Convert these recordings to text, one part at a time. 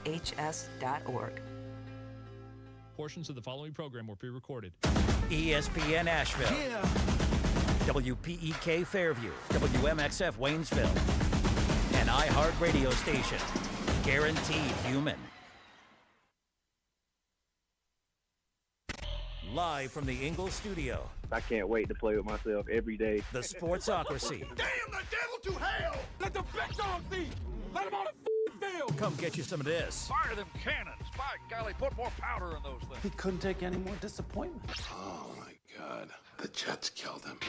EVERYAFC.hs.org. Portions of the following program were pre-recorded. ESPN Asheville. Yeah. WPEK Fairview. WMXF Waynesville. An iHeart radio station. Guaranteed human. Live from the Ingalls studio. I can't wait to play with myself every day. The Sportsocracy. Damn the devil to hell! Let the big dogs eat! Let them on the field! Come get you some of this. Fire them cannons! By golly, put more powder in those things. He couldn't take any more disappointment. Oh my God, the Jets killed him.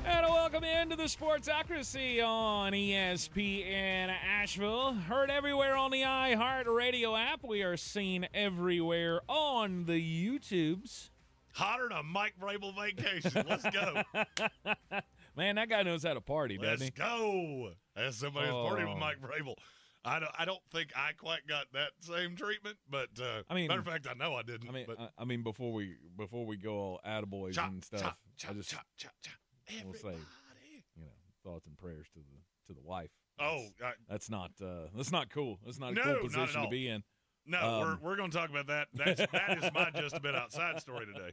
And welcome into the Sportsocracy on ESPN Asheville. Heard everywhere on the iHeart Radio app. We are seen everywhere on the YouTubes. Hotter than a Mike Vrabel vacation. Let's go. Man, that guy knows how to party, doesn't he? Let's go. As somebody's party with Mike Vrabel. I don't think I quite got that same treatment, but matter of fact, I know I didn't. I mean, before we go all attaboys and stuff, we'll say, thoughts and prayers to the wife. That's not cool. That's not a cool position to be in. No, we're going to talk about that. That is my just a bit outside story today,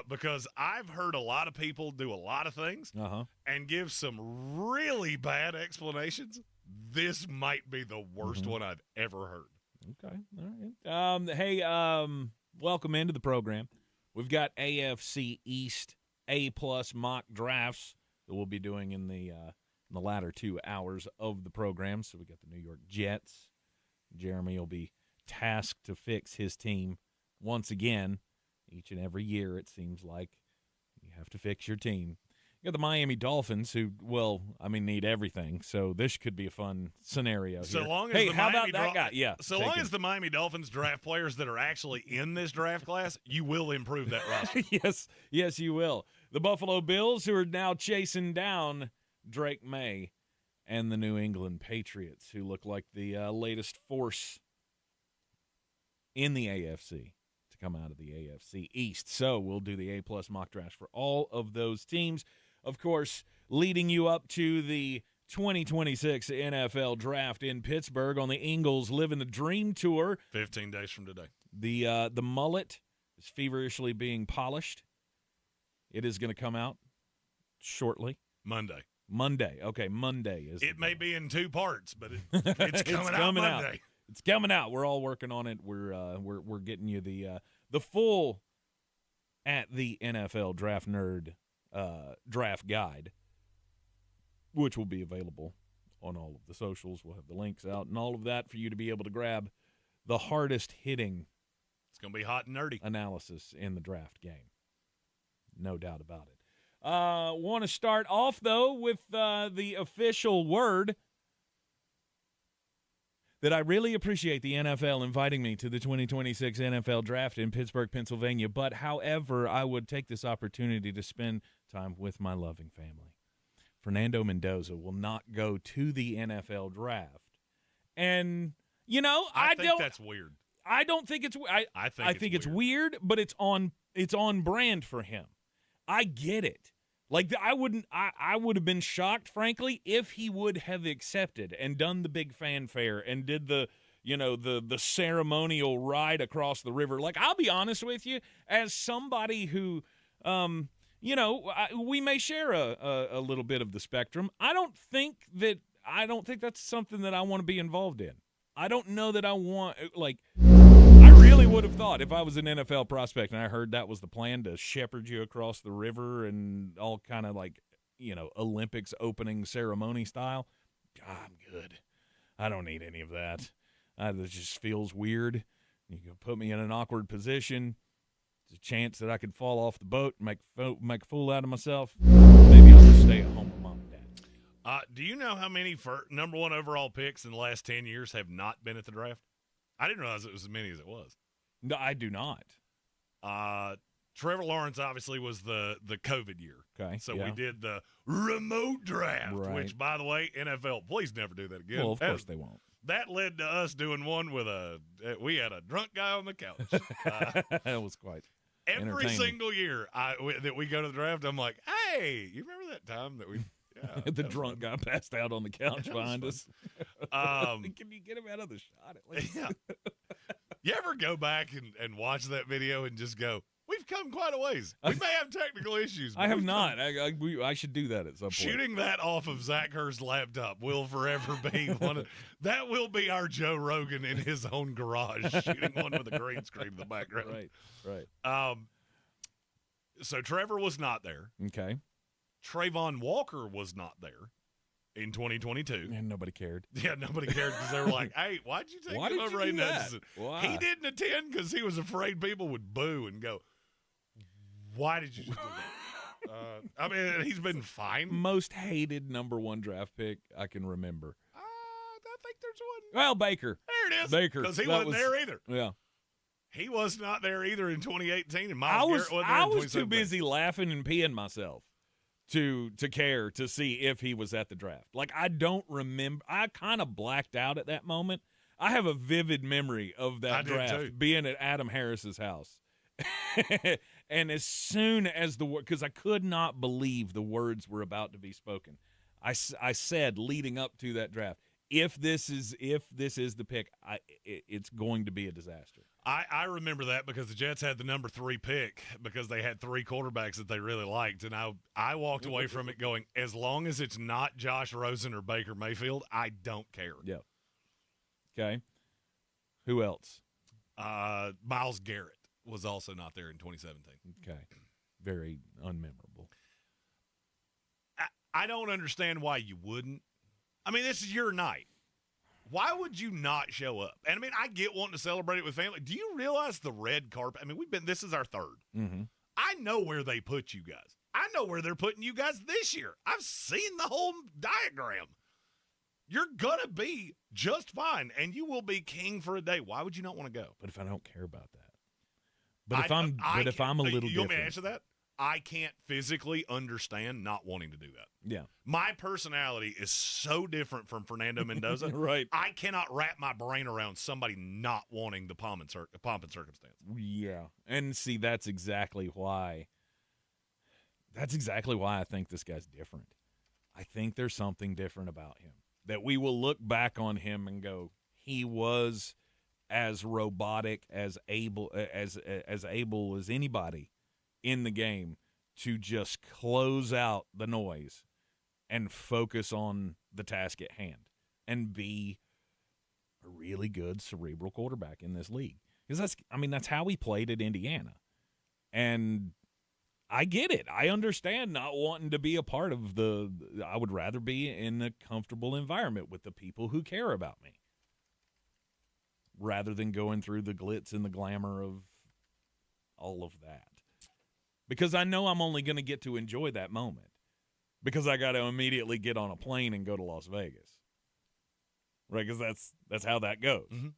because I've heard a lot of people do a lot of things and give some really bad explanations. This might be the worst one I've ever heard. Okay, all right. Hey, welcome into the program. We've got AFC East A+ mock drafts that we'll be doing in the latter 2 hours of the program. So we got the New York Jets. Jeremy will be tasked to fix his team once again. Each and every year, it seems like you have to fix your team. You got the Miami Dolphins, who, need everything. So this could be a fun scenario. So here. long as hey, the how Miami about that guy? Yeah. So long as the Miami Dolphins draft players that are actually in this draft class, you will improve that roster. Yes, you will. The Buffalo Bills, who are now chasing down Drake May, and the New England Patriots, who look like the latest force in the AFC to come out of the AFC East. So we'll do the A+ mock draft for all of those teams. Of course, leading you up to the 2026 NFL Draft in Pittsburgh on the Ingalls Living the Dream Tour. 15 days from today. The mullet is feverishly being polished. It is going to come out shortly. Monday. Okay, Monday is. It may be in 2 parts, but it's coming out Monday. It's coming out. We're all working on it. We're getting you the full at the NFL Draft Nerd draft guide, which will be available on all of the socials. We'll have the links out and all of that for you to be able to grab the hardest hitting. It's going to be hot and nerdy analysis in the draft game. No doubt about it. Want to start off, though, with the official word that I really appreciate the NFL inviting me to the 2026 NFL Draft in Pittsburgh, Pennsylvania. But, however, I would take this opportunity to spend time with my loving family. Fernando Mendoza will not go to the NFL Draft. And, I think that's weird. I don't think it's I think it's weird, but it's on brand for him. I get it. Like, I would have been shocked, frankly, if he would have accepted and done the big fanfare and did the ceremonial ride across the river. Like, I'll be honest with you, as somebody who, we may share a little bit of the spectrum. I don't think that's something that I want to be involved in. I don't know that I want, I really would have thought if I was an NFL prospect and I heard that was the plan, to shepherd you across the river and all kind of Olympics opening ceremony style. I'm good. I don't need any of that. It just feels weird. You can put me in an awkward position. There's a chance that I could fall off the boat and make a fool out of myself. Maybe I'll just stay at home with mom and dad. Do you know how many number 1 overall picks in the last 10 years have not been at the draft? I didn't realize it was as many as it was. No, I do not. Trevor Lawrence obviously was the COVID year. Okay. So we did the remote draft, which, by the way, NFL, please never do that again. Well, of course they won't. That led to us doing one with we had a drunk guy on the couch. That was quite every single year that we go to the draft, I'm like, hey, you remember that time that we The drunk guy passed out on the couch behind us. Can you get him out of the shot at least? Yeah. You ever go back and watch that video and just go, we've come quite a ways. We may have technical issues. I have not. I should do that at some point. Shooting that off of Zach Hurst's laptop will forever be that will be our Joe Rogan in his own garage, shooting one with a green screen in the background. Right. So Trevor was not there. Okay. Trayvon Walker was not there in 2022. And nobody cared. Yeah, nobody cared because they were like, hey, why'd you take him over Ray Hutchinson? He didn't attend because he was afraid people would boo and go, why did you just do that? I mean, he's been fine. Most hated number 1 draft pick I can remember. I think there's one. Well, Baker. There it is. Baker. Because he wasn't there either. Yeah. He was not there either in 2018, and Myles Garrett wasn't there in 2017. I was too busy laughing and peeing myself to care to see if he was at the draft. Like, I don't remember. I kind of blacked out at that moment. I have a vivid memory of that draft being at Adam Harris's house. And as soon as because I could not believe the words were about to be spoken, I said leading up to that draft, if this is the pick, it's going to be a disaster. I remember that because the Jets had the number 3 pick because they had 3 quarterbacks that they really liked, and I walked away from it going, as long as it's not Josh Rosen or Baker Mayfield, I don't care. Yeah. Okay. Who else? Myles Garrett was also not there in 2017. Okay. Very unmemorable. I don't understand why you wouldn't. I mean, this is your night. Why would you not show up? And, I mean, I get wanting to celebrate it with family. Do you realize the red carpet? I mean, this is our 3rd. Mm-hmm. I know where they put you guys. I know where they're putting you guys this year. I've seen the whole diagram. You're going to be just fine, and you will be king for a day. Why would you not want to go? But if I don't care about that. But if I'm a little different. You want me to answer that? I can't physically understand not wanting to do that. Yeah. My personality is so different from Fernando Mendoza. Right. I cannot wrap my brain around somebody not wanting the pomp and circumstance. Yeah. And see, that's exactly why I think this guy's different. I think there's something different about him that we will look back on him and go, he was as robotic, as able as anybody in the game to just close out the noise and focus on the task at hand and be a really good cerebral quarterback in this league. Because that's how he played at Indiana. And I get it. I understand not wanting to be a part of I would rather be in a comfortable environment with the people who care about me rather than going through the glitz and the glamour of all of that. Because I know I'm only going to get to enjoy that moment because I got to immediately get on a plane and go to Las Vegas. Right? Because that's how that goes. Mm-hmm.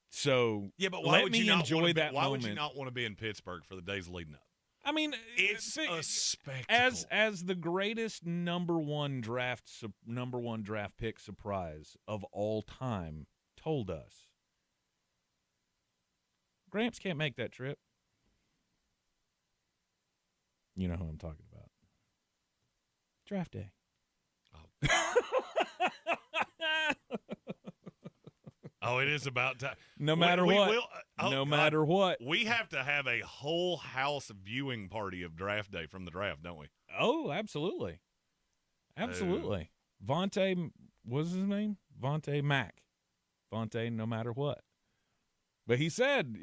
So yeah, but why would you not enjoy that why moment. Would you not want to be in Pittsburgh for the days leading up? I mean, it's a spectacle. As the greatest number one draft pick surprise of all time told us, Gramps can't make that trip. You know who I'm talking about. Draft day. Oh, it is about time. No matter what. No matter what. We have to have a whole house viewing party of draft day from the draft, don't we? Oh, absolutely. Absolutely. Vontae, what was his name? Vontae Mack. Vontae, no matter what. But he said,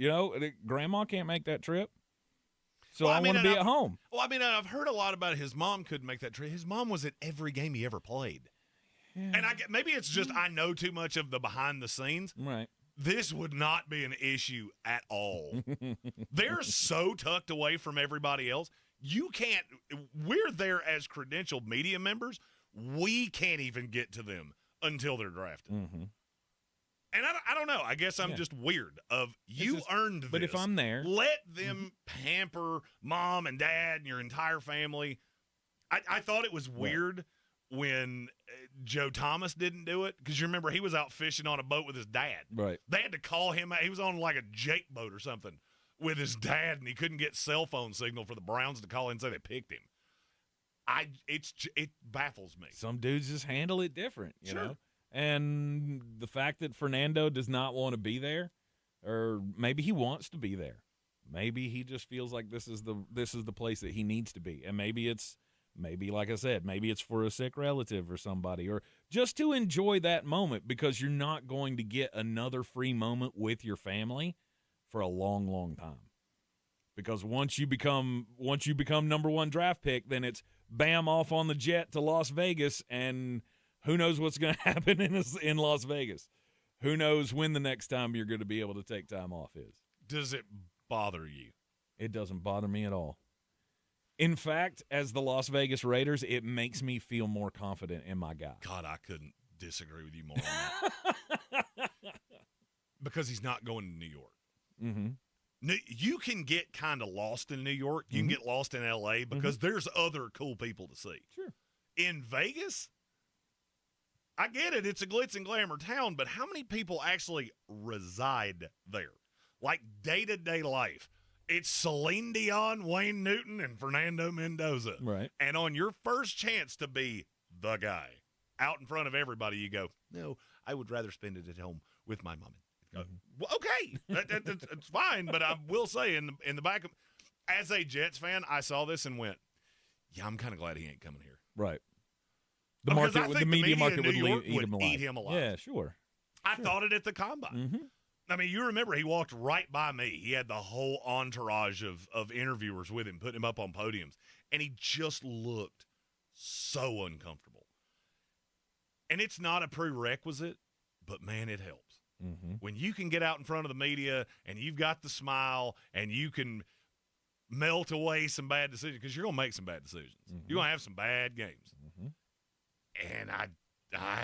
Grandma can't make that trip. So I want to be at home. Well, I mean, I've heard a lot about his mom couldn't make that trip. His mom was at every game he ever played. Yeah. And maybe it's just I know too much of the behind the scenes. Right. This would not be an issue at all. They're so tucked away from everybody else. You can't – we're there as credentialed media members. We can't even get to them until they're drafted. Mm-hmm. And I don't know. I guess I'm just weird of you earned this. But if I'm there. Let them pamper mom and dad and your entire family. I thought it was weird when Joe Thomas didn't do it because you remember he was out fishing on a boat with his dad. Right. They had to call him out. He was on like a Jake boat or something with his dad, and he couldn't get cell phone signal for the Browns to call in and say they picked him. It baffles me. Some dudes just handle it different, you Sure. know? And the fact that Fernando does not want to be there, or maybe he wants to be there. Maybe he just feels like this is the place that he needs to be. And maybe like I said, maybe it's for a sick relative or somebody, or just to enjoy that moment, because you're not going to get another free moment with your family for a long, long time. Because once you become number one draft pick, then it's bam off on the jet to Las Vegas, and who knows what's going to happen in Las Vegas. Who knows when the next time you're going to be able to take time off is. Does it bother you? It doesn't bother me at all. In fact, as the Las Vegas Raiders, it makes me feel more confident in my guy. God, I couldn't disagree with you more on that. Because he's not going to New York. Mm-hmm. You can get kind of lost in New York. You can get lost in L.A. because there's other cool people to see. Sure. In Vegas, I get it. It's a glitz and glamour town, but how many people actually reside there? Like day-to-day life. It's Celine Dion, Wayne Newton, and Fernando Mendoza. Right. And on your first chance to be the guy out in front of everybody, you go, no, I would rather spend it at home with my mom. Well, okay, it's fine, but I will say in the back of, as a Jets fan, I saw this and went, yeah, I'm kind of glad he ain't coming here. Right. The media market would eat him alive. Yeah, sure. I thought it at the Combine. Mm-hmm. I mean, you remember he walked right by me. He had the whole entourage of interviewers with him, putting him up on podiums, and he just looked so uncomfortable. And it's not a prerequisite, but, man, it helps. Mm-hmm. When you can get out in front of the media and you've got the smile and you can melt away some bad decisions, because you're going to make some bad decisions. Mm-hmm. You're going to have some bad games. Mm-hmm. And I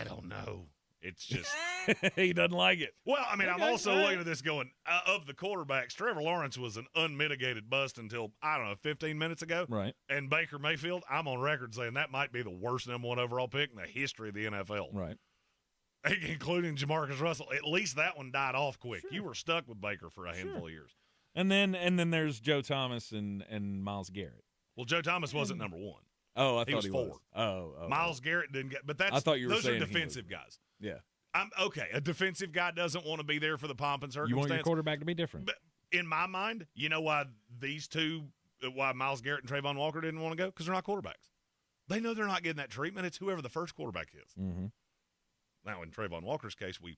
don't know. It's just – he doesn't like it. Well, I mean, I'm also looking at this going, of the quarterbacks, Trevor Lawrence was an unmitigated bust until, 15 minutes ago. Right. And Baker Mayfield, I'm on record saying that might be the worst number one overall pick in the history of the NFL. Right. Including Jamarcus Russell. At least that one died off quick. Sure. You were stuck with Baker for a handful of years. And then there's Joe Thomas and Myles Garrett. Well, Joe Thomas wasn't number one. Oh, I thought he was 4. Oh. Myles Garrett didn't get, but that's I thought you were those saying are defensive guys. Yeah. I'm okay. A defensive guy doesn't want to be there for the pomp and circumstance. You want your quarterback to be different. But in my mind, you know why why Myles Garrett and Trayvon Walker didn't want to go? Because they're not quarterbacks. They know they're not getting that treatment. It's whoever the first quarterback is. Mm-hmm. Now, in Trayvon Walker's case, we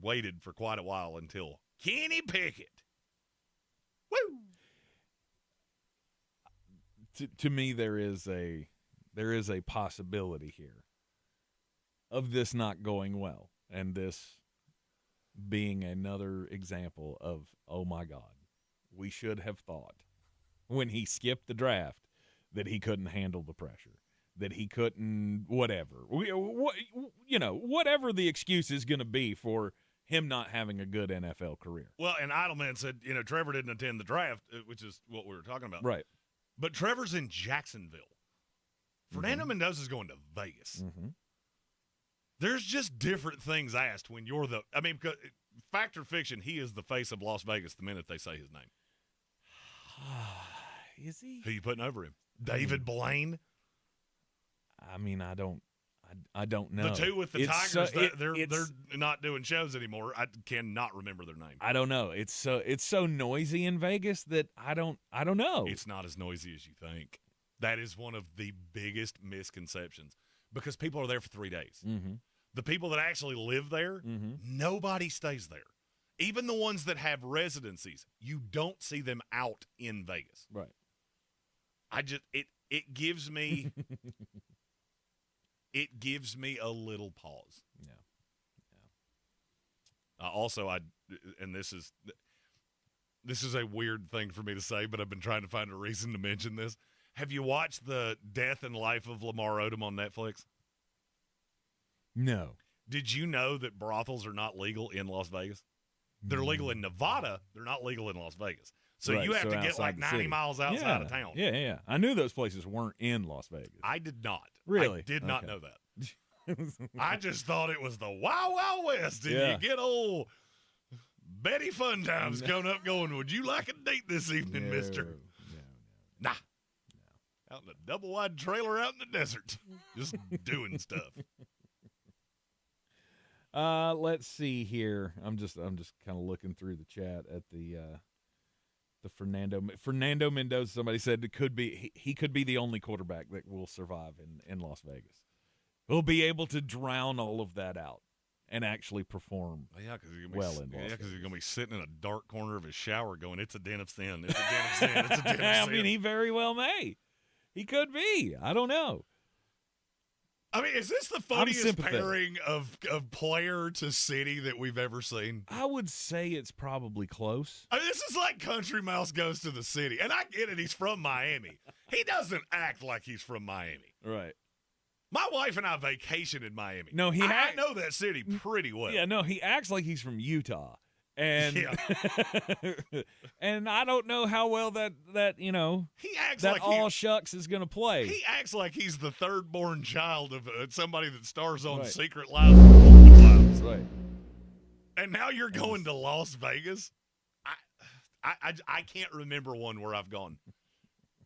waited for quite a while until Kenny Pickett. Woo! To me, there is a possibility here of this not going well, and this being another example of, oh my God, we should have thought when he skipped the draft that he couldn't handle the pressure, that he couldn't whatever. Whatever the excuse is going to be for him not having a good NFL career. Well, and Idleman said, Trevor didn't attend the draft, which is what we were talking about. Right. But Trevor's in Jacksonville. Fernando Mendoza's going to Vegas. Mm-hmm. There's just different things asked when you're because fact or fiction, he is the face of Las Vegas the minute they say his name. Is he? Who you putting over him? David Blaine? I mean, I don't know. The two with the Tigers, they're not doing shows anymore. I cannot remember their name. I don't know. It's so noisy in Vegas that I don't know. It's not as noisy as you think. That is one of the biggest misconceptions because people are there for 3 days. Mm-hmm. The people that actually live there, nobody stays there. Even the ones that have residencies, you don't see them out in Vegas. Right. It gives me it gives me a little pause. Yeah. Also, and this is a weird thing for me to say, but I've been trying to find a reason to mention this. Have you watched the Death and Life of Lamar Odom on Netflix? No. Did you know that brothels are not legal in Las Vegas? They're legal in Nevada. They're not legal in Las Vegas. So you have to get like 90 miles outside of town. Yeah. I knew those places weren't in Las Vegas. I did not. Really? I did not know that. I just thought it was the Wild Wild West. And you get old Betty Fun Times coming up going, would you like a date this evening, mister? No. Nah. Out in a double-wide trailer out in the desert, just doing stuff. Let's see here. I'm just kind of looking through the chat at the Fernando Mendoza. Somebody said he could be the only quarterback that will survive in Las Vegas. He'll be able to drown all of that out and actually perform Because he's going to be sitting in a dark corner of his shower going, it's a den of sin. It's a den of sin. It's a den of sin. I mean, he very well may. He could be. I don't know. I mean, is this the funniest pairing of player to city that we've ever seen? I would say it's probably close. I mean, this is like Country Mouse goes to the city. And I get it. He's from Miami. He doesn't act like he's from Miami. Right. My wife and I vacationed in Miami. No, I know that city pretty well. Yeah, no, he acts like he's from Utah. And yeah. and I don't know how well that he acts that like all shucks is going to play. He acts like he's the third-born child of somebody that stars on Right. Secret Life of the Clouds. Right. And now you're going to Las Vegas? I can't remember one where I've gone,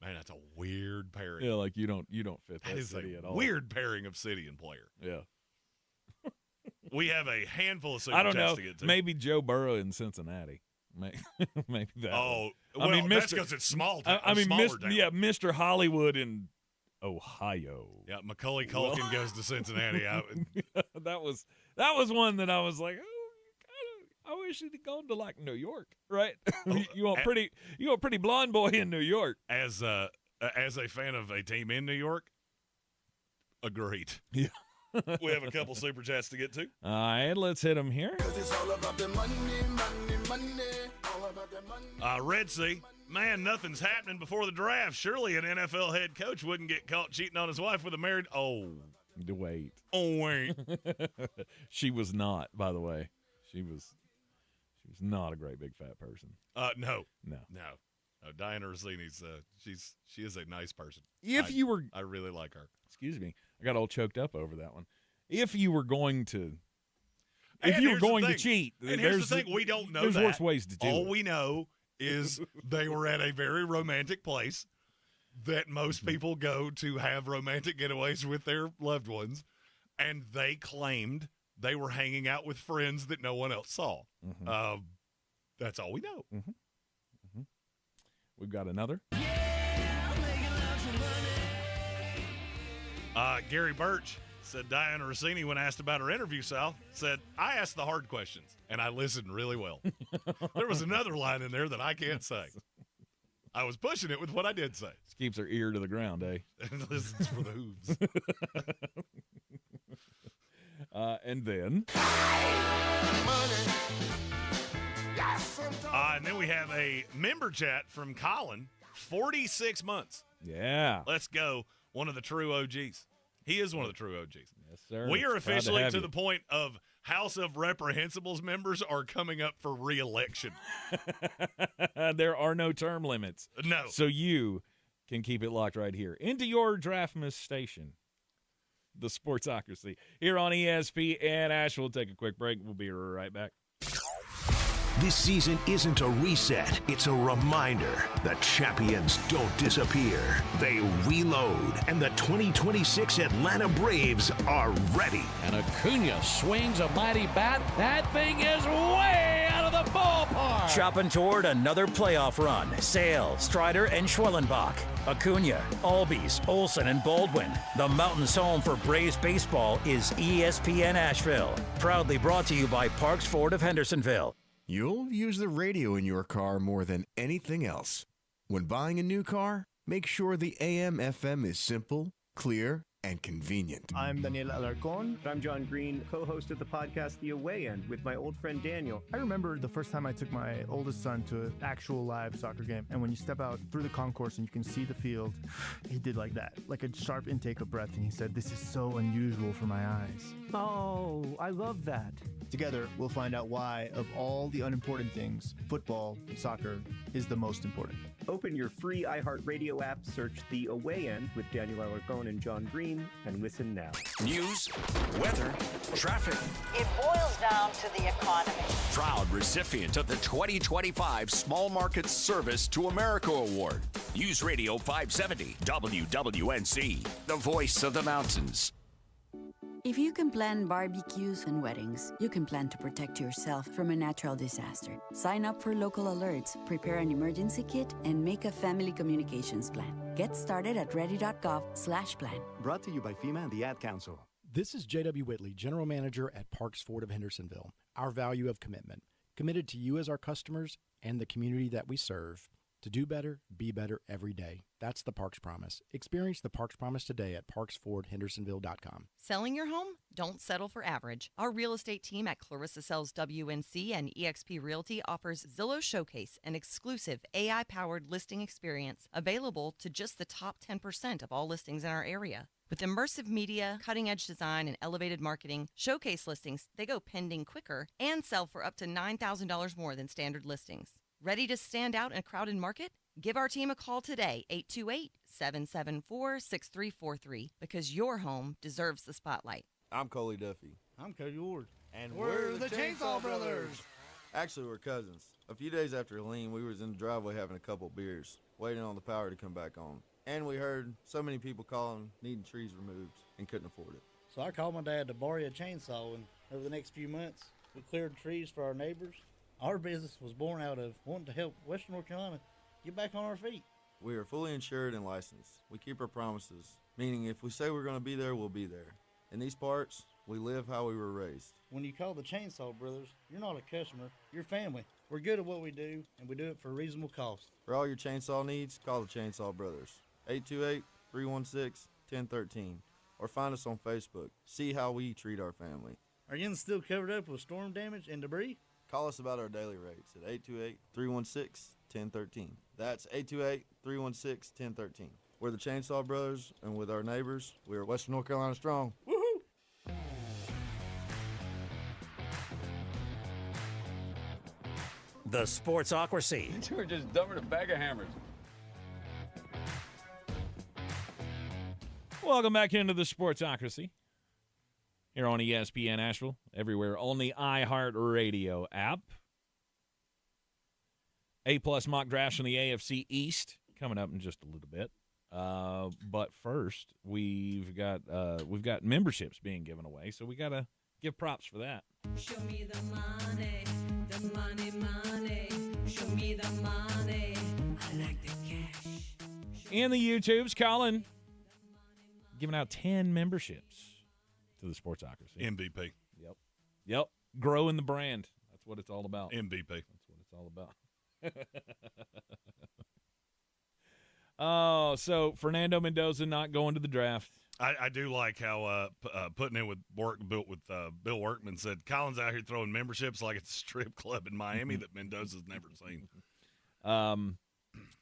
man, that's a weird pairing. Yeah, like you don't fit that is city a at all. weird pairing of city and player. Yeah. We have a handful of super I don't know. to get to. Maybe Joe Burrow in Cincinnati. Maybe that. Oh, one. well, that's because it's small town. Yeah, Mr. Hollywood in Ohio. Yeah, Macaulay Culkin goes to Cincinnati. That was one that I was like, I wish he'd gone to like New York, right? you want pretty blonde boy in New York. As a fan of a team in New York, agreed. Yeah. We have a couple super chats to get to. All right, let's hit them here. Red Sea, man, nothing's happening before the draft. Surely an NFL head coach wouldn't get caught cheating on his wife with a married. Wait. Wait. She was not, by the way. She was not a great big fat person. No. No. Diana Rossini's she is a nice person. I really like her. Excuse me. I got all choked up over that one. If you were going to cheat, and here's the thing, we don't know there's that. worse ways to do it. All we know is they were at a very romantic place that most people go to have romantic getaways with their loved ones, and they claimed they were hanging out with friends that no one else saw. Mm-hmm. That's all we know. Mm-hmm. Mm-hmm. We've got another. Gary Birch said Diana Rossini, when asked about her interview, Sal, said, I asked the hard questions, and I listened really well. There was another line in there that I can't say. I was pushing it with what I did say. Just keeps her ear to the ground, eh? And listens for the hooves. And then. And then we have a member chat from Colin, 46 months. Yeah. Let's go. One of the true OGs. He is one of the true OGs. Yes, sir. We are officially to you. the point of House of Reprehensibles members are coming up for re-election. There are no term limits. No. So you can keep it locked right here into your Draftmas station, the Sportsocracy, here on ESPN. Ash, we'll take a quick break. We'll be right back. This season isn't a reset, it's a reminder. The champions don't disappear. They reload, and the 2026 Atlanta Braves are ready. And Acuna swings a mighty bat. That thing is way out of the ballpark. Chopping toward another playoff run. Sale, Strider, and Schwellenbach. Acuna, Albies, Olsen, and Baldwin. The Mountain's home for Braves baseball is ESPN Asheville. Proudly brought to you by Parks Ford of Hendersonville. You'll use the radio in your car more than anything else. When buying a new car, make sure the AM/FM is simple, clear, and convenient. I'm Daniel Alarcon. I'm John Green, co-host of the podcast The Away End with my old friend Daniel. I remember the first time I took my oldest son to an actual live soccer game, and when you step out through the concourse and you can see the field, he did like that, like a sharp intake of breath, and he said, "This is so unusual for my eyes." Oh, I love that. Together, we'll find out why, of all the unimportant things, football, soccer, is the most important. Open your free iHeartRadio app, search The Away End with Daniel Alarcon and John Green, and listen now. News, weather, traffic. It boils down to the economy. Proud recipient of the 2025 Small Market Service to America Award. News Radio 570 WWNC, the voice of the mountains. If you can plan barbecues and weddings, you can plan to protect yourself from a natural disaster. Sign up for local alerts, prepare an emergency kit, and make a family communications plan. Get started at ready.gov/plan. Brought to you by FEMA and the Ad Council. This is J.W. Whitley, General Manager at Parks Ford of Hendersonville. Our value of commitment. Committed to you as our customers and the community that we serve. To do better, be better every day. That's the Parks Promise. Experience the Parks Promise today at parksfordhendersonville.com. Selling your home? Don't settle for average. Our real estate team at Clarissa Sells WNC and eXp Realty offers Zillow Showcase, an exclusive AI-powered listing experience available to just the top 10% of all listings in our area. With immersive media, cutting-edge design, and elevated marketing, Showcase listings, they go pending quicker and sell for up to $9,000 more than standard listings. Ready to stand out in a crowded market? Give our team a call today, 828-774-6343, because your home deserves the spotlight. I'm Coley Duffy. I'm Cody Ward. And we're the Chainsaw Brothers. Actually, we're cousins. A few days after Helene, we was in the driveway having a couple beers, waiting on the power to come back on. And we heard so many people calling, needing trees removed, and couldn't afford it. So I called my dad to borrow a chainsaw, and over the next few months, we cleared trees for our neighbors. Our business was born out of wanting to help Western North Carolina get back on our feet. We are fully insured and licensed. We keep our promises, meaning if we say we're going to be there, we'll be there. In these parts, we live how we were raised. When you call the Chainsaw Brothers, you're not a customer, you're family. We're good at what we do, and we do it for a reasonable cost. For all your chainsaw needs, call the Chainsaw Brothers. 828-316-1013. Or find us on Facebook. See how we treat our family. Are you still covered up with storm damage and debris? Call us about our daily rates at 828-316-1013. That's 828-316-1013. We're the Chainsaw Brothers, and with our neighbors, we're Western North Carolina strong. Woohoo! The Sportsocracy. You two are just dumber than a bag of hammers. Welcome back into the Sportsocracy. Here on ESPN Asheville, everywhere on the iHeartRadio app. A-plus mock drafts from the AFC East coming up in just a little bit. But first, we've got memberships being given away, so we got to give props for that. Show me the money, money. Show me the money. I like the cash. In the YouTubes, Colin giving out 10 memberships to the Sportsocracy. MVP. Yep. Growing the brand. That's what it's all about. MVP. That's what it's all about. So Fernando Mendoza not going to the draft. I do like how putting in with Bill Workman said Colin's out here throwing memberships like it's a strip club in Miami that Mendoza's never seen.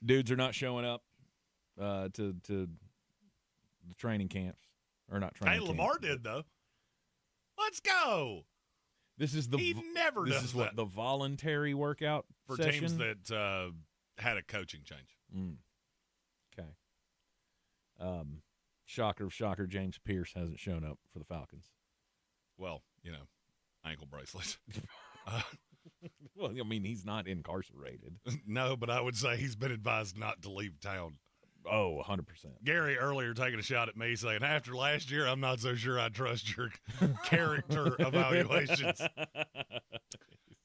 Dudes are not showing up to the training camps. Or not training camps. Hey, Lamar did, though. Let's go. He never does This is what, the voluntary workout for session? teams that had a coaching change. Okay. Shocker, James Pierce hasn't shown up for the Falcons. Well, ankle bracelet. Well, I mean, he's not incarcerated. No, but I would say he's been advised not to leave town. Oh, 100%. Gary earlier taking a shot at me saying, after last year, I'm not so sure I trust your character evaluations.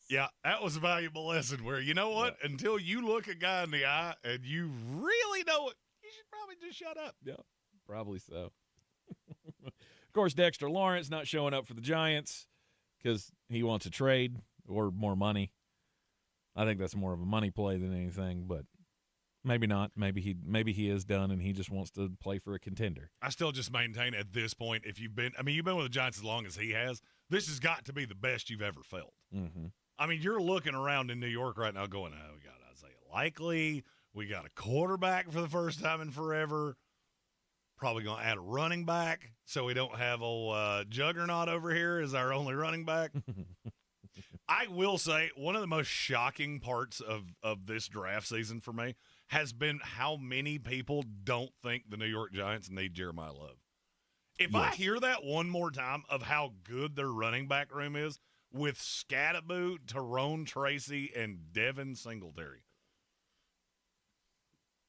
Yeah, that was a valuable lesson where, you know what? Yeah. Until you look a guy in the eye and you really know it, you should probably just shut up. Yeah, probably so. Of course, Dexter Lawrence not showing up for the Giants because he wants a trade or more money. I think that's more of a money play than anything, but maybe not. Maybe he is done and he just wants to play for a contender. I still just maintain at this point, you've been with the Giants as long as he has, this has got to be the best you've ever felt. Mm-hmm. I mean, you're looking around in New York right now going, we got Isaiah Likely. We got a quarterback for the first time in forever. Probably going to add a running back so we don't have old Juggernaut over here as our only running back. I will say one of the most shocking parts of this draft season for me has been how many people don't think the New York Giants need Jeremiah Love. If I hear that one more time of how good their running back room is with Scatterbo, Tyrone Tracy, and Devin Singletary.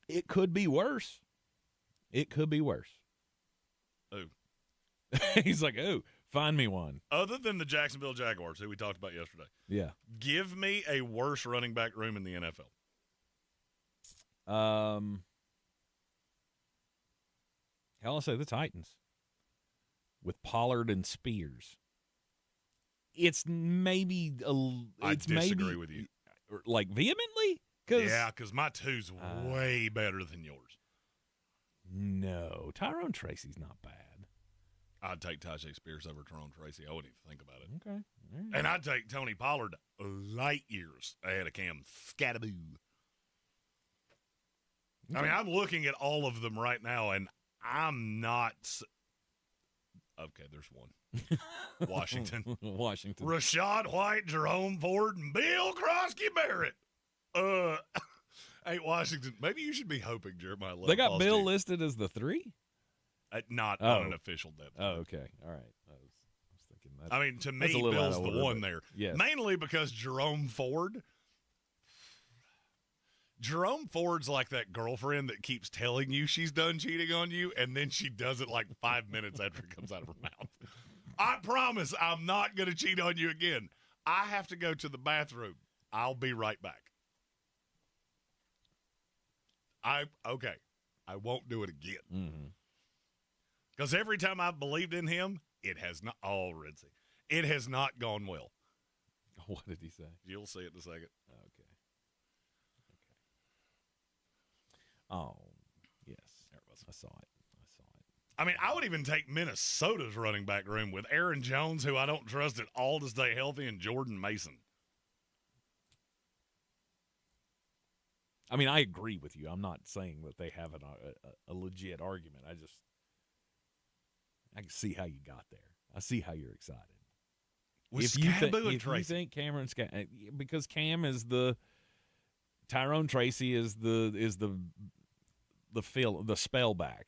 It could be worse. It could be worse. Ooh. He's like, ooh, find me one. Other than the Jacksonville Jaguars, who we talked about yesterday. Yeah. Give me a worse running back room in the NFL. Hell, I'll say the Titans. With Pollard and Spears. It's maybe I disagree with you. Like vehemently? Yeah, because my two's way better than yours. No, Tyrone Tracy's not bad. I'd take Tyson Spears over Tyrone Tracy. I wouldn't even think about it. Okay. Right. And I'd take Tony Pollard light years ahead of Cam Scatterbo. Okay. I mean, I'm looking at all of them right now, and I'm not. Okay, there's one. Washington. Rashad White, Jerome Ford, and Bill Krosky Barrett. Hey, Washington, maybe you should be hoping Jeremiah Love. They got Bill listed as the 3? Not on an official depth. Oh, okay. All right. I was thinking that. I mean, to me, Bill's the one there. Yes. Mainly because Jerome Ford's like that girlfriend that keeps telling you she's done cheating on you, and then she does it like 5 minutes after it comes out of her mouth. I promise I'm not going to cheat on you again. I have to go to the bathroom. I'll be right back. Okay. I won't do it again. Because every time I've believed in him, it has not. Oh, Ritzy. It has not gone well. What did he say? You'll see it in a second. Okay. Oh, yes. I saw it. I mean, I would even take Minnesota's running back room with Aaron Jones, who I don't trust at all to stay healthy, and Jordan Mason. I mean, I agree with you. I'm not saying that they have a legit argument. I can see how you got there. I see how you're excited. If you think Cameron because Cam is the Tyrone Tracy is the spell back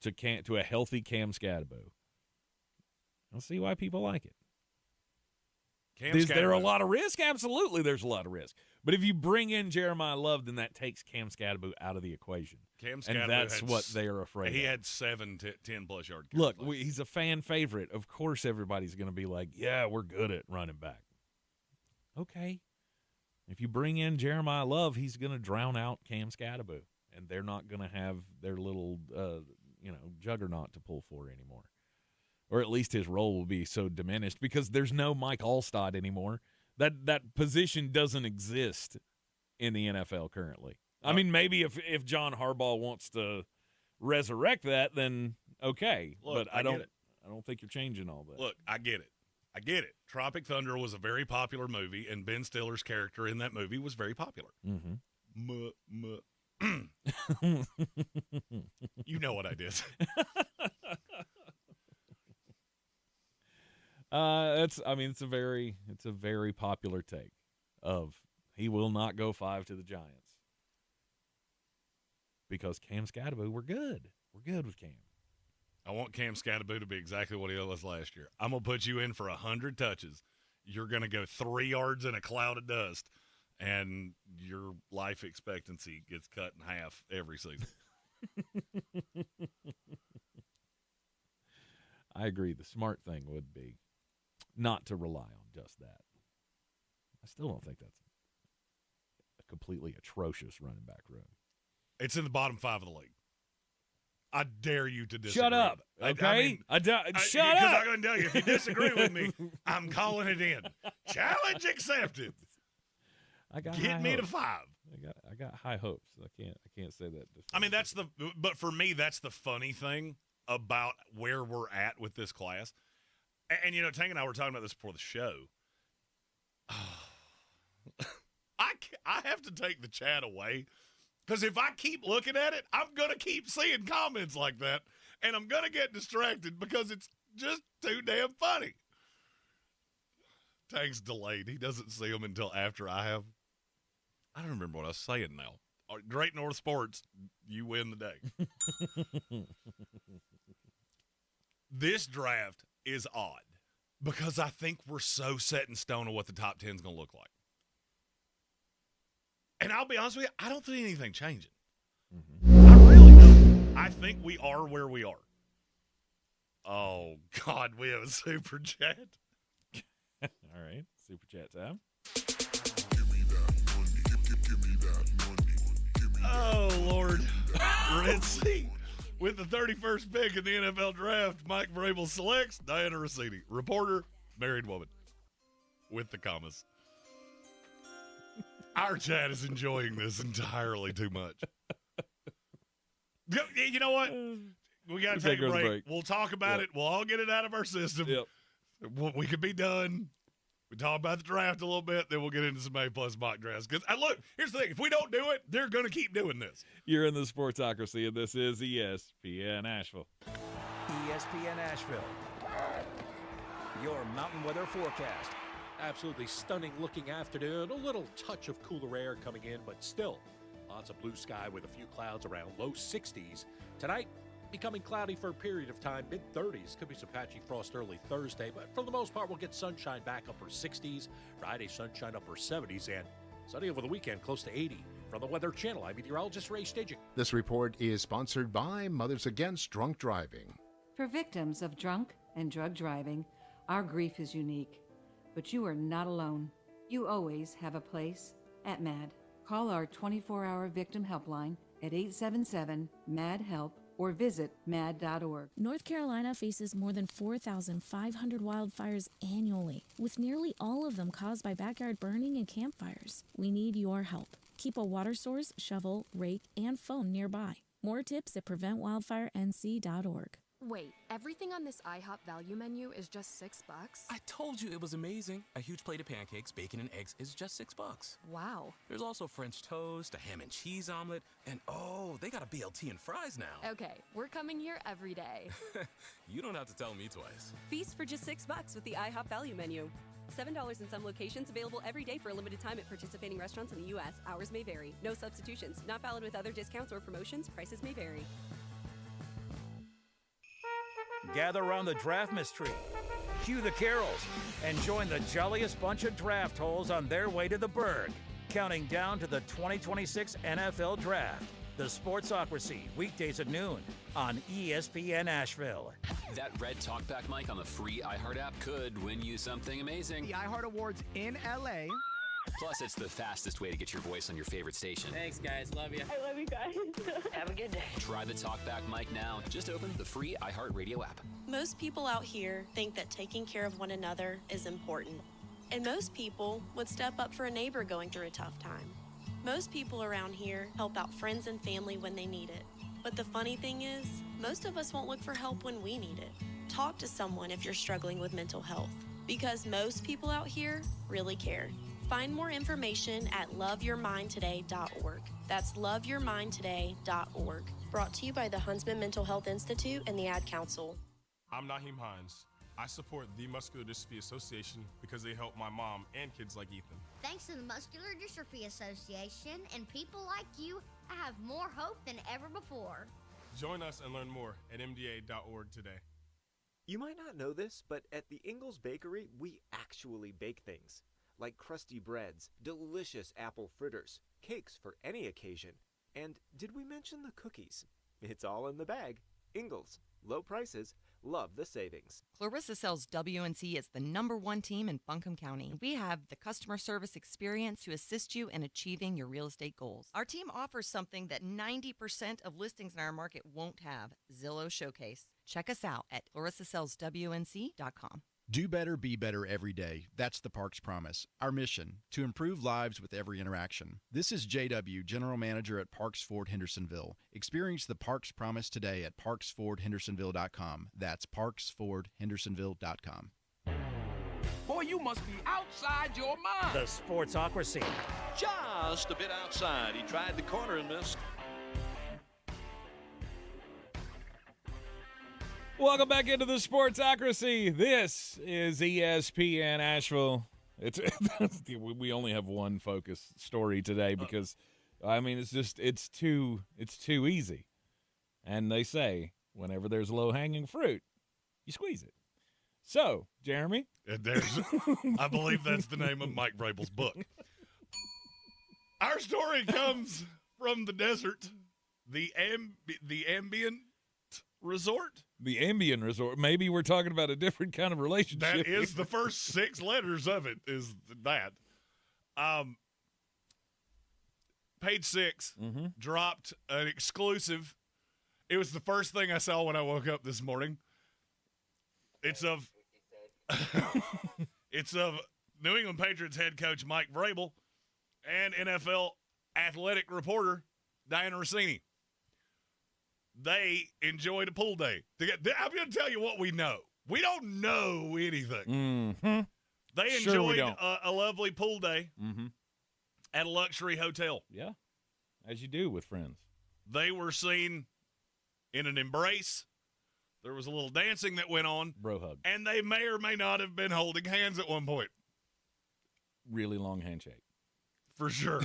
to a healthy Cam Scatterbo. I'll see why people like it. Is there a lot of risk? Absolutely, there's a lot of risk. But if you bring in Jeremiah Love, then that takes Cam Scatterbo out of the equation. And that's what they're afraid of. He had 7 10-plus yard carries. Look, he's a fan favorite. Of course everybody's going to be like, yeah, we're good at running back. Okay. If you bring in Jeremiah Love, he's going to drown out Cam Scatterbo, and they're not going to have their little juggernaut to pull for anymore. Or at least his role will be so diminished because there's no Mike Allstott anymore. That position doesn't exist in the NFL currently. I mean, maybe if John Harbaugh wants to resurrect that, then okay. Look, but I don't think you're changing all that. Look, I get it. Tropic Thunder was a very popular movie, and Ben Stiller's character in that movie was very popular. You know what I did. It's a very popular take of he will not go 5 to the Giants because Cam Scatterbo, we're good. We're good with Cam. I want Cam Scatterbo to be exactly what he was last year. I'm going to put you in for 100 touches. You're going to go 3 yards in a cloud of dust, and your life expectancy gets cut in half every season. I agree. The smart thing would be not to rely on just that. I still don't think that's a completely atrocious running back room. It's in the bottom 5 of the league. I dare you to disagree. Shut up, okay? Shut up. Because I'm going to tell you, if you disagree with me, I'm calling it in. Challenge accepted. Get me to 5. I got high hopes. I can't say that. I mean, but for me, that's the funny thing about where we're at with this class. And Tank and I were talking about this before the show. I have to take the chat away because if I keep looking at it, I'm going to keep seeing comments like that, and I'm going to get distracted because it's just too damn funny. Tank's delayed. He doesn't see them until after I have. I don't remember what I was saying now. Great North Sports, you win the day. This draft is odd because I think we're so set in stone on what the top 10 is going to look like. And I'll be honest with you, I don't see anything changing. I really don't. I think we are where we are. Oh, God, we have a super chat. All right, super chat time. Oh, Lord. Red Sea. With the 31st pick in the NFL draft, Mike Vrabel selects Diana Rossini, reporter, married woman, with the commas. Our chat is enjoying this entirely too much. You know what? We got to take a break. We'll talk about it. We'll all get it out of our system. Yep. We could be done. We talk about the draft a little bit, then we'll get into some A-plus mock drafts. Because, look, here's the thing. If we don't do it, they're going to keep doing this. You're in the Sportsocracy, and this is ESPN Asheville. ESPN Asheville. Your mountain weather forecast. Absolutely stunning looking afternoon. A little touch of cooler air coming in, but still lots of blue sky with a few clouds around low 60s. Tonight, becoming cloudy for a period of time, mid-30s. Could be some patchy frost early Thursday, but for the most part, we'll get sunshine back upper 60s. Friday, sunshine upper 70s, and sunny over the weekend, close to 80. From the Weather Channel, I'm meteorologist Ray Staging. This report is sponsored by Mothers Against Drunk Driving. For victims of drunk and drug driving, our grief is unique. But you are not alone. You always have a place at MAD. Call our 24-hour victim helpline at 877-MAD-HELP or visit mad.org. North Carolina faces more than 4,500 wildfires annually, with nearly all of them caused by backyard burning and campfires. We need your help. Keep a water source, shovel, rake, and phone nearby. More tips at preventwildfirenc.org. Wait, everything on this IHOP value menu is just $6? I told you it was amazing. A huge plate of pancakes, bacon, and eggs is just $6. Wow. There's also French toast, a ham and cheese omelet, and oh, they got a BLT and fries now. Okay, we're coming here every day. You don't have to tell me twice. Feast for just $6 with the IHOP value menu. $7 in some locations, available every day for a limited time at participating restaurants in the U.S. Hours may vary. No substitutions. Not valid with other discounts or promotions. Prices may vary. Gather around the draftmas tree, cue the carols, and join the jolliest bunch of draft holes on their way to the Berg, counting down to the 2026 NFL Draft. The Sportsocracy, weekdays at noon on ESPN Asheville. That red talkback mic on the free iHeart app could win you something amazing. The iHeart Awards in LA. Plus, it's the fastest way to get your voice on your favorite station. Thanks, guys. Love you. I love you guys. Have a good day. Try the talkback mic now. Just open the free iHeartRadio app. Most people out here think that taking care of one another is important. And most people would step up for a neighbor going through a tough time. Most people around here help out friends and family when they need it. But the funny thing is, most of us won't look for help when we need it. Talk to someone if you're struggling with mental health. Because most people out here really care. Find more information at loveyourmindtoday.org. That's loveyourmindtoday.org. Brought to you by the Huntsman Mental Health Institute and the Ad Council. I'm Naheem Hines. I support the Muscular Dystrophy Association because they help my mom and kids like Ethan. Thanks to the Muscular Dystrophy Association and people like you, I have more hope than ever before. Join us and learn more at mda.org today. You might not know this, but at the Ingalls Bakery, we actually bake things. Like crusty breads, delicious apple fritters, cakes for any occasion. And did we mention the cookies? It's all in the bag. Ingalls. Low prices. Love the savings. Clarissa sells WNC as the #1 team in Buncombe County. We have the customer service experience to assist you in achieving your real estate goals. Our team offers something that 90% of listings in our market won't have, Zillow Showcase. Check us out at clarissasellswnc.com. Do better, be better every day. That's the Parks Promise. Our mission, to improve lives with every interaction. This is JW, General Manager at Parks Ford Hendersonville. Experience the Parks Promise today at parksfordhendersonville.com. That's parksfordhendersonville.com. Boy, you must be outside your mind. The Sportsocracy. Just a bit outside. He tried the corner and missed. Welcome back into the Sportsocracy. This is ESPN Asheville. We only have one focus story today because I mean, it's too easy. And they say whenever there's low-hanging fruit, you squeeze it. So, Jeremy? I believe that's the name of Mike Vrabel's book. Our story comes from the desert, the ambient resort. The ambient resort. Maybe we're talking about a different kind of relationship. That is the first 6 letters of it is that. Page 6 dropped an exclusive. It was the first thing I saw when I woke up this morning. It's of New England Patriots head coach Mike Vrabel and NFL athletic reporter Diana Rossini. They enjoyed a pool day. I'm going to tell you what we know. We don't know anything. Mm-hmm. They enjoyed a lovely pool day at a luxury hotel. Yeah, as you do with friends. They were seen in an embrace. There was a little dancing that went on. Bro hug. And they may or may not have been holding hands at one point. Really long handshake. For sure.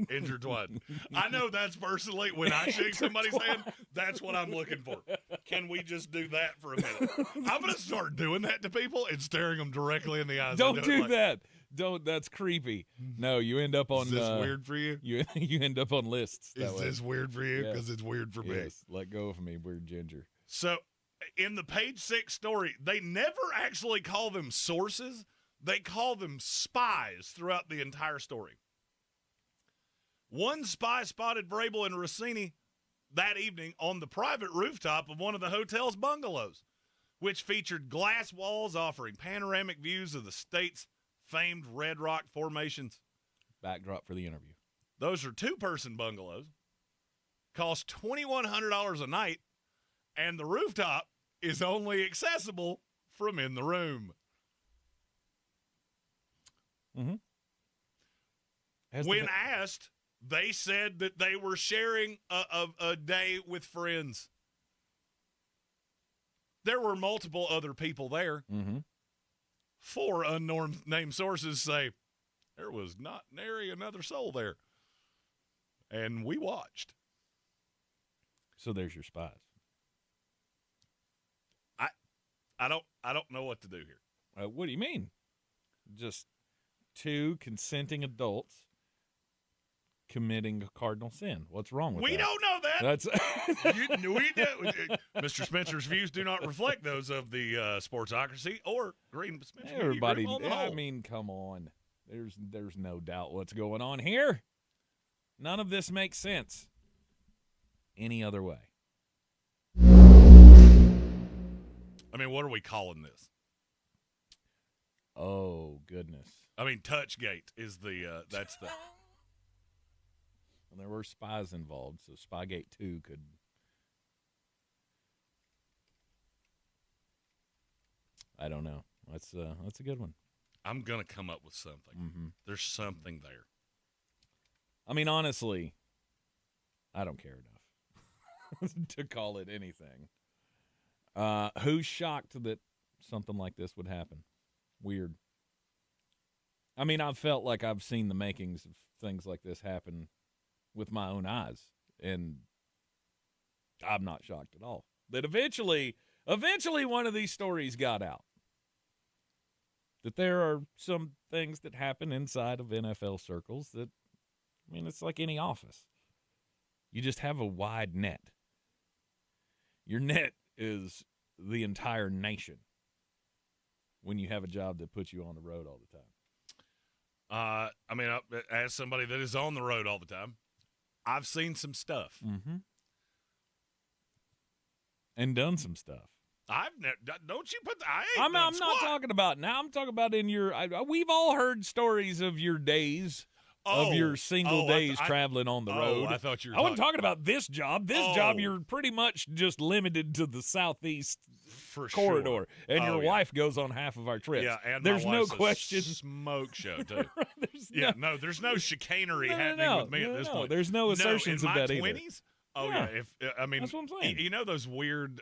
Intertwined. I know that's personally, when I shake somebody's hand, that's what I'm looking for. Can we just do that for a minute? I'm going to start doing that to people and staring them directly in the eyes. Don't do that. Don't. That's creepy. No, you end up on. Is this weird for you? You end up on lists. Is this weird for you? Because it's weird for me. Yes. Let go of me, weird ginger. So, in the page 6 story, they never actually call them sources. They call them spies throughout the entire story. One spy spotted Vrabel and Rossini that evening on the private rooftop of one of the hotel's bungalows, which featured glass walls offering panoramic views of the state's famed Red Rock formations. Backdrop for the interview. Those are 2-person bungalows. Cost $2,100 a night, and the rooftop is only accessible from in the room. When asked, they said that they were sharing a day with friends. There were multiple other people there. 4 unnamed sources say there was not nary another soul there. And we watched. So there's your spies. I don't know what to do here. What do you mean? Just 2 consenting adults committing a cardinal sin. What's wrong with that? We don't know that. That's we do. Mr. Spencer's views do not reflect those of the Sportsocracy or Green Spencer. Everybody, I mean, come on. There's no doubt what's going on here. None of this makes sense any other way. I mean, what are we calling this? Oh, goodness. I mean, Touchgate is that's the. And there were spies involved, so Spygate 2 could. I don't know. That's a good one. I'm gonna come up with something. There's something there. I mean, honestly, I don't care enough to call it anything. Who's shocked that something like this would happen? Weird. I mean, I've felt like I've seen the makings of things like this happen with my own eyes, and I'm not shocked at all. That eventually one of these stories got out. That there are some things that happen inside of NFL circles that, I mean, it's like any office. You just have a wide net. Your net is the entire nation when you have a job that puts you on the road all the time. I mean, as somebody that is on the road all the time, I've seen some stuff. And done some stuff. Don't you put I'm not talking about now. I'm talking about in your. We've all heard stories of your days, of your single days traveling on the road. I thought you were. I wasn't talking about this job. This job, you're pretty much just limited to the southeast corridor, and your wife goes on half of our trips. Yeah, and there's my no wife's a question. Smoke show too. There's no chicanery happening with me at this point. There's no assertions of that either. either. 20s? Oh yeah. I mean, that's what I'm saying. You know those weird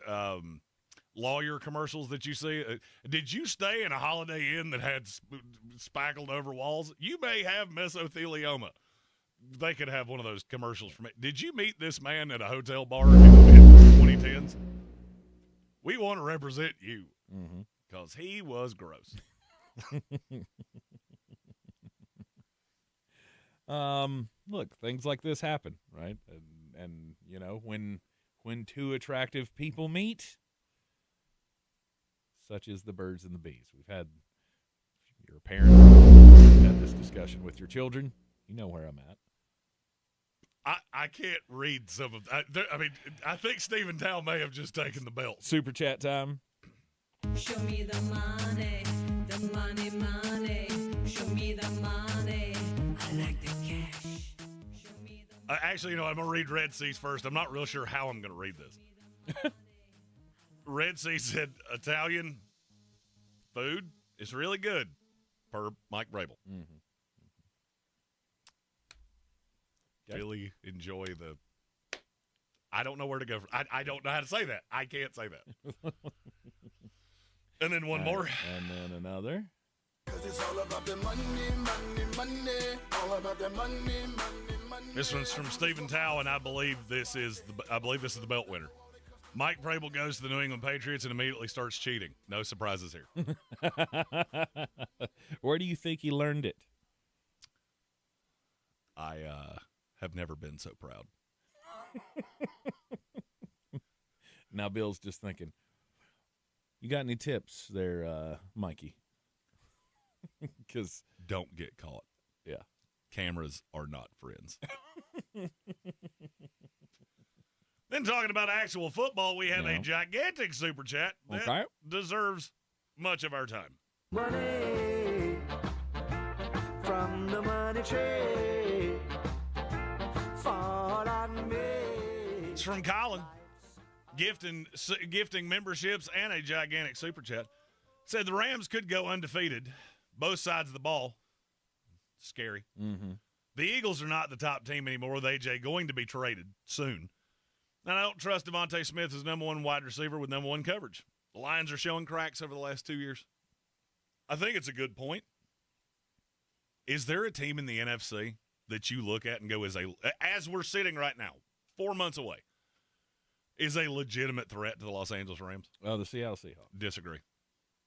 lawyer commercials that you see? Did you stay in a Holiday Inn that had spackled over walls? You may have mesothelioma. they could have one of those commercials from it. Did you meet this man at a hotel bar in the 2010s? We want to represent you because he was gross. Look, things like this happen, right? And you know, when two attractive people meet, such as the birds and the bees. We've had, if you're a parent, you've had this discussion with your children. You know where I'm at. I can't read some of I mean, I think Stephen Towle may have just taken the belt. Super chat time. Show me the money, money. Show me the money. I like the cash. Actually, you know, I'm going to read Red Seas first. I'm not real sure how I'm going to read this. Red Sea said, Italian food is really good, per Mike Vrabel. Really enjoy the – I don't know where to go. I don't know how to say that. I can't say that. And then one more. And then another. It's all about the money. All about the money. This one's from Stephen Towle, and I believe this is the belt winner. Mike Vrabel goes to the New England Patriots and immediately starts cheating. No surprises here. Where do you think he learned it? I have never been so proud. Now Bill's just thinking, you got any tips there, Mikey? Because don't get caught. Yeah. Cameras are not friends. Then talking about actual football, we have a gigantic super chat that deserves much of our time. Money from the money tree. Fall on me. It's from Colin, gifting memberships and a gigantic super chat. Said the Rams could go undefeated, both sides of the ball. Scary. The Eagles are not the top team anymore, with AJ going to be traded soon. And I don't trust Devontae Smith as number one wide receiver with number one coverage. The Lions are showing cracks over the last 2 years. I think it's a good point. Is there a team in the NFC that you look at and go, as we're sitting right now, 4 months away, is a legitimate threat to the Los Angeles Rams? Oh, the Seattle Seahawks. Disagree.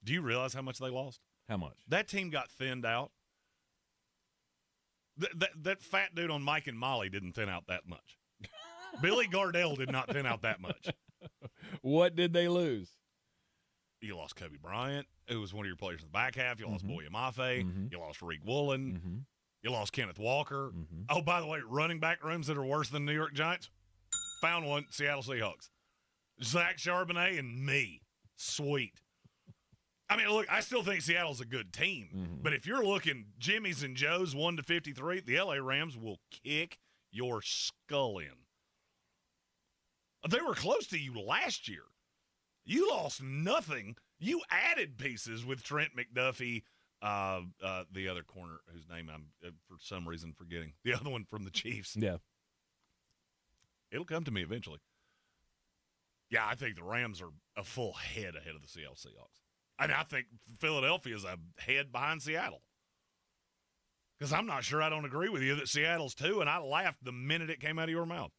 Do you realize how much they lost? How much? That team got thinned out. That fat dude on Mike and Molly didn't thin out that much. Billy Gardell did not thin out that much. What did they lose? You lost Kobe Bryant, who was one of your players in the back half. You lost Boye Mafe. You lost Reek Woolen. You lost Kenneth Walker. Oh, by the way, running back rooms that are worse than New York Giants. Found one, Seattle Seahawks. Zach Charbonnet and me. Sweet. I mean, look, I still think Seattle's a good team. But if you're looking Jimmy's and Joe's 1-53, the LA Rams will kick your skull in. They were close to you last year. You lost nothing. You added pieces with Trent McDuffie, the other corner whose name I'm for some reason forgetting. The other one from the Chiefs. Yeah. It'll come to me eventually. Yeah, I think the Rams are a full head ahead of the Seattle Seahawks. And I think Philadelphia is a head behind Seattle. Because I'm not sure I don't agree with you that Seattle's 2, and I laughed the minute it came out of your mouth.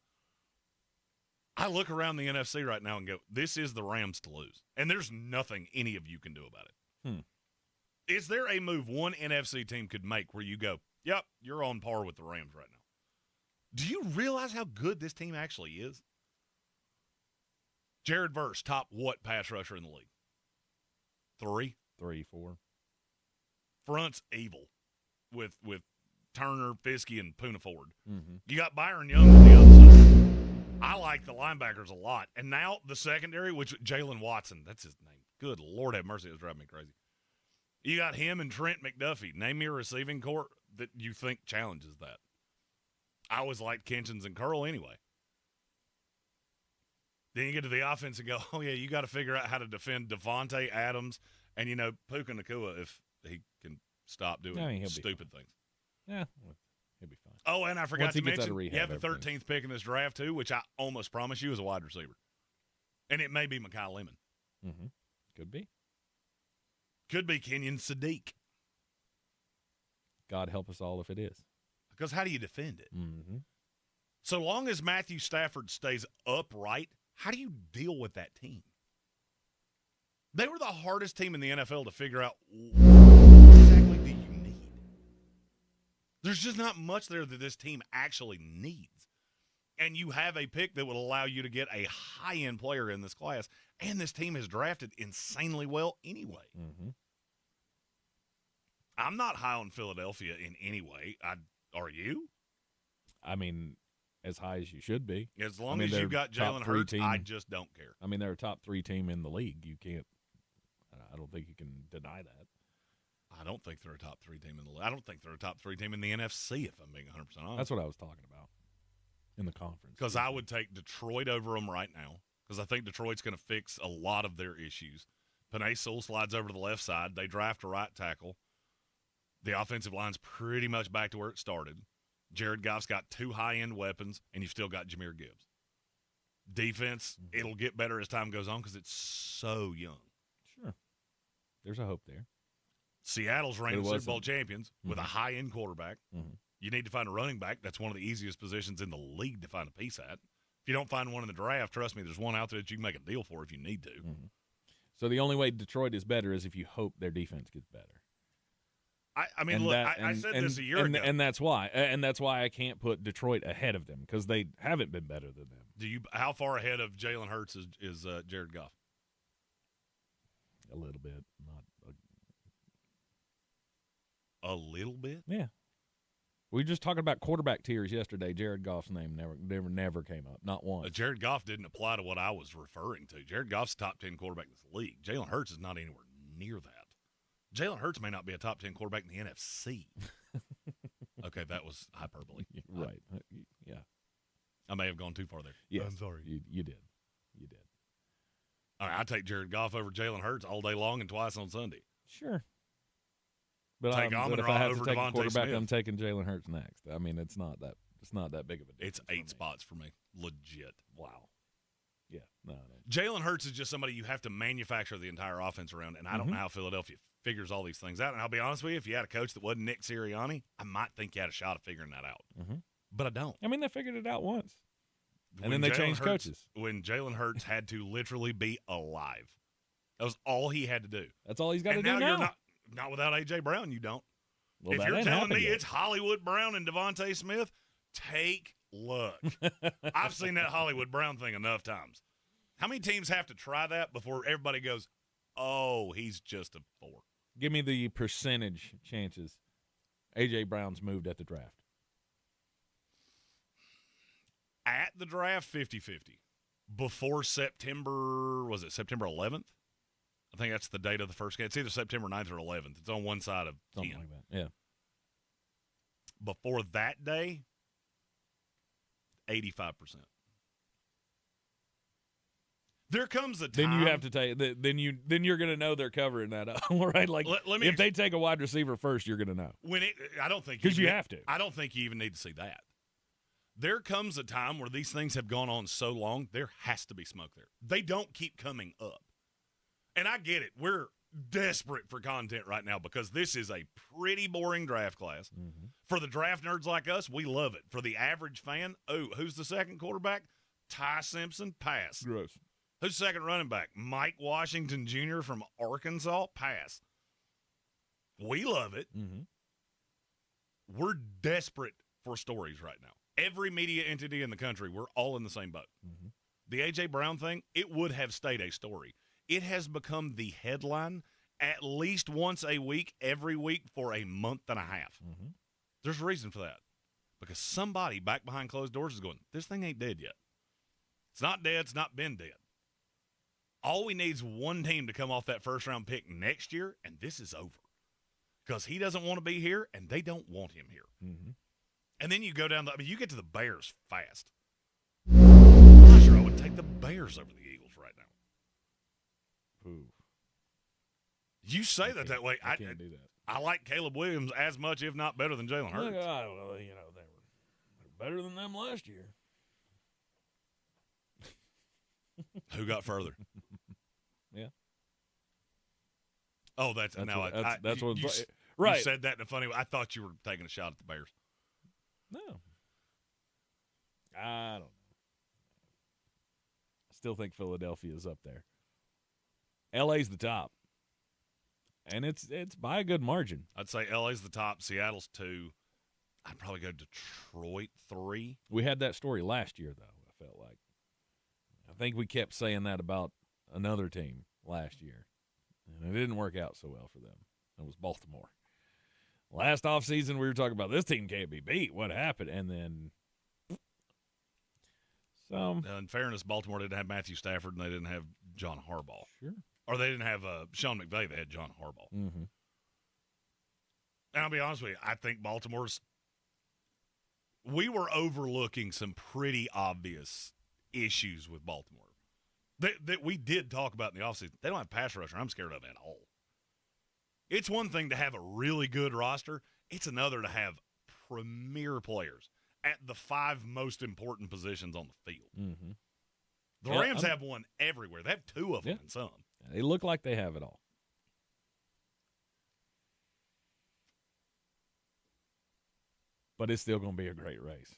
I look around the NFC right now and go, this is the Rams to lose. And there's nothing any of you can do about it. Is there a move one NFC team could make where you go, yep, you're on par with the Rams right now? Do you realize how good this team actually is? Jared Verse, top what pass rusher in the league? 3? 3, 4. Front's evil with Turner, Fiske, and Poona Ford. You got Byron Young on the other side. I like the linebackers a lot. And now the secondary, which Jalen Watson, that's his name. Good Lord have mercy, it was driving me crazy. You got him and Trent McDuffie. Name me a receiving corps that you think challenges that. I always liked Kitchens and Curl anyway. Then you get to the offense and go, oh, yeah, you got to figure out how to defend Devontae Adams and, Puka Nacua if he can stop doing stupid things. Yeah, he'll be fine. Oh, and I forgot to mention, rehab, you have the 13th pick in this draft, too, which I almost promise you is a wide receiver. And it may be Makai Lemon. Could be. Could be Kenyon Sadiq. God help us all if it is. Because how do you defend it? Mm-hmm. So long as Matthew Stafford stays upright, how do you deal with that team? They were the hardest team in the NFL to figure out what exactly do you need. There's just not much there that this team actually needs. And you have a pick that would allow you to get a high-end player in this class, and this team has drafted insanely well anyway. Mm-hmm. I'm not high on Philadelphia in any way. Are you? I mean, as high as you should be. As long as you've got Jalen Hurts, I just don't care. I mean, they're a top 3 team in the league. You can't – I don't think you can deny that. I don't think they're a top 3 team in the league. I don't think they're a top 3 team in the NFC, if I'm being 100% honest. That's what I was talking about in the conference. Because I would take Detroit over them right now because I think Detroit's going to fix a lot of their issues. Penei Sewell slides over to the left side. They draft a right tackle. The offensive line's pretty much back to where it started. Jared Goff's got 2 high-end weapons, and you've still got Jahmyr Gibbs. Defense, it'll get better as time goes on because it's so young. Sure. There's a hope there. Seattle's reigning Super Bowl champions with a high-end quarterback. Mm-hmm. You need to find a running back. That's one of the easiest positions in the league to find a piece at. If you don't find one in the draft, trust me, there's one out there that you can make a deal for if you need to. Mm-hmm. So the only way Detroit is better is if you hope their defense gets better. I mean, look, I said this a year ago. And that's why. And that's why I can't put Detroit ahead of them because they haven't been better than them. How far ahead of Jalen Hurts is Jared Goff? A little bit. Not a little bit? Yeah. We were just talking about quarterback tiers yesterday. Jared Goff's name never came up, not once. Jared Goff didn't apply to what I was referring to. Jared Goff's a top 10 quarterback in this league. Jalen Hurts is not anywhere near that. Jalen Hurts may not be a top 10 quarterback in the NFC. Okay, that was hyperbole. Right. Yeah. I may have gone too far there. Yes. I'm sorry. You did. All right, I take Jared Goff over Jalen Hurts all day long and twice on Sunday. Sure. But if I have to take a quarterback, I'm taking Jalen Hurts next. I mean, it's not that big of a difference. It's 8 spots for me. Legit. Wow. Yeah. No. Jalen Hurts is just somebody you have to manufacture the entire offense around, and I don't know how Philadelphia figures all these things out. And I'll be honest with you, if you had a coach that wasn't Nick Sirianni, I might think you had a shot of figuring that out. Mm-hmm. But I don't. I mean, they figured it out once. And then they changed coaches. When Jalen Hurts had to literally be alive. That was all he had to do. That's all he's got to do now. You're not without A.J. Brown, you don't. Well, if you're telling me it's Hollywood Brown and Devontae Smith, take luck. I've seen that Hollywood Brown thing enough times. How many teams have to try that before everybody goes, oh, he's just a 4? Give me the percentage chances A.J. Brown's moved at the draft. At the draft, 50-50. Before September, was it September 11th? I think that's the date of the first game. It's either September 9th or 11th. It's on one side of 10. Something like that, yeah. Before that day, 85%. There comes a time. Then you have to take. Then you're going to know they're covering that up, right? Like if they take a wide receiver first, you're going to know. I don't think because you have to. I don't think you even need to see that. There comes a time where these things have gone on so long, there has to be smoke there. They don't keep coming up. And I get it. We're desperate for content right now because this is a pretty boring draft class. Mm-hmm. For the draft nerds like us, we love it. For the average fan, who's the second quarterback? Ty Simpson, pass. Gross. Who's the second running back? Mike Washington Jr. from Arkansas, pass. We love it. Mm-hmm. We're desperate for stories right now. Every media entity in the country, we're all in the same boat. Mm-hmm. The A.J. Brown thing, it would have stayed a story. It has become the headline at least once a week, every week for a month and a half. Mm-hmm. There's a reason for that. Because somebody back behind closed doors is going, this thing ain't dead yet. It's not dead. It's not been dead. All we need is one team to come off that first-round pick next year, and this is over. Because he doesn't want to be here, and they don't want him here. Mm-hmm. And then you go down you get to the Bears fast. I'm not sure I would take the Bears over the Eagles right now. Ooh. You say that way. I can't do that. I like Caleb Williams as much, if not better, than Jalen Hurts. Well, they were better than them last year. Who got further? Yeah. Oh, that's what right. You said that in a funny way. I thought you were taking a shot at the Bears. No. I don't know. I still think Philadelphia is up there. LA's the top. And it's by a good margin. I'd say LA's the top, Seattle's 2. I'd probably go Detroit 3. We had that story last year, though, I felt like. I think we kept saying that about another team last year. And it didn't work out so well for them. It was Baltimore. Last offseason, we were talking about this team can't be beat. What happened? And then in fairness, Baltimore didn't have Matthew Stafford, and they didn't have John Harbaugh. Sure. Or they didn't have Sean McVay. They had John Harbaugh. Mm-hmm. And I'll be honest with you, I think we were overlooking some pretty obvious issues with Baltimore that we did talk about in the offseason. They don't have pass rusher I'm scared of at all. It's one thing to have a really good roster. It's another to have premier players at the 5 most important positions on the field. Mm-hmm. The Rams have one everywhere. They have 2 of them in some. They look like they have it all. But it's still going to be a great race.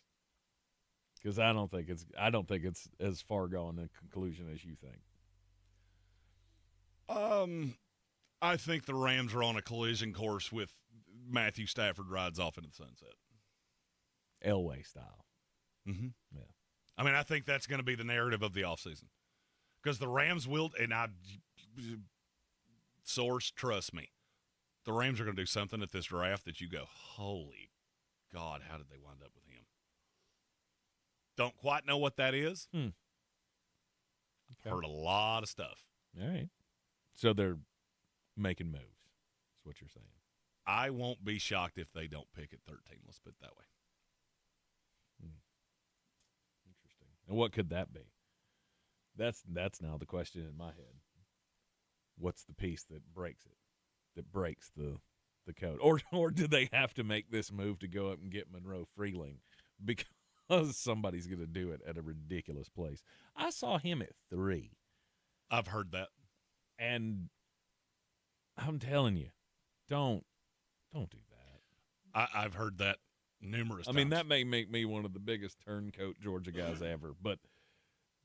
Because I don't think it's as far going a conclusion as you think. I think the Rams are on a collision course with Matthew Stafford rides off into the sunset. Elway style. Mm-hmm. Yeah. I mean, I think that's going to be the narrative of the offseason. Because the Rams will, and source, trust me, the Rams are going to do something at this draft that you go, holy God, how did they wind up with him? Don't quite know what that is. Okay. Heard a lot of stuff. All right. So they're making moves, is what you're saying. I won't be shocked if they don't pick at 13. Let's put it that way. Interesting. And what could that be? That's now the question in my head. What's the piece that breaks it? That breaks the code? Or do they have to make this move to go up and get Monroe Freeling because somebody's going to do it at a ridiculous place? I saw him at 3. I've heard that. And I'm telling you, don't do that. I've heard that numerous times. I mean, that may make me one of the biggest turncoat Georgia guys ever, but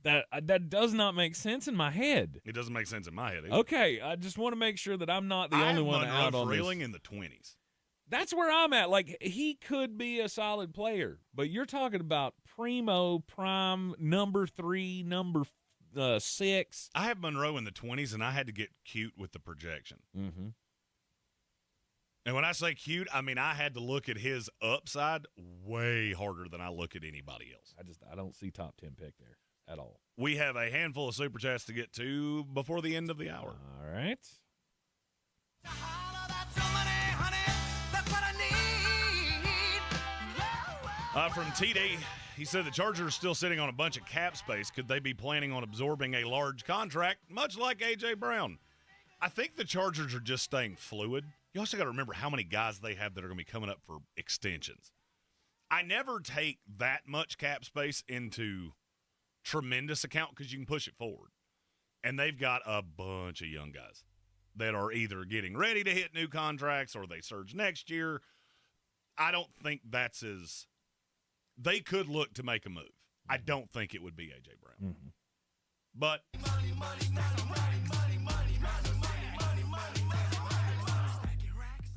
that does not make sense in my head. It doesn't make sense in my head either. Okay, I just want to make sure that I'm not the only one out on this. Freeling in the 20s. That's where I'm at. Like, he could be a solid player, but you're talking about prime, number 3, number 6. I have Monroe in the 20s, and I had to get cute with the projection. Mm-hmm. And when I say cute, I mean I had to look at his upside way harder than I look at anybody else. I don't see top 10 pick there at all. We have a handful of Super Chats to get to before the end of the hour. All right. From TD, he said the Chargers are still sitting on a bunch of cap space. Could they be planning on absorbing a large contract, much like A.J. Brown? I think the Chargers are just staying fluid. You also got to remember how many guys they have that are going to be coming up for extensions. I never take that much cap space into tremendous account because you can push it forward. And they've got a bunch of young guys that are either getting ready to hit new contracts or they surge next year. I don't think that's as – they could look to make a move. I don't think it would be A.J. Brown. Mm-hmm. But –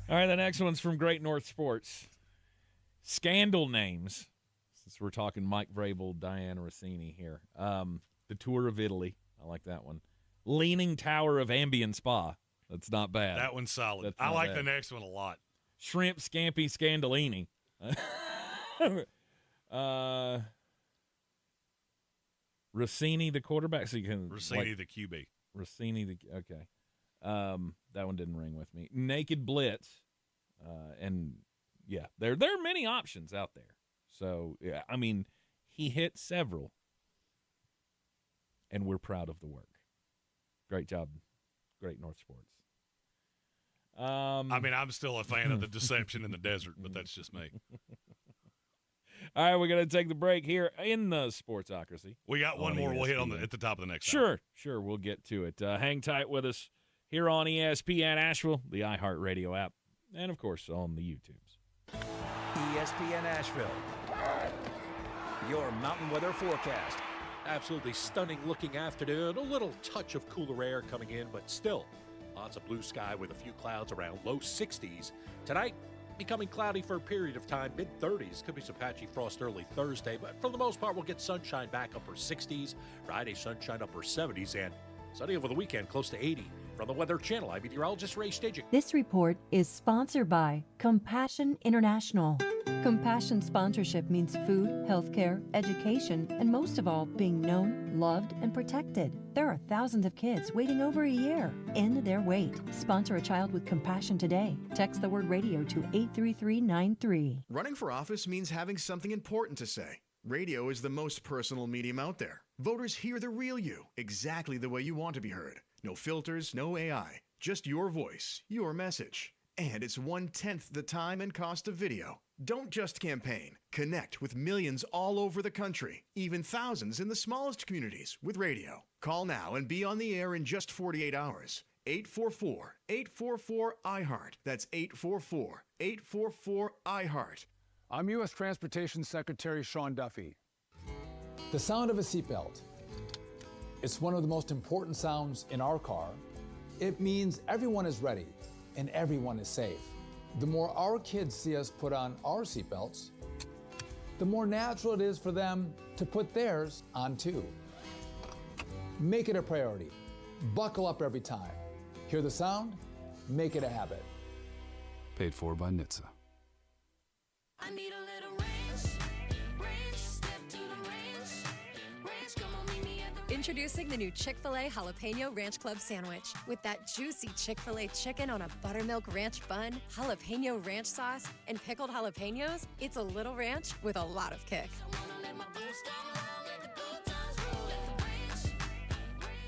all right, the next one's from Great North Sports. Scandal names, since we're talking Mike Vrabel, Diana Rossini here. The Tour of Italy. I like that one. Leaning Tower of Ambien Spa. That's not bad. That one's solid. I like the next one a lot. Shrimp Scampi Scandalini. Rossini, the quarterback. So you can Rossini, the QB. Rossini, okay. That one didn't ring with me. Naked Blitz. And, yeah, there are many options out there. So, yeah, I mean, he hit several. And we're proud of the work. Great job, Great North Sports. I mean, I'm still a fan of the deception in the desert, but that's just me. All right, we're going to take the break here in the Sportsocracy. We got one more we'll hit at the top of the next hour. Sure, we'll get to it. Hang tight with us here on ESPN Asheville, the iHeartRadio app, and, of course, on the YouTubes. ESPN Asheville. Your mountain weather forecast. Absolutely stunning looking afternoon. A little touch of cooler air coming in, but still lots of blue sky with a few clouds around low 60s. Tonight, becoming cloudy for a period of time, mid-30s. Could be some patchy frost early Thursday, but for the most part, we'll get sunshine back upper 60s. Friday, sunshine upper 70s, and sunny over the weekend, close to 80. From the Weather Channel, I'm meteorologist Ray Stajic. This report is sponsored by Compassion International. Compassion sponsorship means food, healthcare, education, and most of all, being known, loved, and protected. There are thousands of kids waiting over a year. End their wait. Sponsor a child with compassion today. Text the word radio to 83393. Running for office means having something important to say. Radio is the most personal medium out there. Voters hear the real you, exactly the way you want to be heard. No filters, no AI, just your voice, your message. And it's 1/10 the time and cost of video. Don't just campaign. Connect with millions all over the country, even thousands in the smallest communities with radio. Call now and be on the air in just 48 hours. 844-844-iHeart. That's 844-844-iHeart. I'm U.S. Transportation Secretary Sean Duffy. The sound of a seatbelt. It's one of the most important sounds in our car. It means everyone is ready and everyone is safe. The more our kids see us put on our seatbelts, the more natural it is for them to put theirs on too. Make it a priority. Buckle up every time. Hear the sound? Make it a habit. Paid for by NHTSA. I need a little ranch, step to the ranch, come on, meet me at the... Introducing the new Chick-fil-A Jalapeno Ranch Club Sandwich. With that juicy Chick-fil-A chicken on a buttermilk ranch bun, jalapeno ranch sauce, and pickled jalapenos, it's a little ranch with a lot of kick.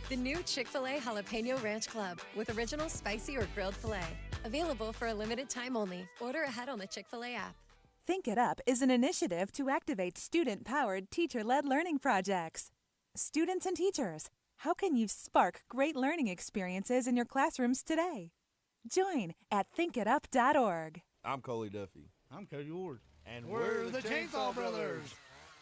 The new Chick-fil-A Jalapeno Ranch Club with original spicy or grilled filet. Available for a limited time only. Order ahead on the Chick-fil-A app. Think It Up is an initiative to activate student-powered, teacher-led learning projects. Students and teachers, how can you spark great learning experiences in your classrooms today? Join at thinkitup.org. I'm Coley Duffy. I'm Cody Ward. And we're the Chainsaw Brothers.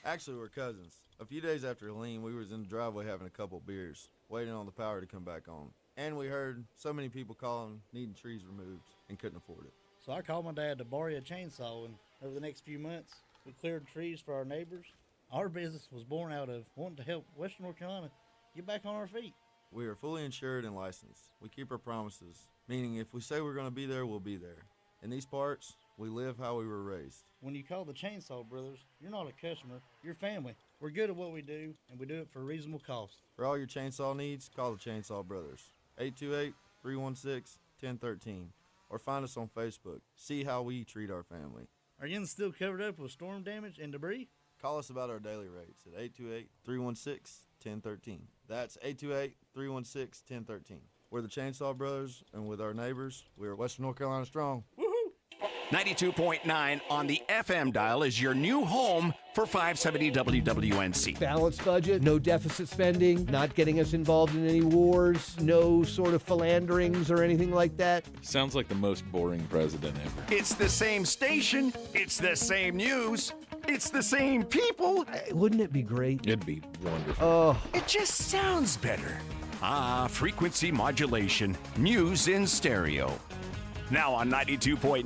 Actually, we're cousins. A few days after Helene, we was in the driveway having a couple beers, waiting on the power to come back on. And we heard so many people calling, needing trees removed, and couldn't afford it. So I called my dad to borrow a chainsaw, and over the next few months, we cleared trees for our neighbors. Our business was born out of wanting to help Western North Carolina get back on our feet. We are fully insured and licensed. We keep our promises, meaning if we say we're going to be there, we'll be there. In these parts, we live how we were raised. When you call the Chainsaw Brothers, you're not a customer, you're family. We're good at what we do, and we do it for a reasonable cost. For all your chainsaw needs, call the Chainsaw Brothers. 828-316-1013. Or find us on Facebook. See how we treat our family. Are you still covered up with storm damage and debris? Call us about our daily rates at 828-316-1013. That's 828-316-1013. We're the Chainsaw Brothers, and with our neighbors, we're Western North Carolina strong. 92.9 on the FM dial is your new home for 570 WWNC. Balanced budget, no deficit spending, not getting us involved in any wars, no sort of philanderings or anything like that. Sounds like the most boring president ever. It's the same station, it's the same news, it's the same people. Wouldn't it be great? It'd be wonderful. Oh. It just sounds better. Frequency modulation, news in stereo. Now on 92.9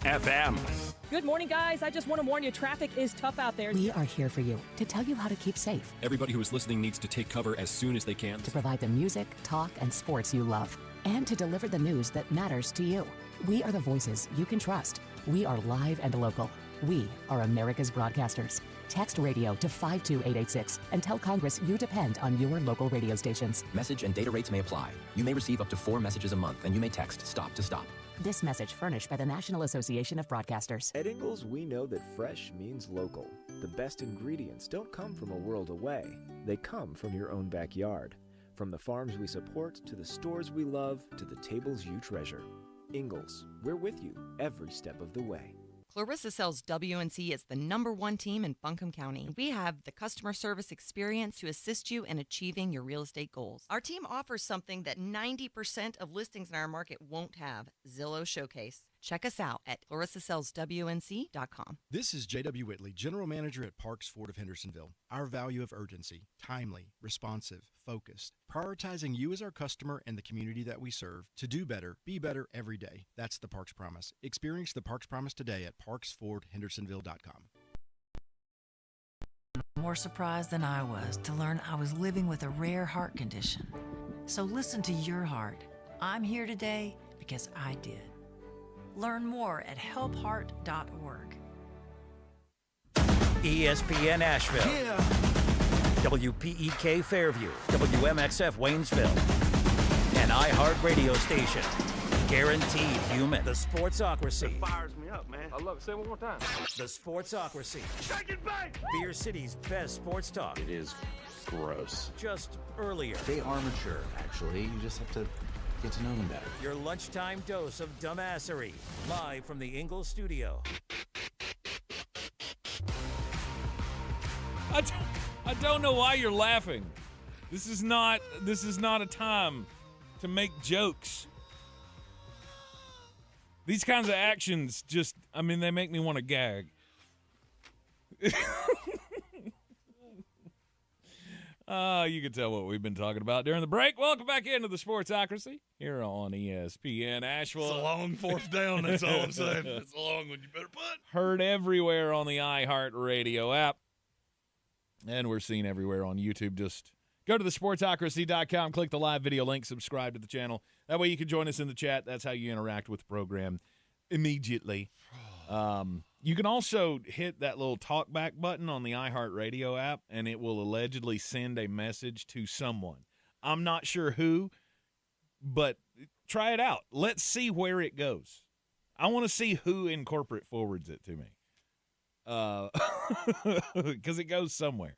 FM. Good morning, guys. I just want to warn you, traffic is tough out there. We are here for you to tell you how to keep safe. Everybody who is listening needs to take cover as soon as they can. To provide the music, talk, and sports you love. And to deliver the news that matters to you. We are the voices you can trust. We are live and local. We are America's broadcasters. Text radio to 52886 and tell Congress you depend on your local radio stations. Message and data rates may apply. You may receive up to 4 messages a month, and you may text STOP to STOP. This message furnished by the National Association of Broadcasters. At Ingalls, we know that fresh means local. The best ingredients don't come from a world away. They come from your own backyard. From the farms we support, to the stores we love, to the tables you treasure. Ingalls, we're with you every step of the way. Clarissa sells WNC as the #1 team in Buncombe County. We have the customer service experience to assist you in achieving your real estate goals. Our team offers something that 90% of listings in our market won't have: Zillow Showcase. Check us out at clarissasellswnc.com. This is J.W. Whitley, General Manager at Parks Ford of Hendersonville. Our value of urgency, timely, responsive, focused, prioritizing you as our customer and the community that we serve to do better, be better every day. That's the Parks Promise. Experience the Parks Promise today at parksfordhendersonville.com. More surprised than I was to learn I was living with a rare heart condition. So listen to your heart. I'm here today because I did. Learn more at helpheart.org. ESPN Asheville. Yeah. WPEK Fairview. WMXF Waynesville. An iHeart radio station. Guaranteed human. The Sportsocracy. It fires me up, man. I love it. Say it one more time. The Sportsocracy. Shake it back! Beer City's best sports talk. It is gross. Just earlier. They are mature, actually. You just have to get to know them better. Your lunchtime dose of dumbassery. Live from the Ingalls studio. I don't know why you're laughing. This is not a time to make jokes. These kinds of actions just, they make me want to gag. You can tell what we've been talking about during the break. Welcome back into the Sportsocracy here on ESPN Asheville. It's a long fourth down, that's all I'm saying. It's a long one, you better punt. Heard everywhere on the iHeart Radio app. And we're seen everywhere on YouTube. Just go to the sportsocracy.com, click the live video link, subscribe to the channel. That way you can join us in the chat. That's how you interact with the program immediately. You can also hit that little talkback button on the iHeartRadio app, and it will allegedly send a message to someone. I'm not sure who, but try it out. Let's see where it goes. I want to see who in corporate forwards it to me. Because it goes somewhere.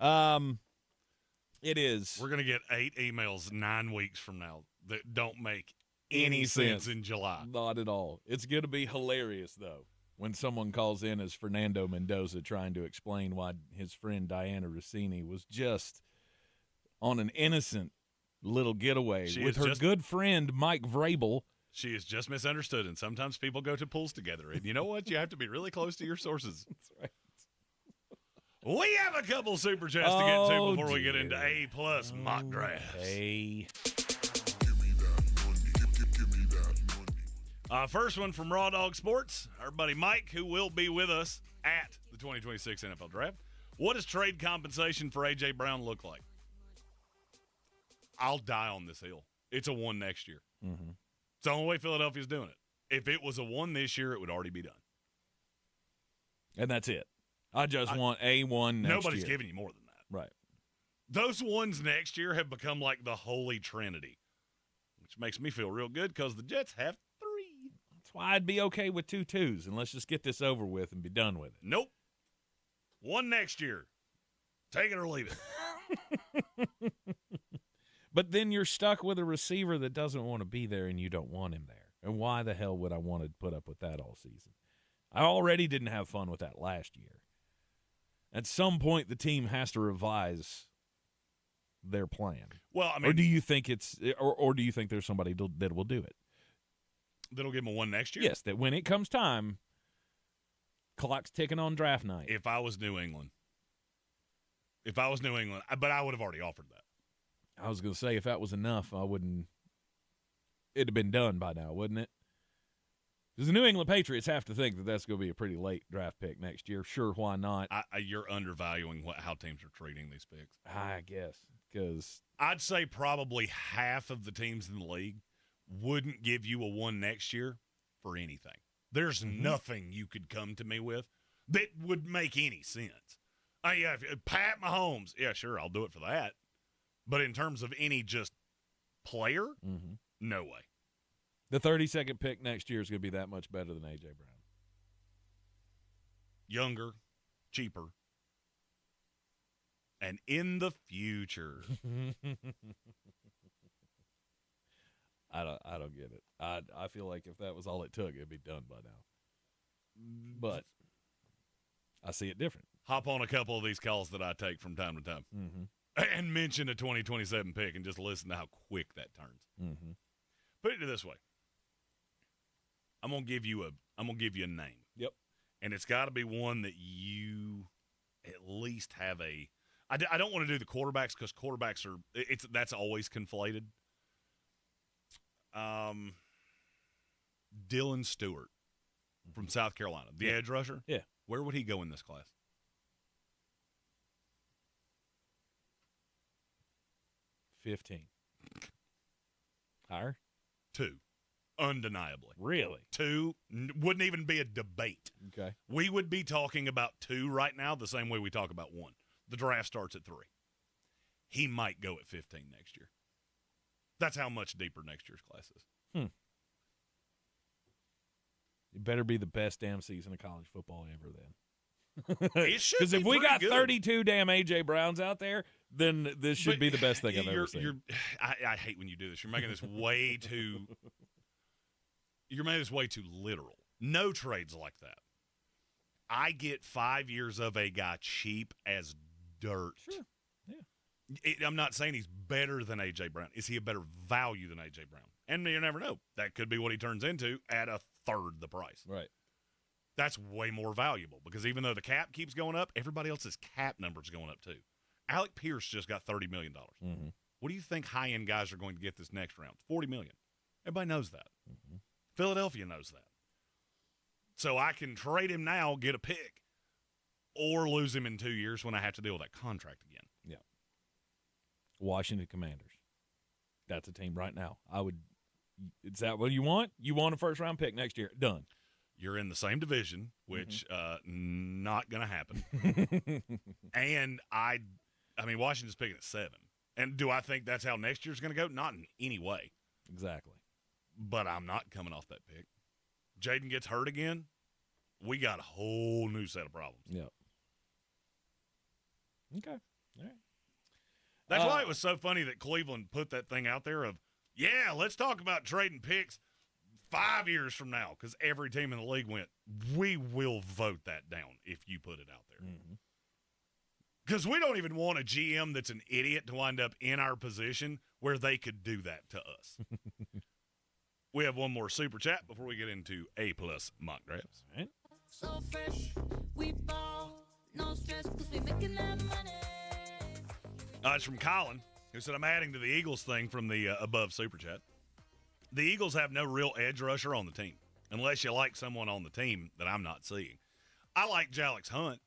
It is. We're going to get 8 emails 9 weeks from now that don't make any sense in July. Not at all. It's going to be hilarious, though, when someone calls in as Fernando Mendoza trying to explain why his friend Diana Rossini was just on an innocent little getaway with her good friend Mike Vrabel. She is just misunderstood, and sometimes people go to pools together. And you know what? You have to be really close to your sources. That's right. We have a couple super chats to get to before we get into A-plus mock drafts. Hey. First one from Raw Dog Sports, our buddy Mike, who will be with us at the 2026 NFL Draft. What does trade compensation for A.J. Brown look like? I'll die on this hill. It's a 1 next year. Mm-hmm. It's the only way Philadelphia's doing it. If it was a 1 this year, it would already be done. And that's it. I just want a 1 next year. Nobody's giving you more than that. Right. Those 1s next year have become like the holy trinity, which makes me feel real good because the Jets have 3. That's why I'd be okay with 2 2s, and let's just get this over with and be done with it. Nope. 1 next year. Take it or leave it. But then you're stuck with a receiver that doesn't want to be there and you don't want him there. And why the hell would I want to put up with that all season? I already didn't have fun with that last year. At some point, the team has to revise their plan. Well, I mean, or do you think or do you think there's somebody that will do it? That'll give him a 1 next year? Yes, that when it comes time, clock's ticking on draft night. If I was New England. But I would have already offered that. I was going to say, if that was enough, it'd have been done by now, wouldn't it? Because the New England Patriots have to think that that's going to be a pretty late draft pick next year. Sure, why not? You're undervaluing how teams are treating these picks. I guess, because I'd say probably half of the teams in the league wouldn't give you a 1 next year for anything. There's nothing you could come to me with that would make any sense. Pat Mahomes, yeah, sure, I'll do it for that. But in terms of any just player, no way. The 32nd pick next year is going to be that much better than A.J. Brown. Younger, cheaper, and in the future. I don't get it. I feel like if that was all it took, it'd be done by now. But I see it different. Hop on a couple of these calls that I take from time to time. And mention a 2027 pick and just listen to how quick that turns. Put it this way. I'm gonna give you a name. Yep. And it's got to be one that you at least have a. I don't want to do the quarterbacks because quarterbacks are that's always conflated. Dylan Stewart from South Carolina, the edge rusher. Yeah. Where would he go in this class? 15. Higher? 2. Undeniably. Really? 2 wouldn't even be a debate. Okay. We would be talking about 2 right now the same way we talk about 1. The draft starts at 3. He might go at 15 next year. That's how much deeper next year's class is. It better be the best damn season of college football ever then. It should Because if be we got pretty good. 32 damn A.J. Browns out there, then this should be the best thing I've ever seen. I hate when you do this. You're making this way too – you're making this way too literal. No trades like that. I get 5 years of a guy cheap as dirt. Sure, yeah. I'm not saying he's better than A.J. Brown. Is he a better value than A.J. Brown? And you never know. That could be what he turns into at a third the price. Right. That's way more valuable because even though the cap keeps going up, everybody else's cap number's going up too. Alec Pierce just got $30 million. Mm-hmm. What do you think high-end guys are going to get this next round? $40 million. Everybody knows that. Mm-hmm. Philadelphia knows that. So I can trade him now, get a pick, or lose him in 2 years when I have to deal with that contract again. Yeah. Washington Commanders. That's a team right now. Is that what you want? You want a first-round pick next year? Done. You're in the same division, which not going to happen. And I mean, Washington's picking at 7. And do I think that's how next year's going to go? Not in any way. Exactly. But I'm not coming off that pick. Jordyn gets hurt again, we got a whole new set of problems. Yep. Okay. All right. That's why it was so funny that Cleveland put that thing out there of, yeah, let's talk about trading picks 5 years from now, because every team in the league went, we will vote that down if you put it out there. Because we don't even want a GM that's an idiot to wind up in our position where they could do that to us. We have one more super chat before we get into A-plus mock drafts. All right. So fresh, we ball, no stress, because we making that money. It's from Colin, who said, I'm adding to the Eagles thing from the above super chat. The Eagles have no real edge rusher on the team, unless you like someone on the team that I'm not seeing. I like Jalex Hunt.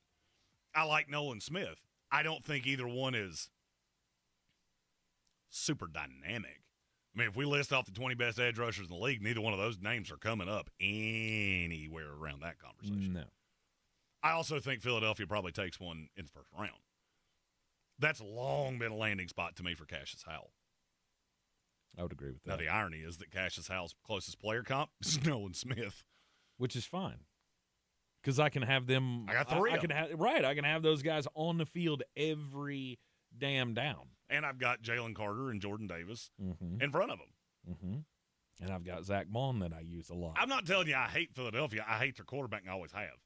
I like Nolan Smith. I don't think either one is super dynamic. I mean, if we list off the 20 best edge rushers in the league, neither one of those names are coming up anywhere around that conversation. No. I also think Philadelphia probably takes one in the first round. That's long been a landing spot to me for Cassius Howell. I would agree with that. Now, the irony is that Cassius Howell's closest player comp is Nolan Smith. Which is fine. Because I can have them. I got three. I can have those guys on the field every damn down. And I've got Jalen Carter and Jordan Davis in front of them. Mm-hmm. And I've got Zach Bond that I use a lot. I'm not telling you I hate Philadelphia. I hate their quarterback and I always have.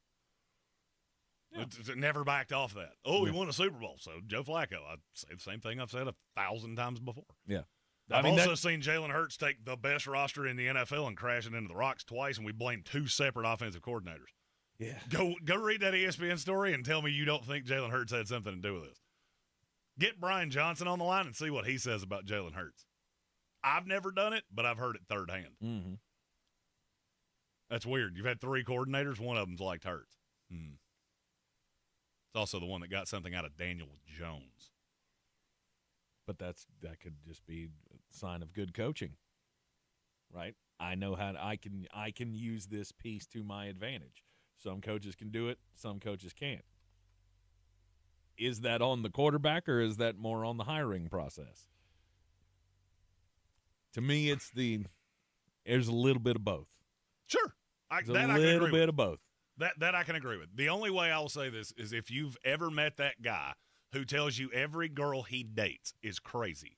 Yeah. It's never backed off that. Oh, he won a Super Bowl. So Joe Flacco. I'd say the same thing I've said 1,000 times before. Yeah. I've also seen Jalen Hurts take the best roster in the NFL and crash it into the rocks twice, and we blame two separate offensive coordinators. Yeah. Go read that ESPN story and tell me you don't think Jalen Hurts had something to do with this. Get Brian Johnson on the line and see what he says about Jalen Hurts. I've never done it, but I've heard it third hand. Mm-hmm. That's weird. You've had three coordinators. One of them's liked Hurts. It's also the one that got something out of Daniel Jones. But that could just be a sign of good coaching, right? I know how I can use this piece to my advantage. Some coaches can do it. Some coaches can't. Is that on the quarterback or is that more on the hiring process? To me, there's a little bit of both. Sure. A little bit of both. That I can agree with. The only way I will say this is if you've ever met that guy who tells you every girl he dates is crazy,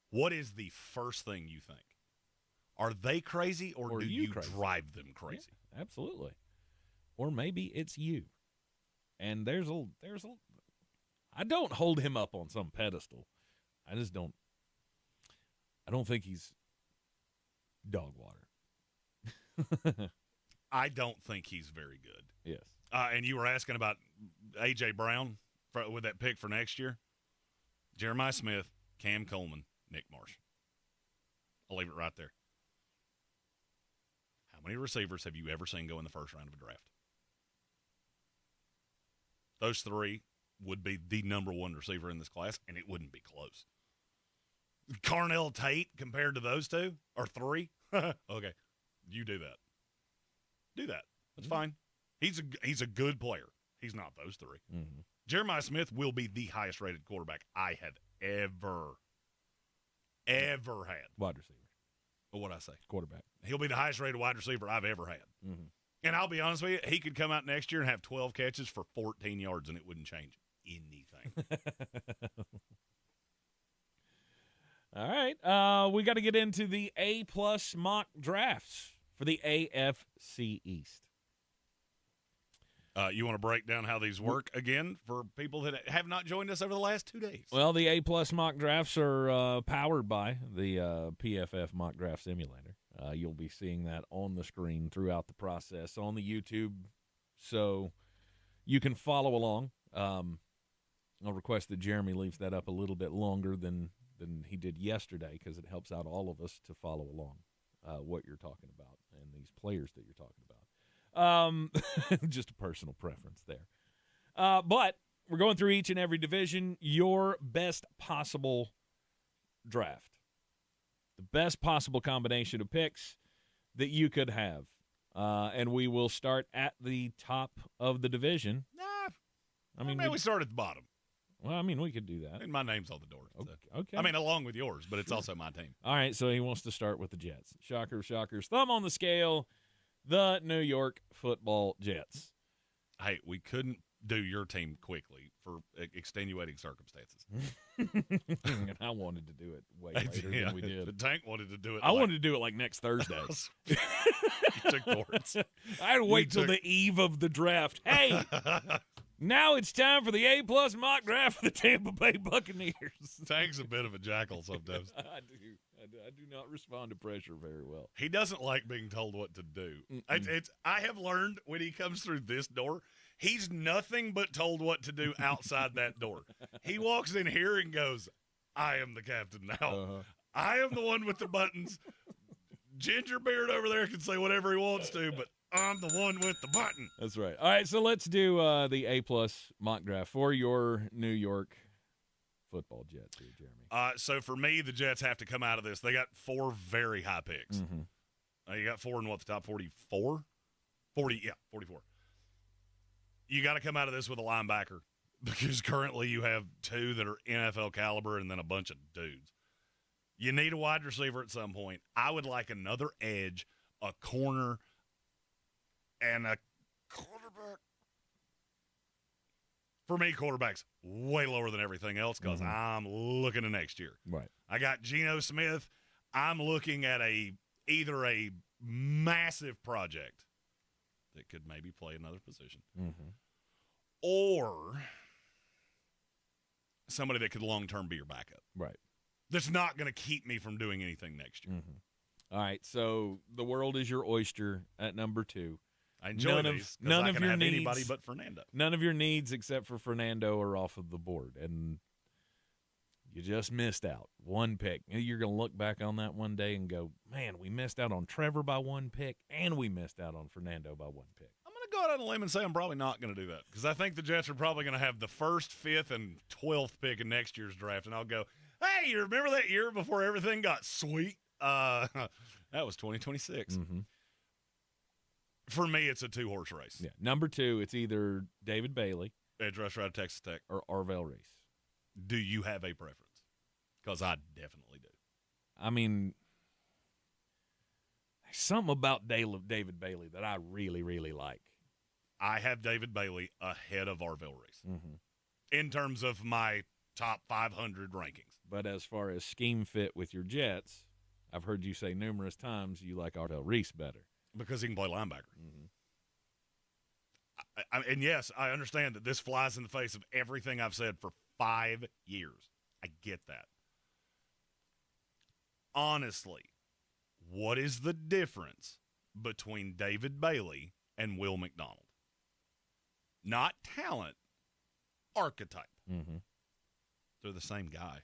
what is the first thing you think? Are they crazy or do you drive them crazy? Yeah, absolutely. Or maybe it's you. And there's a I don't hold him up on some pedestal. I don't think he's dog water. I don't think he's very good. Yes. And you were asking about A.J. Brown with that pick for next year. Jeremiah Smith, Cam Coleman, Nick Marsh. I'll leave it right there. How many receivers have you ever seen go in the first round of a draft? Those three would be the number one receiver in this class, and it wouldn't be close. Carnell Tate compared to those two or three? Okay, you do that. Do that. That's fine. He's a good player. He's not those three. Mm-hmm. Jeremiah Smith will be the highest-rated quarterback I have ever had. Wide receiver. What'd I say? Quarterback. He'll be the highest-rated wide receiver I've ever had. Mm-hmm. And I'll be honest with you, he could come out next year and have 12 catches for 14 yards, and it wouldn't change anything. All right. We got to get into the A-plus mock drafts for the AFC East. You want to break down how these work again for people that have not joined us over the last 2 days? Well, the A-plus mock drafts are powered by the PFF mock draft simulator. You'll be seeing that on the screen throughout the process on the YouTube, so you can follow along. I'll request that Jeremy leaves that up a little bit longer than he did yesterday because it helps out all of us to follow along what you're talking about and these players that you're talking about. Just a personal preference there. But we're going through each and every division, your best possible draft. The best possible combination of picks that you could have. And we will start at the top of the division. I mean, we start at the bottom. Well, I mean, we could do that. And my name's on the door. So. Okay. I mean, along with yours, but it's also my team. All right, so he wants to start with the Jets. Shockers. Thumb on the scale, the New York Football Jets. Hey, we couldn't do your team quickly for extenuating circumstances. And I wanted to do it way later than we did. The Tank wanted to do it. I wanted to do it like next Thursday. You took the words. I had to wait till the eve of the draft. Hey, now it's time for the A-plus mock draft for the Tampa Bay Buccaneers. Tank's a bit of a jackal sometimes. I do not respond to pressure very well. He doesn't like being told what to do. I have learned when he comes through this door, he's nothing but told what to do outside that door. He walks in here and goes, I am the captain now. I am the one with the buttons. Ginger Beard over there can say whatever he wants to, but I'm the one with the button. That's right. All right, so let's do the A-plus mock draft for your New York Football Jets here, Jeremy. So for me, the Jets have to come out of this. They got 4 very high picks. Mm-hmm. You got 4 in the top 44? 44. You got to come out of this with a linebacker because currently you have 2 that are NFL caliber and then a bunch of dudes. You need a wide receiver at some point. I would like another edge, a corner, and a quarterback. For me, quarterback's way lower than everything else because I'm looking to next year. Right. I got Geno Smith. I'm looking at either a massive project that could maybe play another position or somebody that could long-term be your backup. Right. That's not going to keep me from doing anything next year. All right, so the world is your oyster at number 2. I enjoy these because I can have anybody but Fernando. None of your needs except for Fernando are off of the board, and you just missed out. 1 pick. You're going to look back on that one day and go, man, we missed out on Trevor by 1 pick, and we missed out on Fernando by 1 pick. I'm going to go out on a limb and say I'm probably not going to do that because I think the Jets are probably going to have the 1st, 5th, and 12th pick in next year's draft, and I'll go, hey, you remember that year before everything got sweet? That was 2026. For me, it's a 2-horse race. Yeah. Number 2, it's either David Bailey, edge rusher out of Texas Tech, or Arvell Reese. Do you have a preference? Because I definitely do. I mean, there's something about David Bailey that I really, really like. I have David Bailey ahead of Arvell Reese in terms of my top 500 rankings. But as far as scheme fit with your Jets, I've heard you say numerous times you like Arvell Reese better. Because he can play linebacker. And yes, I understand that this flies in the face of everything I've said for 5 years. I get that. Honestly, what is the difference between David Bailey and Will McDonald. Not talent, archetype. Mm-hmm. They're the same guy.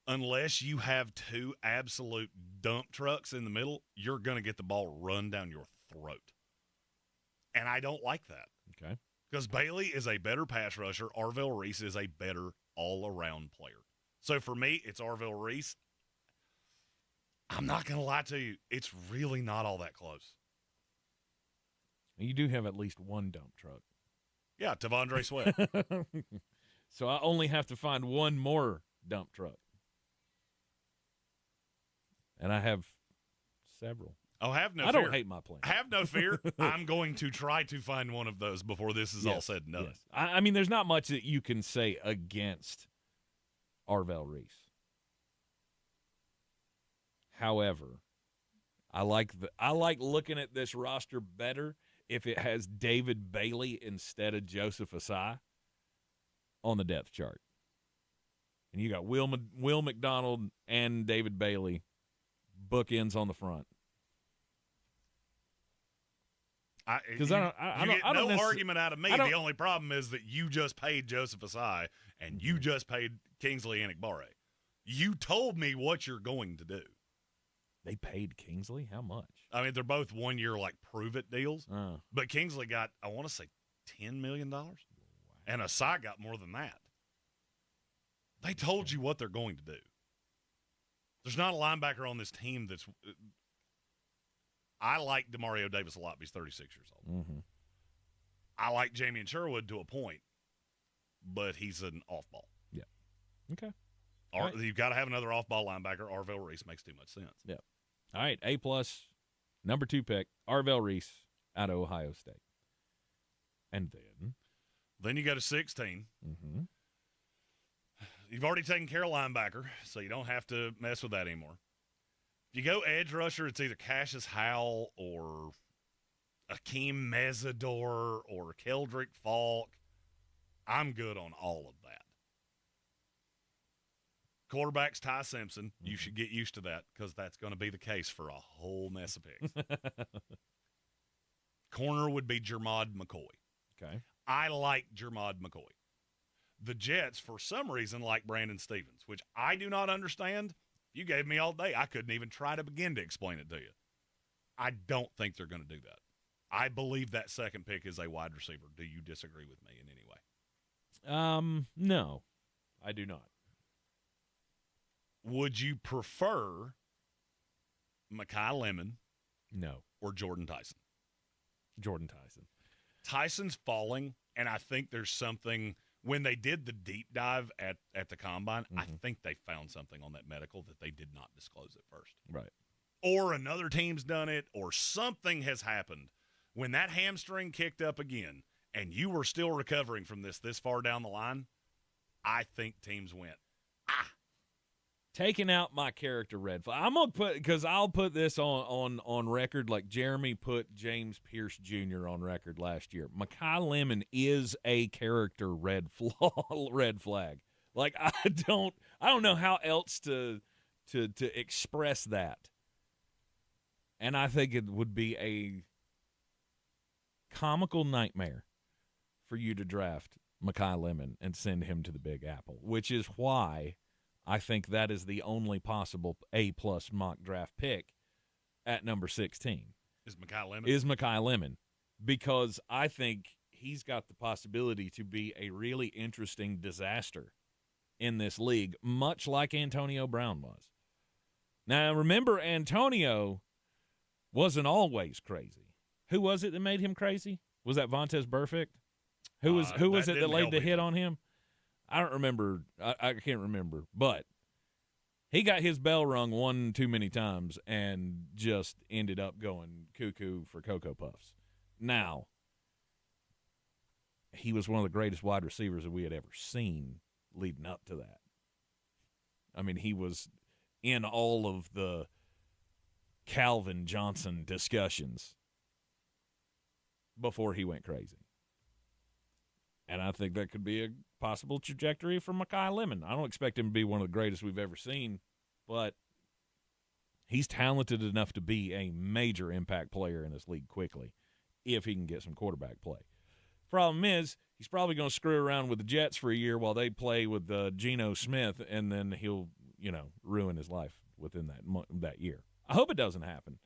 Unless you have two absolute dump trucks in the middle, you're going to get the ball run down your throat. And I don't like that. Okay. Because Bailey is a better pass rusher. Arvell Reese is a better all-around player. So for me, it's Arvell Reese. I'm not going to lie to you. It's really not all that close. You do have at least one dump truck. Yeah, Tavondre Sweat. So I only have to find one more dump truck. And I have several. Oh, have no fear. fear. I don't hate my plan. Have no fear. I'm going to try to find one of those before this is all said and done. Yes. I mean, there's not much that you can say against Arvell Reese. However, I like looking at this roster better if it has David Bailey instead of Joseph Asai on the depth chart. And you got Will McDonald and David Bailey bookends on the front. Because I don't no argument out of me. The only problem is that you just paid Joseph Asai and you just paid Kingsley Enikbare. You told me what you're going to do. They paid Kingsley? How much? I mean, they're both 1 year, like, prove-it deals. But Kingsley got, I want to say, $10 million. Wow. And Asai got more than that. They told you what they're going to do. There's not a linebacker on this team that's I like Demario Davis a lot, but he's 36 years old. Mm-hmm. I like Jamie and Sherwood to a point, but he's an off-ball. Yeah. Okay. You've got to have another off-ball linebacker. Arvell Reese makes too much sense. Yeah. All right, A+, number 2 pick, Arvell Reese out of Ohio State. And then you go to 16. Mm-hmm. You've already taken care of linebacker, so you don't have to mess with that anymore. If you go edge rusher, it's either Cassius Howell or Akeem Mesidor or Keldrick Falk. I'm good on all of that. Quarterback's Ty Simpson. You should get used to that because that's going to be the case for a whole mess of picks. Corner would be Jermod McCoy. Okay. I like Jermod McCoy. The Jets, for some reason, like Brandon Stevens, which I do not understand. If you gave me all day, I couldn't even try to begin to explain it to you. I don't think they're going to do that. I believe that second pick is a wide receiver. Do you disagree with me in any way? No, I do not. Would you prefer Makai Lemon? No. Or Jordyn Tyson? Jordyn Tyson. Tyson's falling, and I think there's something – when they did the deep dive at the Combine, I think they found something on that medical that they did not disclose at first. Right. Or another team's done it, or something has happened. When that hamstring kicked up again, and you were still recovering from this far down the line, I think teams went, Taking out my character red flag. I'm gonna put because I'll put this on record like Jeremy put James Pierce Jr. on record last year. Makai Lemon is a character red flag. Like I don't know how else to express that. And I think it would be a comical nightmare for you to draft Makai Lemon and send him to the Big Apple, which is why I think that is the only possible A+ mock draft pick at number 16. Is Makai Lemon. Because I think he's got the possibility to be a really interesting disaster in this league, much like Antonio Brown was. Now, remember, Antonio wasn't always crazy. Who was it that made him crazy? Was that Vontaze Burfict? Who was it that laid the hit on him? I don't remember. I can't remember. But he got his bell rung one too many times and just ended up going cuckoo for Cocoa Puffs. Now, he was one of the greatest wide receivers that we had ever seen leading up to that. I mean, he was in all of the Calvin Johnson discussions before he went crazy. And I think that could be a possible trajectory for Makai Lemon. I don't expect him to be one of the greatest we've ever seen, but He's talented enough to be a major impact player in this league quickly if he can get some quarterback play. Problem is, he's probably going to screw around with the Jets for a year while they play with Geno Smith, and then he'll, ruin his life within that year. I hope it doesn't happen.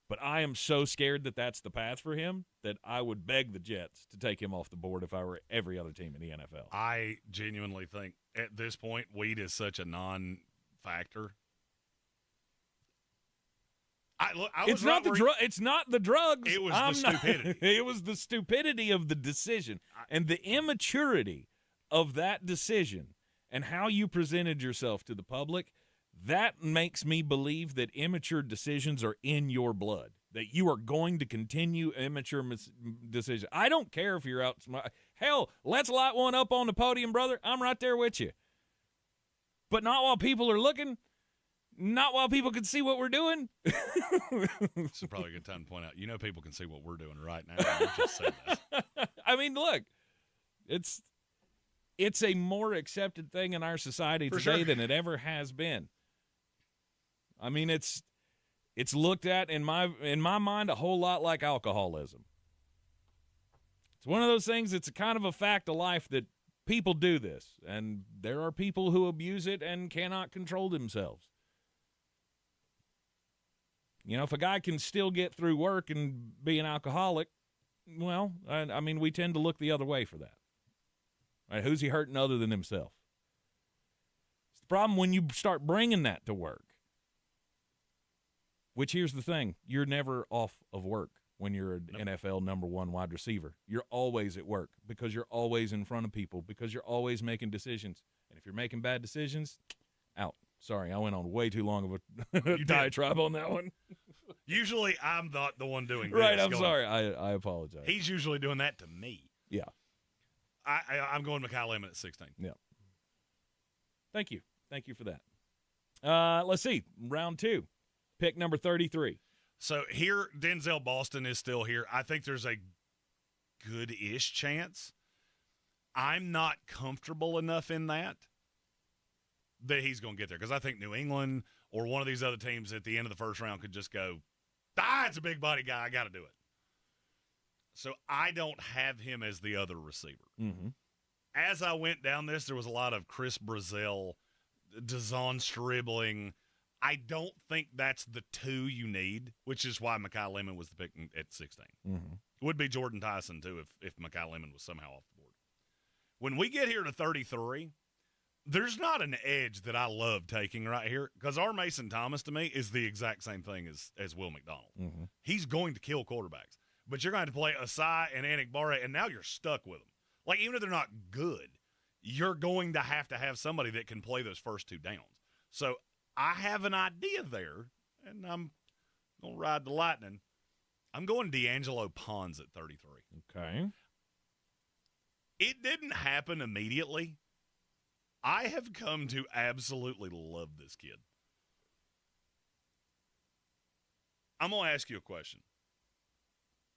But I am so scared that that's the path for him that I would beg the Jets to take him off the board if I were every other team in the NFL. I genuinely think at this point, weed is such a non-factor. It's not the drugs. It was the stupidity. It was the stupidity of the decision and the immaturity of that decision and how you presented yourself to the public. That makes me believe that immature decisions are in your blood, that you are going to continue immature decisions. I don't care if you're out. Hell, let's light one up on the podium, brother. I'm right there with you. But not while people are looking. Not while people can see what we're doing. This is probably a good time to point out. People can see what we're doing right now. You just said that. I mean, look, it's a more accepted thing in our society today than it ever has been. I mean, it's looked at in my mind a whole lot like alcoholism. It's one of those things. It's a kind of a fact of life that people do this, and there are people who abuse it and cannot control themselves. If a guy can still get through work and be an alcoholic, well, I mean, we tend to look the other way for that. Right? Who's he hurting other than himself? It's the problem when you start bringing that to work. Which, here's the thing, you're never off of work when you're an NFL number one wide receiver. You're always at work because you're always in front of people, because you're always making decisions. And if you're making bad decisions, out. Sorry, I went on way too long of a diatribe on that one. Usually I'm not the one doing this. Right, I'm sorry. I apologize. He's usually doing that to me. Yeah. I'm going Makai Lemon at 16. Yeah. Thank you. Thank you for that. Let's see. Round 2. Pick number 33. So here, Denzel Boston is still here. I think there's a good-ish chance. I'm not comfortable enough in that he's going to get there, because I think New England or one of these other teams at the end of the first round could just go, it's a big-body guy. I got to do it. So I don't have him as the other receiver. Mm-hmm. As I went down this, there was a lot of Chris Brazil, Dazon Stribling. I don't think that's the two you need, which is why Makai Lemon was the pick at 16. Mm-hmm. It would be Jordyn Tyson, too, if Makai Lemon was somehow off the board. When we get here to 33, there's not an edge that I love taking right here, because our Mason Thomas, to me, is the exact same thing as Will McDonald. Mm-hmm. He's going to kill quarterbacks. But you're going to play Asai and Anik Barre, and now you're stuck with them. Like, even if they're not good, you're going to have somebody that can play those first two downs. So I have an idea there, and I'm going to ride the lightning. I'm going D'Angelo Pons at 33. Okay. It didn't happen immediately. I have come to absolutely love this kid. I'm going to ask you a question.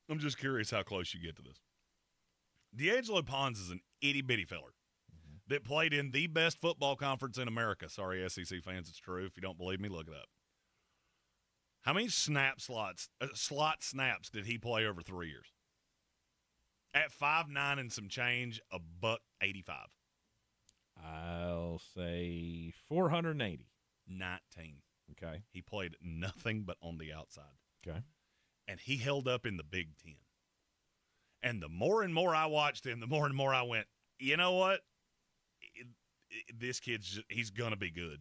I'm just curious how close you get to this. D'Angelo Pons is an itty-bitty feller that played in the best football conference in America. Sorry, SEC fans, it's true. If you don't believe me, look it up. How many slot snaps did he play over 3 years? At 5'9" and some change, $185. I'll say 480. 19. Okay. He played nothing but on the outside. Okay. And he held up in the Big Ten. And the more and more I watched him, the more and more I went, you know what? This kid's he's going to be good.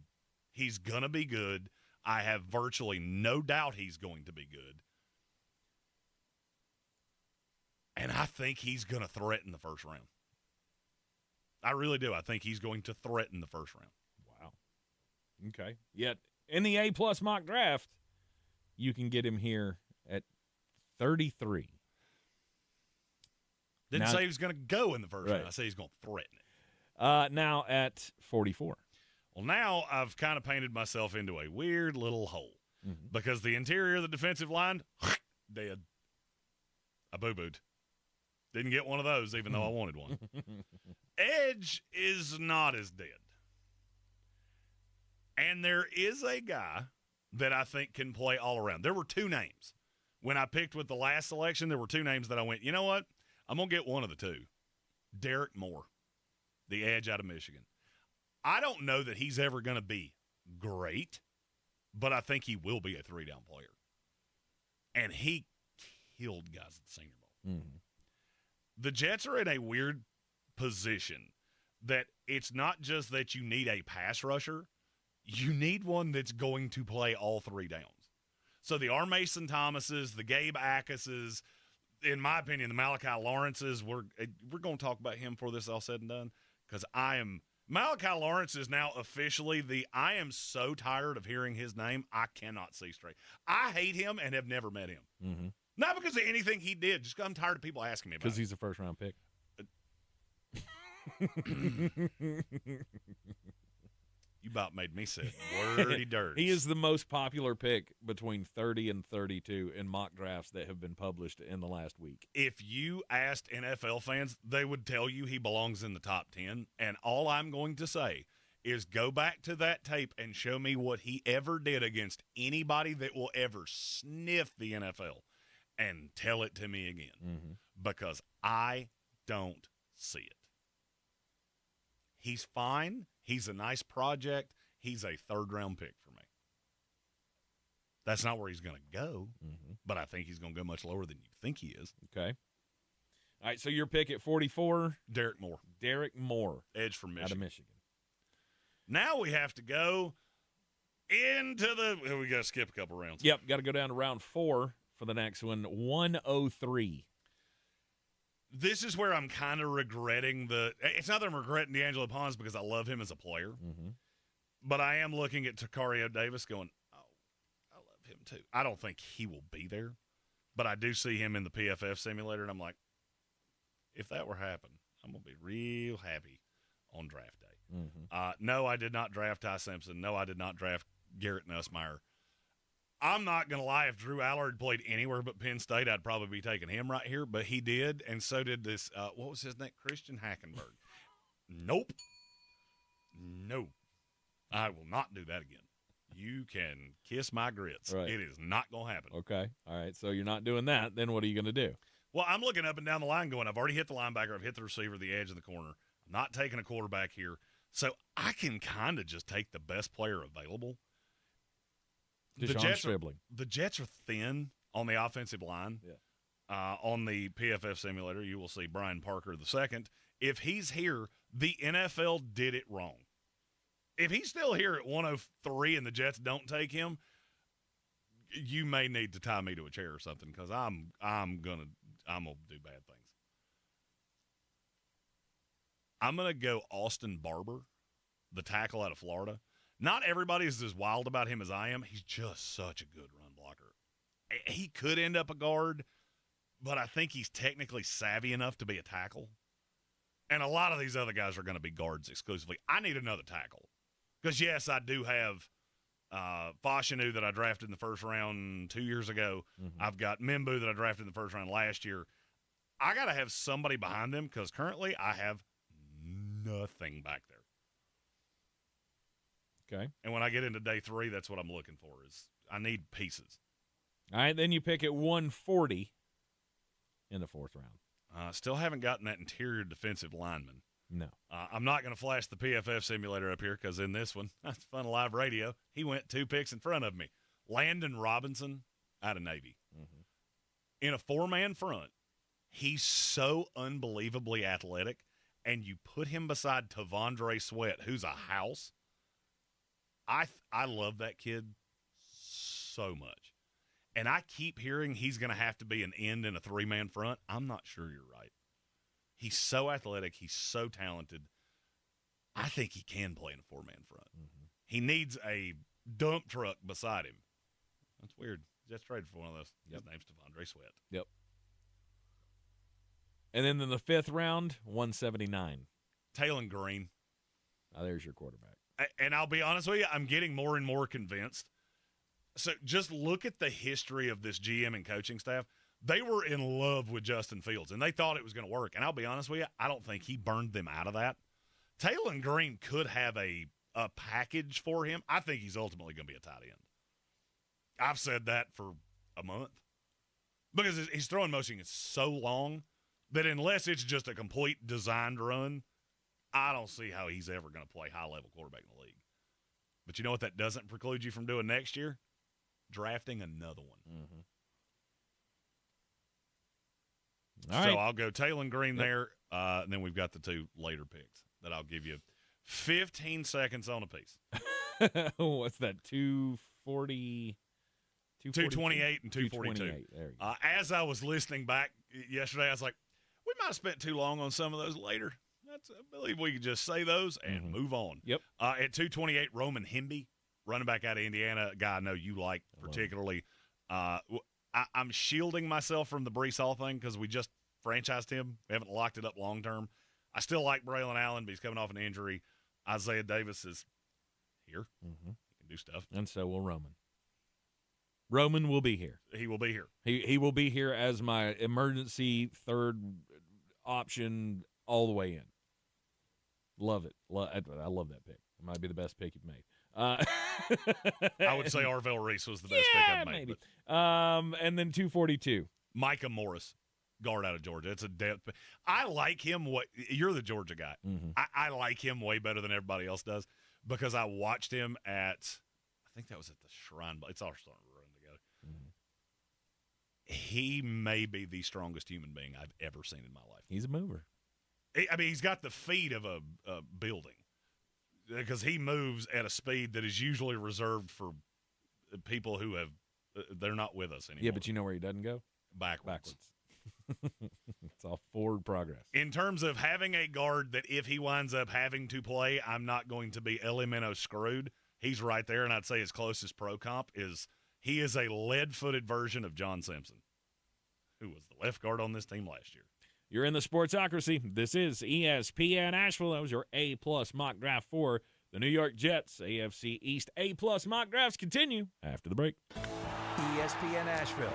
He's going to be good. I have virtually no doubt he's going to be good. And I think he's going to threaten the first round. I really do. I think he's going to threaten the first round. Wow. Okay. Yet in the A-plus mock draft, you can get him here at 33. Didn't say he was going to go in the first round. I say he's going to threaten it. Now at 44. Well, now I've kind of painted myself into a weird little hole because the interior of the defensive line, dead. I boo-booed. Didn't get one of those, even though I wanted one. Edge is not as dead. And there is a guy that I think can play all around. There were two names. When I picked with the last selection, there were two names that I went, you know what? I'm going to get one of the two. Derek Moore, the edge out of Michigan. I don't know that he's ever going to be great, but I think he will be a three-down player. And he killed guys at the Senior Bowl. Mm-hmm. The Jets are in a weird position that it's not just that you need a pass rusher. You need one that's going to play all three downs. So the R. Mason Thomases, the Gabe Ackuses, in my opinion, the Malachi Lawrences, we're going to talk about him before this is all said and done, because Malachi Lawrence is now officially I am so tired of hearing his name, I cannot see straight. I hate him and have never met him. Mm-hmm. Not because of anything he did, just because I'm tired of people asking me about it. Because he's a first-round pick. You about made me say wordy dirt. He is the most popular pick between 30 and 32 in mock drafts that have been published in the last week. If you asked NFL fans, they would tell you he belongs in the top 10. And all I'm going to say is go back to that tape and show me what he ever did against anybody that will ever sniff the NFL and tell it to me again. Mm-hmm. Because I don't see it. He's fine. He's a nice project. He's a third-round pick for me. That's not where he's going to go, but I think he's going to go much lower than you think he is. Okay. All right, so your pick at 44? Derek Moore. Derek Moore. Edge from Michigan. Out of Michigan. Now we have to go into we got to skip a couple rounds. Yep, got to go down to round 4 for the next one, 103. This is where I'm kind of regretting it's not that I'm regretting D'Angelo Pons because I love him as a player, but I am looking at Takario Davis going, oh, I love him too. I don't think he will be there, but I do see him in the PFF simulator, and I'm like, if that were happen, I'm going to be real happy on draft day. No, I did not draft Ty Simpson. No, I did not draft Garrett Nussmeier. I'm not going to lie. If Drew Allard played anywhere but Penn State, I'd probably be taking him right here, but he did, and so did this, what was his name? Christian Hackenberg. Nope. No. I will not do that again. You can kiss my grits. Right. It is not going to happen. Okay. All right, so you're not doing that. Then what are you going to do? Well, I'm looking up and down the line going, I've already hit the linebacker. I've hit the receiver, the edge, and the corner. I'm not taking a quarterback here. So I can kind of just take the best player available. The Jets are thin on the offensive line. Yeah. On the PFF simulator, you will see Brian Parker II. If he's here, the NFL did it wrong. If he's still here at 103 and the Jets don't take him, you may need to tie me to a chair or something because I'm gonna do bad things. I'm gonna go Austin Barber, the tackle out of Florida. Not everybody is as wild about him as I am. He's just such a good run blocker. He could end up a guard, but I think he's technically savvy enough to be a tackle. And a lot of these other guys are going to be guards exclusively. I need another tackle. Because, yes, I do have Fashanu that I drafted in the first round 2 years ago. I've got Mimbu that I drafted in the first round last year. I got to have somebody behind them because currently I have nothing back there. Okay. And when I get into day 3, that's what I'm looking for is I need pieces. All right, then you pick at 140 in the 4th round. Still haven't gotten that interior defensive lineman. No. I'm not going to flash the PFF simulator up here because in this one, that's fun live radio, he went 2 picks in front of me. Landon Robinson out of Navy. In a 4-man front, he's so unbelievably athletic, and you put him beside Tavondre Sweat, who's a house. I love that kid so much. And I keep hearing he's going to have to be an end in a 3-man front. I'm not sure you're right. He's so athletic. He's so talented. I think he can play in a 4-man front. He needs a dump truck beside him. That's weird. Just traded for one of those. His name's Tavondre Sweat. Yep. And then in the 5th round, 179. Taylon Green. There's your quarterback. And I'll be honest with you, I'm getting more and more convinced. So just look at the history of this GM and coaching staff. They were in love with Justin Fields, and they thought it was going to work. And I'll be honest with you, I don't think he burned them out of that. Taylon Green could have a package for him. I think he's ultimately going to be a tight end. I've said that for a month. Because his throwing motion is so long that unless it's just a complete designed run, I don't see how he's ever going to play high-level quarterback in the league. But you know what that doesn't preclude you from doing next year? Drafting another one. All so right. I'll go Taylor Green there, and then we've got the two later picks that I'll give you 15 seconds on a piece. What's that, 240? 228 and 242. 228. There you go. As I was listening back yesterday, I was like, we might have spent too long on some of those later. I believe we could just say those and move on. Yep. At 228, Roman Hemby, running back out of Indiana, a guy I know you like particularly. I'm shielding myself from the Breece Hall thing because we just franchised him. We haven't locked it up long term. I still like Braylon Allen, but he's coming off an injury. Isaiah Davis is here. He can do stuff. And so will Roman. Roman will be here. He will be here. He will be here as my emergency third option all the way in. Love it. I love that pick. It might be the best pick you've made. I would say Arvell Reese was the best pick I've made. Maybe. And then 242. Micah Morris, guard out of Georgia. It's a depth. I like him. You're the Georgia guy. I like him way better than everybody else does because I watched him at, I think that was at the Shrine. It's all starting to run together. He may be the strongest human being I've ever seen in my life. He's a mover. I mean, he's got the feet of a building because he moves at a speed that is usually reserved for people who they're not with us anymore. Yeah, but you know where he doesn't go? Backwards. It's all forward progress. In terms of having a guard that if he winds up having to play, I'm not going to be elemento screwed. He's right there, and I'd say his closest pro comp is he is a lead-footed version of John Simpson, who was the left guard on this team last year. You're in the Sportsocracy. This is ESPN Asheville. That was your A-plus mock draft for the New York Jets. AFC East A-plus mock drafts continue after the break. ESPN Asheville.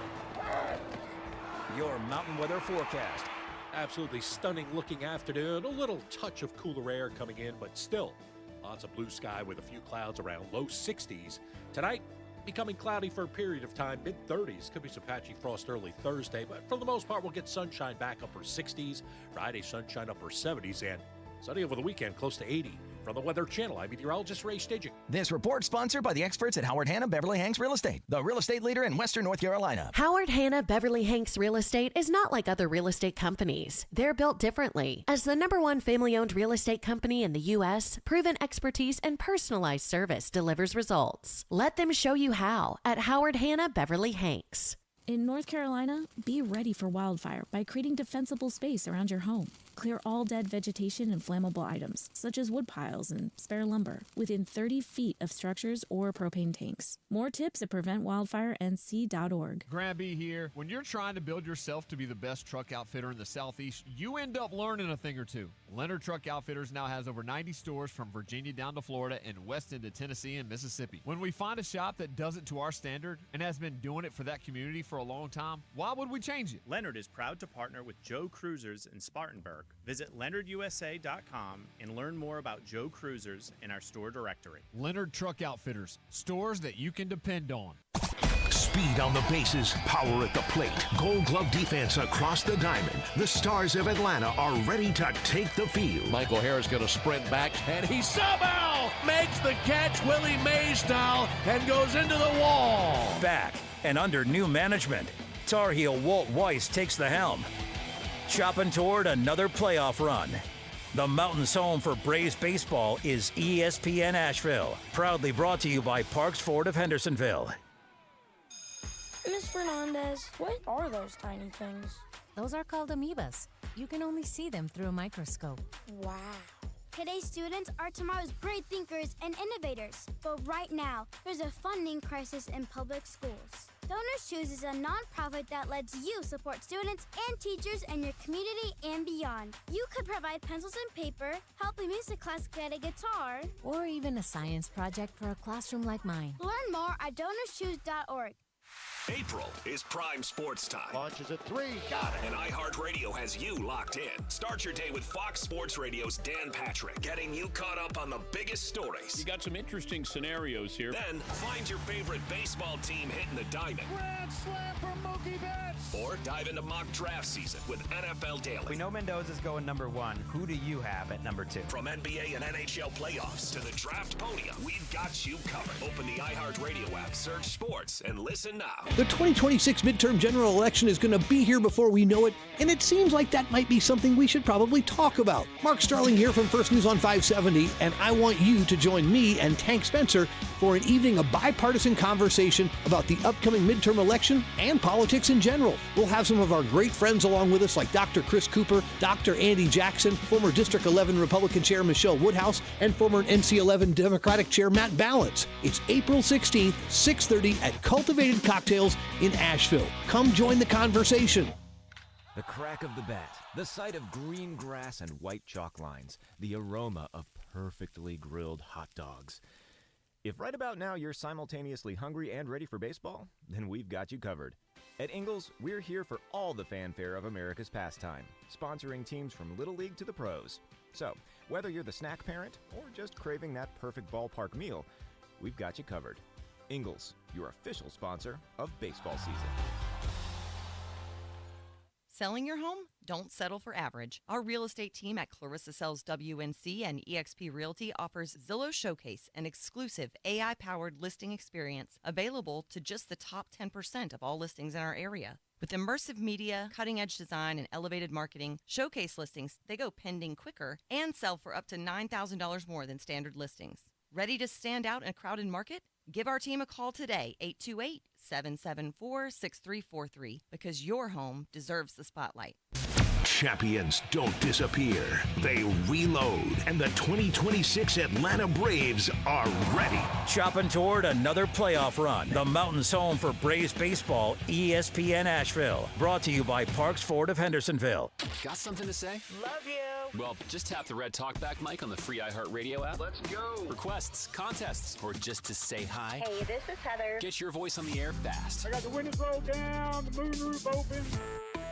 Your mountain weather forecast. Absolutely stunning looking afternoon. A little touch of cooler air coming in, but still lots of blue sky with a few clouds around low 60s. Tonight, becoming cloudy for a period of time, mid-30s. Could be some patchy frost early Thursday, but for the most part, we'll get sunshine back upper 60s. Friday, sunshine upper 70s, and sunny over the weekend, close to 80. From the Weather Channel, I'm meteorologist Ray Staging. This report sponsored by the experts at Howard Hanna Beverly Hanks Real Estate, the real estate leader in Western North Carolina. Howard Hanna Beverly Hanks Real Estate is not like other real estate companies. They're built differently. As the #1 family-owned real estate company in the U.S., proven expertise and personalized service delivers results. Let them show you how at Howard Hanna Beverly Hanks. In North Carolina, be ready for wildfire by creating defensible space around your home. Clear all dead vegetation and flammable items, such as wood piles and spare lumber, within 30 feet of structures or propane tanks. More tips at PreventWildfireNC.org. Granby here. When you're trying to build yourself to be the best truck outfitter in the Southeast, you end up learning a thing or two. Leonard Truck Outfitters now has over 90 stores from Virginia down to Florida and west into Tennessee and Mississippi. When we find a shop that does it to our standard and has been doing it for that community for a long time, why would we change it? Leonard is proud to partner with Joe Cruisers in Spartanburg. Visit LeonardUSA.com and learn more about Joe Cruisers in our store directory. Leonard Truck Outfitters, stores that you can depend on. Speed on the bases, power at the plate, Gold Glove defense across the diamond. The Stars of Atlanta are ready to take the field. Michael Harris going to sprint back, and he somehow makes the catch Willie Mays style and goes into the wall. Back and under new management, Tar Heel Walt Weiss takes the helm, chopping toward another playoff run. The Mountain's home for Braves baseball is ESPN Asheville, proudly brought to you by Parks Ford of Hendersonville. Miss Fernandez, what are those tiny things? Those are called amoebas. You can only see them through a microscope. Wow. Today's students are tomorrow's great thinkers and innovators. But right now, there's a funding crisis in public schools. Donors Choose is a nonprofit that lets you support students and teachers in your community and beyond. You could provide pencils and paper, help a music class get a guitar, or even a science project for a classroom like mine. Learn more at DonorsChoose.org. April is prime sports time. Launches at 3, got it. And iHeartRadio has you locked in. Start your day with Fox Sports Radio's Dan Patrick, getting you caught up on the biggest stories. You got some interesting scenarios here. Then find your favorite baseball team hitting the diamond. Grand slam for Mookie Betts. Or dive into mock draft season with NFL Daily. We know Mendoza's going number 1. Who do you have at number 2? From NBA and NHL playoffs to the draft podium, we've got you covered. Open the iHeartRadio app, search sports, and listen now. The 2026 midterm general election is going to be here before we know it, and it seems like that might be something we should probably talk about. Mark Starling here from First News on 570, and I want you to join me and Tank Spencer for an evening of bipartisan conversation about the upcoming midterm election and politics in general. We'll have some of our great friends along with us, like Dr. Chris Cooper, Dr. Andy Jackson, former District 11 Republican Chair Michelle Woodhouse, and former NC11 Democratic Chair Matt Balance. It's April 16th, 6:30 at Cultivated Cocktails in Asheville. Come join the conversation. The crack of the bat, the sight of green grass and white chalk lines, the aroma of perfectly grilled hot dogs. If right about now you're simultaneously hungry and ready for baseball, then we've got you covered. At Ingles, we're here for all the fanfare of America's pastime, sponsoring teams from Little League to the pros. So, whether you're the snack parent or just craving that perfect ballpark meal, we've got you covered. Ingles, your official sponsor of baseball season. Selling your home? Don't settle for average. Our real estate team at Clarissa Sells WNC and eXp Realty offers Zillow Showcase, an exclusive AI-powered listing experience available to just the top 10% of all listings in our area. With immersive media, cutting-edge design, and elevated marketing, Showcase listings, they go pending quicker and sell for up to $9,000 more than standard listings. Ready to stand out in a crowded market? Give our team a call today, 828-774-6343, because your home deserves the spotlight. Champions don't disappear. They reload. And the 2026 Atlanta Braves are ready. Chopping toward another playoff run. The Mountains home for Braves baseball, ESPN Asheville. Brought to you by Parks Ford of Hendersonville. Got something to say? Love you. Well, just tap the red talkback mic on the free iHeartRadio app. Let's go. Requests, contests, or just to say hi. Hey, this is Heather. Get your voice on the air fast. I got the windows rolled down, the moonroof open.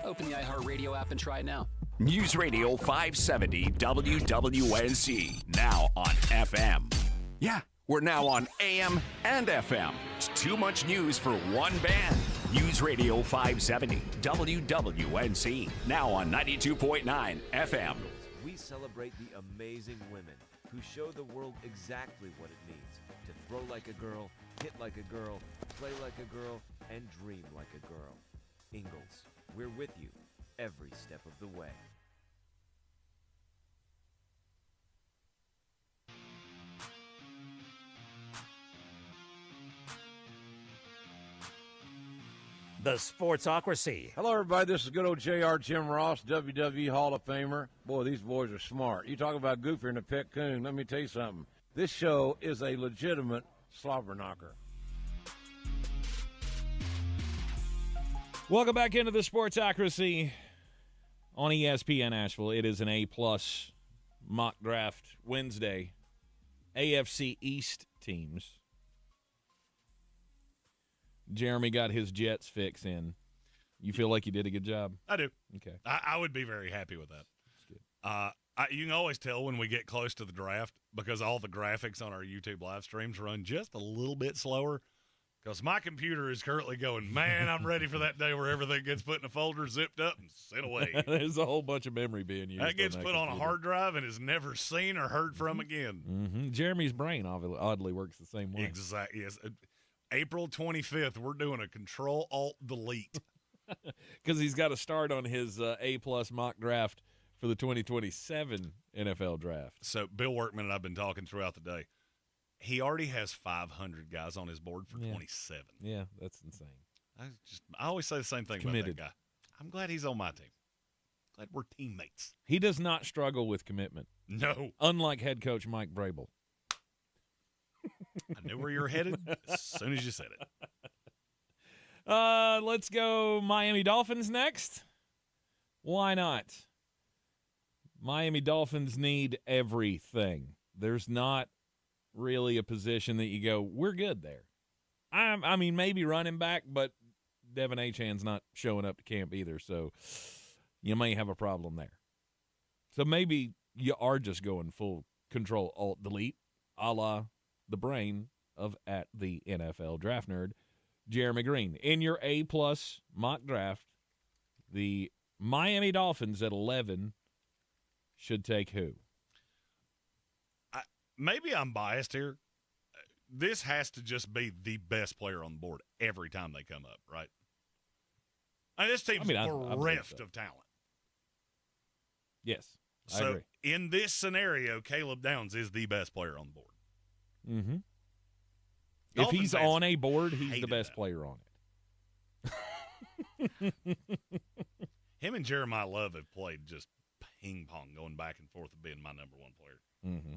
Open the iHeartRadio app and try it now. News Radio 570 WWNC, now on FM. Yeah, we're now on AM and FM. It's too much news for one band. News Radio 570 WWNC, now on 92.9 FM. We celebrate the amazing women who show the world exactly what it means to throw like a girl, hit like a girl, play like a girl, and dream like a girl. Ingalls, we're with you every step of the way. The Sportsocracy. Hello, everybody. This is good old JR Jim Ross, WWE Hall of Famer. Boy, these boys are smart. You talk about Goofy and a pet coon. Let me tell you something. This show is a legitimate slobber knocker. Welcome back into the Sportsocracy on ESPN Asheville. It is an A-plus mock draft Wednesday. AFC East teams. Jeremy got his Jets fix in. You feel like you did a good job? I do. Okay. I would be very happy with that. That's good. You can always tell when we get close to the draft because all the graphics on our YouTube live streams run just a little bit slower because my computer is currently going, man, I'm ready for that day where everything gets put in a folder, zipped up, and sent away. There's a whole bunch of memory being used. That gets put on a hard drive and is never seen or heard from again. Mm-hmm. Jeremy's brain oddly works the same way. Exactly. Yes. April 25th, we're doing a Control-Alt-Delete. Because he's got to start on his A-plus mock draft for the 2027 NFL draft. So Bill Workman and I've been talking throughout the day. He already has 500 guys on his board for 27. Yeah, that's insane. I always say the same thing about that guy. I'm glad he's on my team. Glad we're teammates. He does not struggle with commitment. No. Unlike head coach Mike Vrabel. I knew where you were headed as soon as you said it. Let's go Miami Dolphins next. Why not? Miami Dolphins need everything. There's not really a position that you go, we're good there. I mean, maybe running back, but Devin Achan's not showing up to camp either, so you may have a problem there. So maybe you are just going full control alt delete, a la the brain of at the NFL Draft Nerd, Jeremy Green. In your A-plus mock draft, the Miami Dolphins at 11 should take who? Maybe I'm biased here. This has to just be the best player on the board every time they come up, right? This team's bereft of talent. Yes, I so agree. In this scenario, Caleb Downs is the best player on the board. Mm-hmm. If he's on a board, he's the best player on it. Him and Jeremiah Love have played just ping pong, going back and forth of being my number one player. Mm-hmm.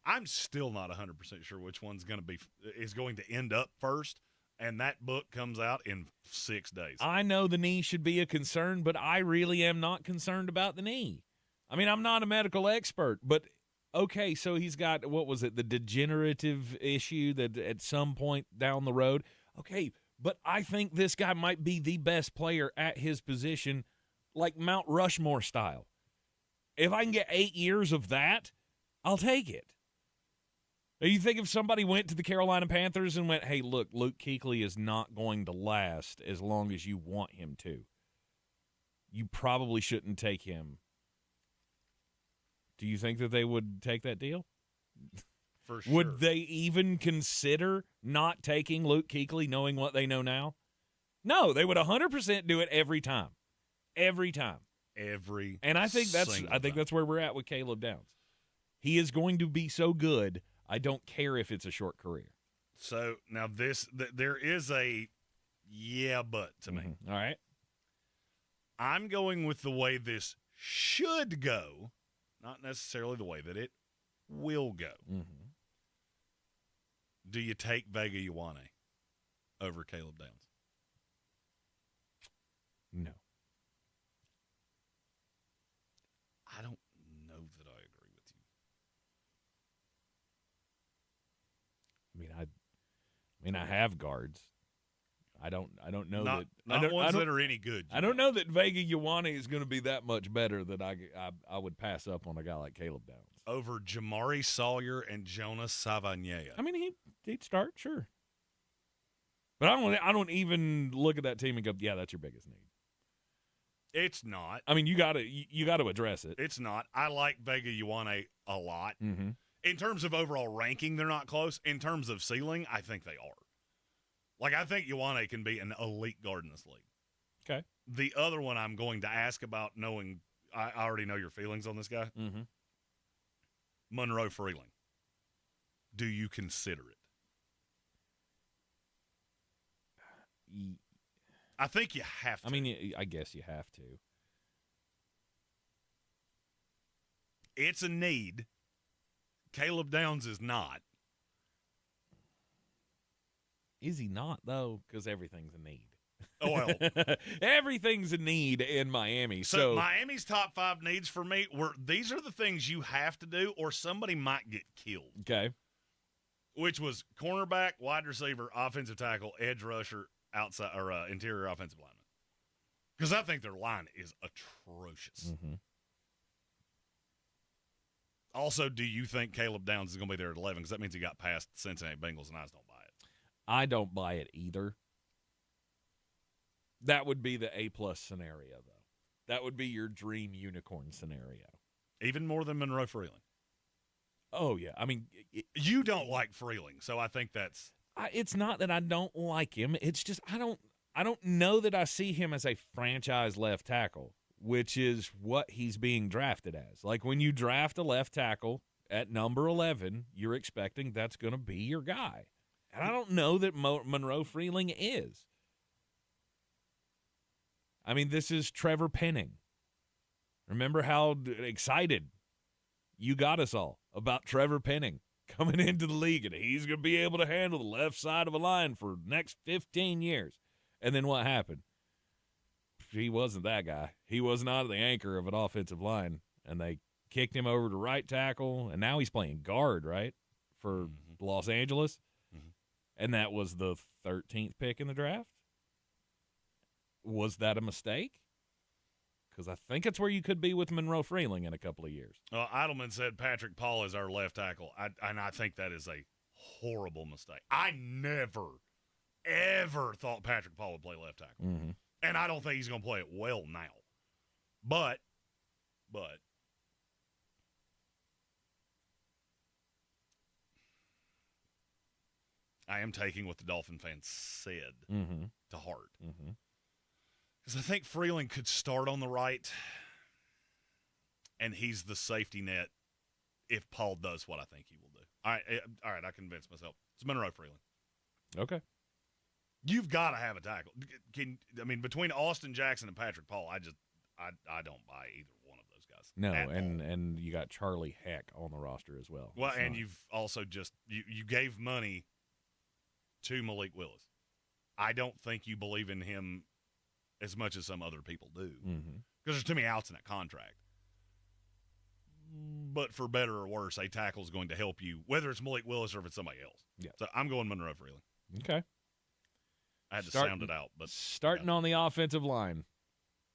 I'm still not 100% sure which one's going to end up first, and that book comes out in 6 days. I know the knee should be a concern, but I really am not concerned about the knee. I mean, I'm not a medical expert, but okay, so he's got, what was it, the degenerative issue that at some point down the road. Okay, but I think this guy might be the best player at his position, like Mount Rushmore style. If I can get 8 years of that, I'll take it. You think if somebody went to the Carolina Panthers and went, hey, look, Luke Kuechly is not going to last as long as you want him to, you probably shouldn't take him. Do you think that they would take that deal? For sure. Would they even consider not taking Luke Kuechly knowing what they know now? No, they would 100% do it every time. Every time. And I think that's where we're at with Caleb Downs. He is going to be so good, I don't care if it's a short career. So now there is a but to me. All right. I'm going with the way this should go, not necessarily the way that it will go. Mm-hmm. Do you take Vega Ioane over Caleb Downs? No. I don't know that I agree with you. I mean, I have guards. I don't know not that ones that are any good. I don't know that Vega Ioane is going to be that much better that I would pass up on a guy like Caleb Downs over Jamari Sawyer and Jonas Savagnia. I mean, he'd start, sure, but I don't even look at that team and go, yeah, that's your biggest need. It's not. I mean, you got to address it. It's not. I like Vega Ioane a lot. Mm-hmm. In terms of overall ranking, they're not close. In terms of ceiling, I think they are. Like, I think Ioane can be an elite guard in this league. Okay. The other one I'm going to ask about, knowing I already know your feelings on this guy. Mm-hmm. Monroe Freeling. Do you consider it? I think you have to. I mean, I guess you have to. It's a need. Caleb Downs is not. Is he not, though? Because everything's a need. Oh, well. Everything's a need in Miami. So Miami's top 5 needs for me were, these are the things you have to do or somebody might get killed. Okay. Which was cornerback, wide receiver, offensive tackle, edge rusher, outside or interior offensive lineman. Because I think their line is atrocious. Mm-hmm. Also, do you think Caleb Downs is going to be there at 11? Because that means he got past the Cincinnati Bengals, and I just don't buy it. I don't buy it either. That would be the A-plus scenario, though. That would be your dream unicorn scenario. Even more than Monroe Freeling. Oh, yeah. I mean, you don't like Freeling, so I think that's... It's not that I don't like him. It's just I don't know that I see him as a franchise left tackle, which is what he's being drafted as. Like, when you draft a left tackle at number 11, you're expecting that's going to be your guy. And I don't know that Monroe Freeling is. I mean, this is Trevor Penning. Remember how excited you got us all about Trevor Penning coming into the league, and he's going to be able to handle the left side of a line for the next 15 years. And then what happened? He wasn't that guy. He was not the anchor of an offensive line, and they kicked him over to right tackle, and now he's playing guard, right, for Los Angeles. And that was the 13th pick in the draft. Was that a mistake? Because I think it's where you could be with Monroe Freeling in a couple of years. Eidelman said Patrick Paul is our left tackle, and I think that is a horrible mistake. I never, ever thought Patrick Paul would play left tackle. Mm-hmm. And I don't think he's going to play it well now. But I am taking what the Dolphin fans said to heart. Because I think Freeling could start on the right, and he's the safety net if Paul does what I think he will do. All right, I convinced myself. It's Monroe Freeling. Okay. You've got to have a tackle. Between Austin Jackson and Patrick Paul, I don't buy either one of those guys. No, and you got Charlie Heck on the roster as well. Well, and you've also just you gave money to Malik Willis. I don't think you believe in him as much as some other people do, because there's too many outs in that contract. But for better or worse, a tackle is going to help you, whether it's Malik Willis or if it's somebody else. Yeah. So I'm going Monroe Freeling. Okay. I had to sound it out. But starting on the offensive line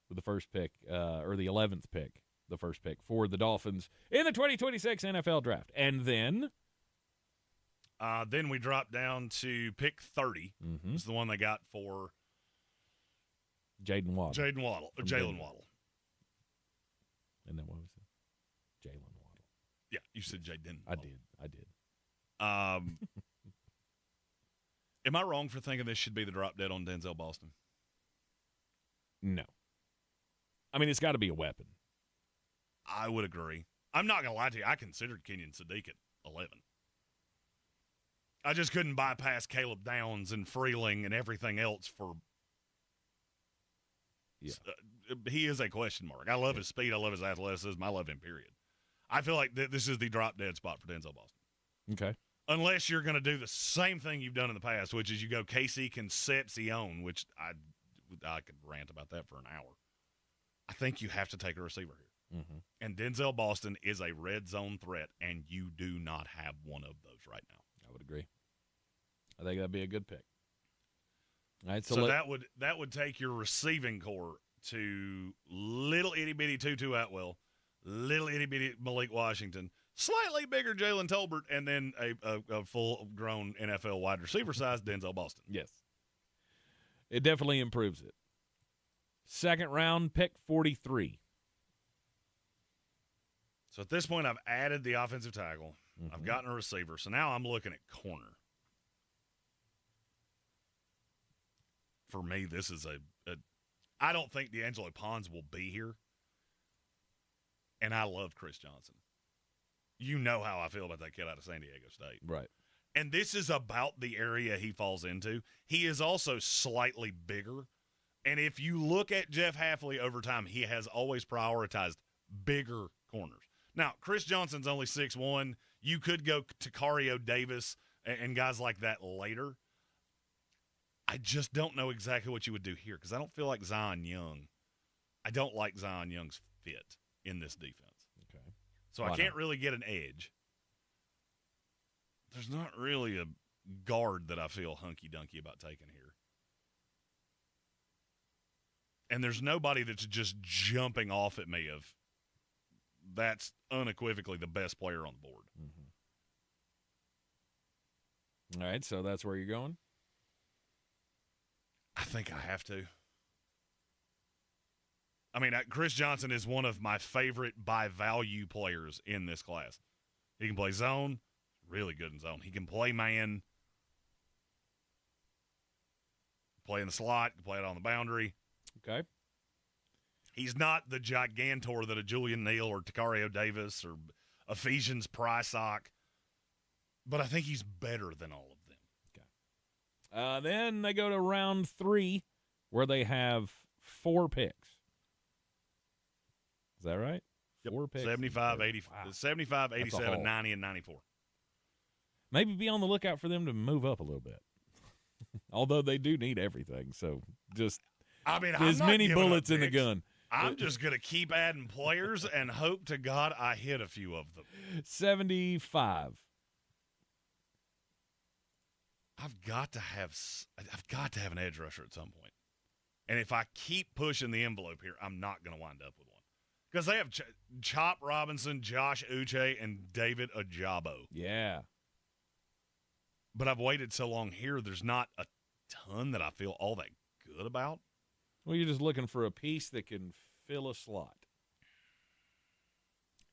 with the first pick, or the 11th pick, the first pick for the Dolphins in the 2026 NFL Draft. And then we dropped down to pick 30. It's the one they got for Jalen Waddle. Jalen Waddle. And then what was it? Jalen Waddle. Yeah, you said Jayden. I did. Am I wrong for thinking this should be the drop dead on Denzel Boston? No. I mean, it's got to be a weapon. I would agree. I'm not going to lie to you. I considered Kenyon Sadiq at 11. I just couldn't bypass Caleb Downs and Freeling and everything else for he is a question mark. I love his speed. I love his athleticism. I love him, period. I feel like this is the drop-dead spot for Denzel Boston. Okay. Unless you're going to do the same thing you've done in the past, which is you go KC Concepcion, which I could rant about that for an hour. I think you have to take a receiver here. And Denzel Boston is a red zone threat, and you do not have one of those right now. I would agree. I think that'd be a good pick. All right, so that would take your receiving core to little itty-bitty Tutu Atwell, little itty-bitty Malik Washington, slightly bigger Jalen Tolbert, and then a full-grown NFL wide receiver size Denzel Boston. Yes. It definitely improves it. Second round, pick 43. So at this point, I've added the offensive tackle. I've gotten a receiver. So now I'm looking at corner. For me, this is I don't think D'Angelo Pons will be here. And I love Chris Johnson. You know how I feel about that kid out of San Diego State. Right. And this is about the area he falls into. He is also slightly bigger. And if you look at Jeff Hafley over time, he has always prioritized bigger corners. Now, Chris Johnson's only 6'1". You could go to Takario Davis and guys like that later. I just don't know exactly what you would do here because I don't feel like Zion Young. I don't like Zion Young's fit in this defense. Okay. So I can't really get an edge. There's not really a guard that I feel hunky-dunky about taking here. And there's nobody that's just jumping off at me of that's unequivocally the best player on the board. All right, so that's where you're going? I think I have to. I mean, Chris Johnson is one of my favorite by value players in this class. He can play zone, really good in zone. He can play man, play in the slot, play it on the boundary. Okay. He's not the gigantor that a Julian Neal or Takario Davis or Ephesians Prysock, but I think he's better than all of them. Okay. Then they go to round 3 where they have 4 picks. Is that right? Yep. 4 picks. 75, 80, Wow. 75, 87, 90, and 94. Maybe be on the lookout for them to move up a little bit. Although they do need everything, so just as many bullets in the gun. I'm just going to keep adding players and hope to God I hit a few of them. 75. I've got to have an edge rusher at some point. And if I keep pushing the envelope here, I'm not going to wind up with one. Because they have Chop Robinson, Josh Uche, and David Ajabo. Yeah. But I've waited so long here, there's not a ton that I feel all that good about. Well, you're just looking for a piece that can fill a slot.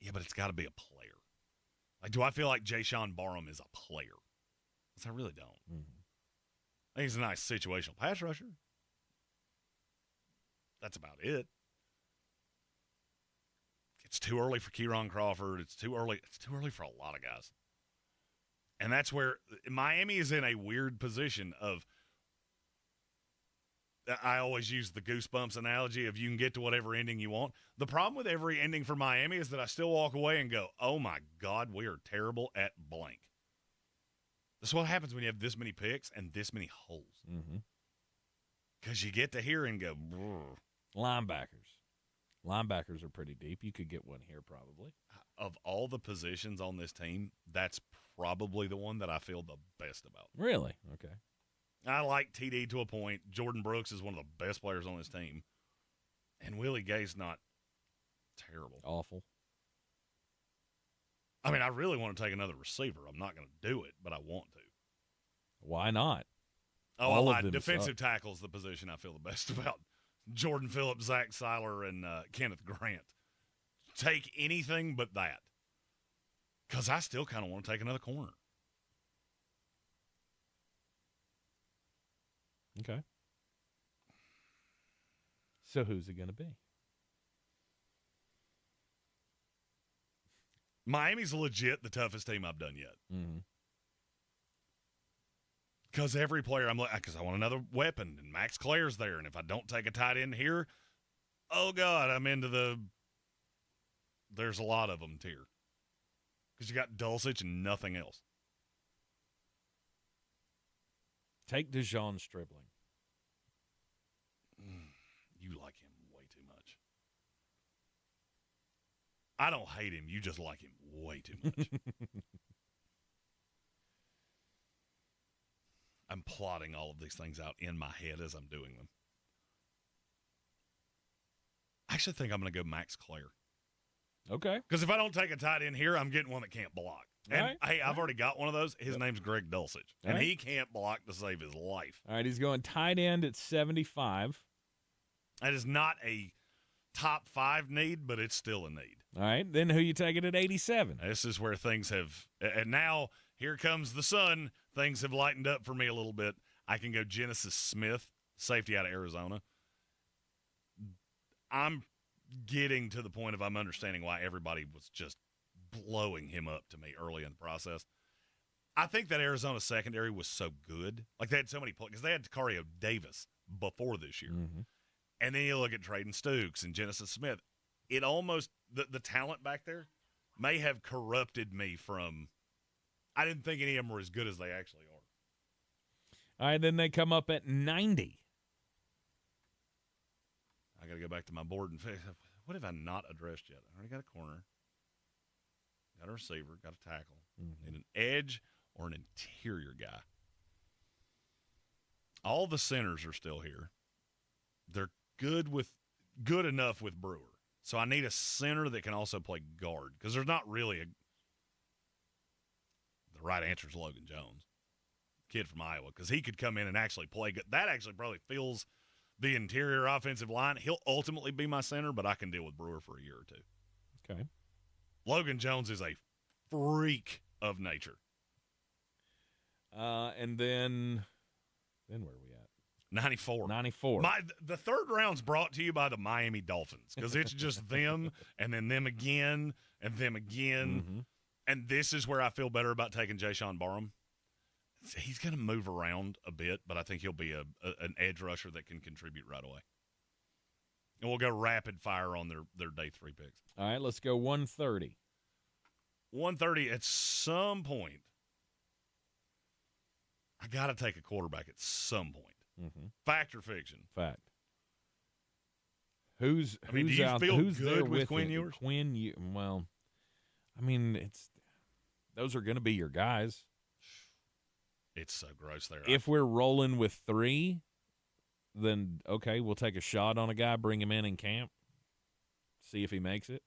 Yeah, but it's got to be a player. Like, do I feel like Jayshon Barham is a player? Because I really don't. Mm-hmm. I think he's a nice situational pass rusher. That's about it. It's too early for Kieron Crawford. It's too early. It's too early for a lot of guys. And that's where Miami is in a weird position of, I always use the Goosebumps analogy of you can get to whatever ending you want. The problem with every ending for Miami is that I still walk away and go, oh, my God, we are terrible at blank. That's what happens when you have this many picks and this many holes. Because you get to here and go, brr. Linebackers are pretty deep. You could get one here probably. Of all the positions on this team, that's probably the one that I feel the best about. Really? Okay. I like TD to a point. Jordyn Brooks is one of the best players on this team. And Willie Gay's not terrible. Awful. I mean, I really want to take another receiver. I'm not going to do it, but I want to. Why not? Oh, I lied. Defensive tackle is the position I feel the best about. Jordan Phillips, Zach Seiler, and Kenneth Grant. Take anything but that. Because I still kind of want to take another corner. Okay. So who's it going to be? Miami's legit the toughest team I've done yet. Mm-hmm. Because every player because I want another weapon, and Max Claire's there, and if I don't take a tight end here, oh, God, I'm into there's a lot of them tier. Because you got Dulcich and nothing else. Take DeJon Stribling. You like him way too much. I don't hate him. You just like him way too much. I'm plotting all of these things out in my head as I'm doing them. I actually think I'm going to go Max Claire. Okay. Because if I don't take a tight end here, I'm getting one that can't block. And, hey, I've already got one of those. His name's Greg Dulcich. And he can't block to save his life. All right, he's going tight end at 75. That is not a top 5 need, but it's still a need. All right, then who you taking at 87? This is where things have – and now here comes the sun. Things have lightened up for me a little bit. I can go Genesis Smith, safety out of Arizona. I'm getting to the point of I'm understanding why everybody was just blowing him up to me early in the process. I think that Arizona secondary was so good. Like, they had so many players. Because they had Takario Davis before this year. Mm-hmm. And then you look at Traden Stukes and Genesis Smith. It almost – the talent back there may have corrupted me from – I didn't think any of them were as good as they actually are. All right, then they come up at 90. I got to go back to my board and fix. What have I not addressed yet? I already got a corner, got a receiver, got a tackle, need an edge or an interior guy. All the centers are still here. They're good enough with Brewer. So I need a center that can also play guard because there's not really the right answer is Logan Jones, kid from Iowa, because he could come in and actually play good. That actually probably fills the interior offensive line. He'll ultimately be my center, but I can deal with Brewer for a year or two. Okay. Logan Jones is a freak of nature. And then where are we at? 94. 94. The third round's brought to you by the Miami Dolphins because it's just them and then them again and them again. Mm-hmm. And this is where I feel better about taking Jayshon Barham. He's going to move around a bit, but I think he'll be an edge rusher that can contribute right away. And we'll go rapid fire on their day 3 picks. All right, let's go 130. 130 at some point. I got to take a quarterback at some point. Mm-hmm. Fact or fiction? Fact. Who's do you out? feel Who's good there with Quinn Ewers? Well, I mean, those are going to be your guys. It's so gross there. If we're rolling with 3, then okay, we'll take a shot on a guy, bring him in camp, see if he makes it.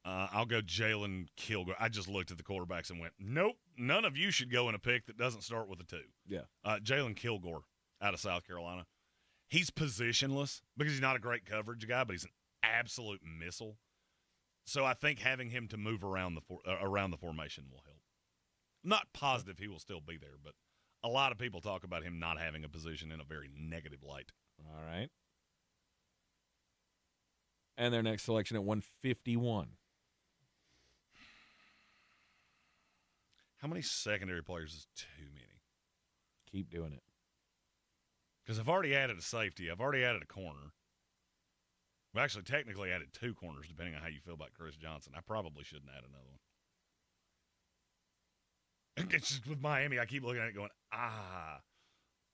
I'll go Jalen Kilgore. I just looked at the quarterbacks and went, nope, none of you should go in a pick that doesn't start with a 2. Yeah. Jalen Kilgore out of South Carolina. He's positionless because he's not a great coverage guy, but he's an absolute missile. So I think having him to move around the formation will help. I'm not positive he will still be there, but a lot of people talk about him not having a position in a very negative light. All right. And their next selection at 151. How many secondary players is too many? Keep doing it. Because I've already added a safety. I've already added a corner. I've actually technically added 2 corners, depending on how you feel about Chris Johnson. I probably shouldn't add another one. It's just with Miami, I keep looking at it going, I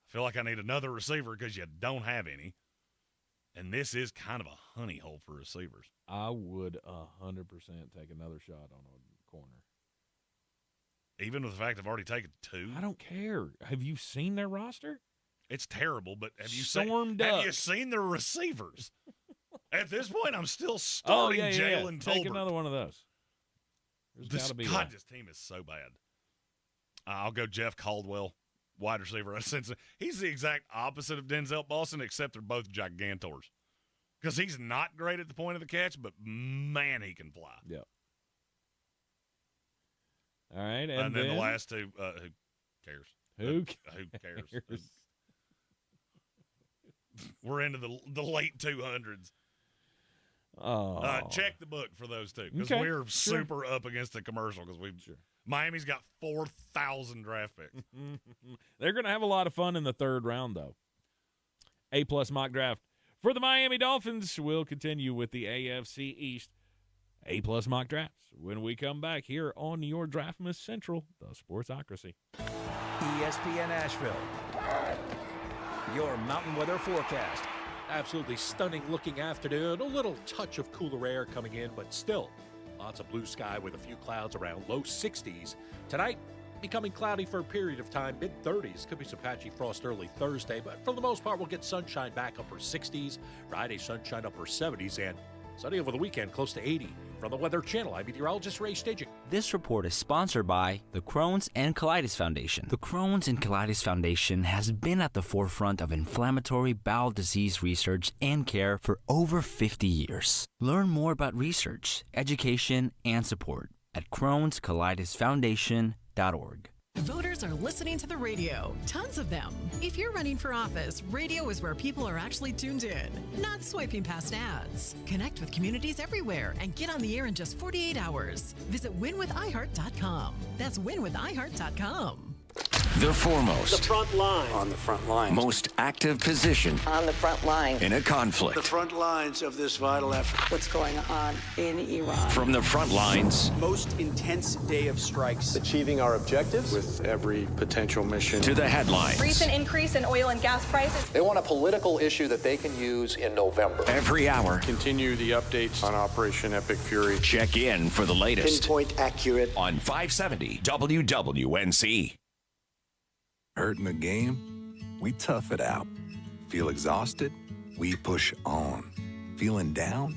feel like I need another receiver because you don't have any. And this is kind of a honey hole for receivers. I would 100% take another shot on a corner. Even with the fact I've already taken 2? I don't care. Have you seen their roster? It's terrible, but have you seen their receivers? At this point, I'm still starting Jalen Tolbert. Take another one of those. There's gotta be one. This team is so bad. I'll go Jeff Caldwell, wide receiver. He's the exact opposite of Denzel Boston, except they're both gigantors. Because he's not great at the point of the catch, but, man, he can fly. Yep. All right, and then the last 2, who cares? Who cares? We're into the late 200s. Oh. Check the book for those 2 because we're super up against the commercial because Miami's got 4,000 draft picks. They're going to have a lot of fun in the 3rd round, though. A-plus mock draft for the Miami Dolphins. We'll continue with the AFC East A-plus mock drafts when we come back here on your Draftmas Central, the Sportsocracy. ESPN Asheville, your mountain weather forecast. Absolutely stunning looking afternoon. A little touch of cooler air coming in, but still lots of blue sky with a few clouds around low 60s. Tonight, becoming cloudy for a period of time, mid-30s. Could be some patchy frost early Thursday, but for the most part, we'll get sunshine back upper 60s. Friday, sunshine upper 70s, and sunny over the weekend, close to 80. From the Weather Channel, I'm meteorologist Ray Staging. This report is sponsored by the Crohn's and Colitis Foundation. The Crohn's and Colitis Foundation has been at the forefront of inflammatory bowel disease research and care for over 50 years. Learn more about research, education, and support at Crohn'sColitisFoundation.org. Voters are listening to the radio, tons of them. If you're running for office, radio is where people are actually tuned in, not swiping past ads. Connect with communities everywhere and get on the air in just 48 hours. Visit winwithiheart.com. That's winwithiheart.com. The foremost. The front line. On the front line. Most active position. On the front line. In a conflict. The front lines of this vital effort. What's going on in Iran? From the front lines. Most intense day of strikes. Achieving our objectives with every potential mission. To the headlines. Recent increase in oil and gas prices. They want a political issue that they can use in November. Every hour. Continue the updates on Operation Epic Fury. Check in for the latest. Pinpoint accurate. On 570 WWNC. Hurt in the game? We tough it out. Feel exhausted? We push on. Feeling down?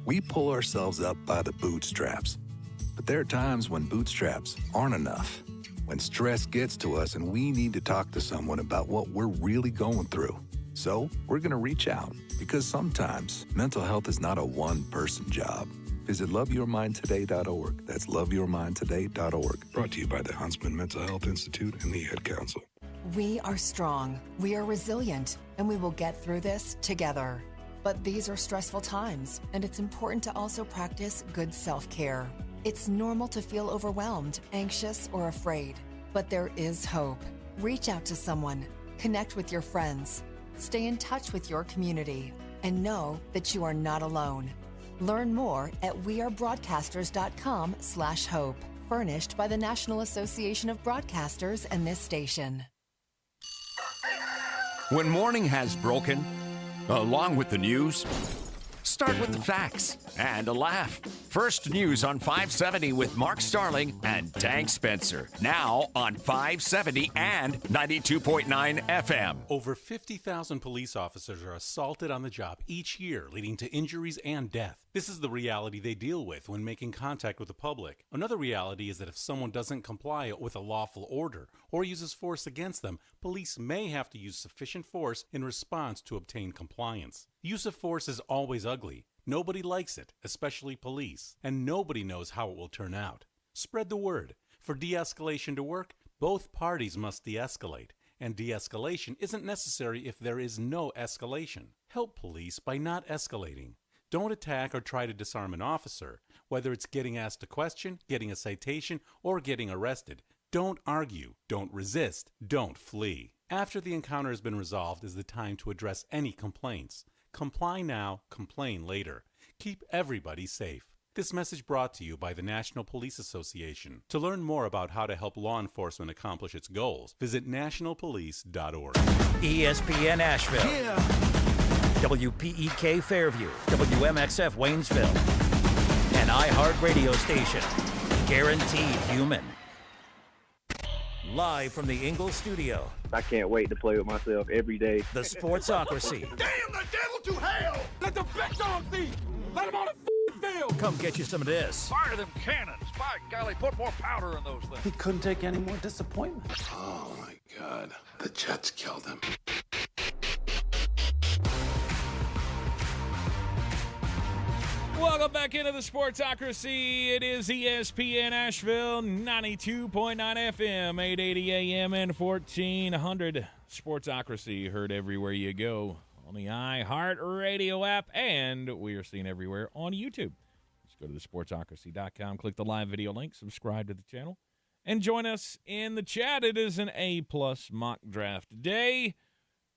We pull ourselves up by the bootstraps. But there are times when bootstraps aren't enough. When stress gets to us and we need to talk to someone about what we're really going through. So we're going to reach out because sometimes mental health is not a one-person job. Visit loveyourmindtoday.org. That's loveyourmindtoday.org. Brought to you by the Huntsman Mental Health Institute and the Ad Council. We are strong, we are resilient, and we will get through this together. But these are stressful times, and it's important to also practice good self-care. It's normal to feel overwhelmed, anxious, or afraid, but there is hope. Reach out to someone, connect with your friends, stay in touch with your community, and know that you are not alone. Learn more at wearebroadcasters.com/hope, furnished by the National Association of Broadcasters and this station. When morning has broken, along with the news, start with the facts and a laugh. First news on 570 with Mark Starling and Tank Spencer. Now on 570 and 92.9 FM. Over 50,000 police officers are assaulted on the job each year, leading to injuries and death. This is the reality they deal with when making contact with the public. Another reality is that if someone doesn't comply with a lawful order or uses force against them, police may have to use sufficient force in response to obtain compliance. The use of force is always ugly. Nobody likes it, especially police, and nobody knows how it will turn out. Spread the word. For de-escalation to work, both parties must de-escalate, and de-escalation isn't necessary if there is no escalation. Help police by not escalating. Don't attack or try to disarm an officer, whether it's getting asked a question, getting a citation, or getting arrested. Don't argue, don't resist, don't flee. After the encounter has been resolved is the time to address any complaints. Comply now, complain later. Keep everybody safe. This message brought to you by the National Police Association. To learn more about how to help law enforcement accomplish its goals, visit nationalpolice.org. ESPN Asheville. Yeah. WPEK Fairview. WMXF Waynesville. An iHeart radio station. Guaranteed human. Live from the Ingalls studio. I can't wait to play with myself every day. The Sportsocracy. Damn the devil to hell! Let the big dog see! Let him on the field! Come get you some of this. Fire them cannons! By golly, put more powder in those things. He couldn't take any more disappointment. Oh my God. The Jets killed him. Welcome back into the Sportsocracy. It is ESPN Asheville, 92.9 FM, 880 AM, and 1400. Sportsocracy, heard everywhere you go on the iHeart Radio app, and we are seen everywhere on YouTube. Just go to thesportsocracy.com, click the live video link, subscribe to the channel, and join us in the chat. It is an A-plus mock draft day.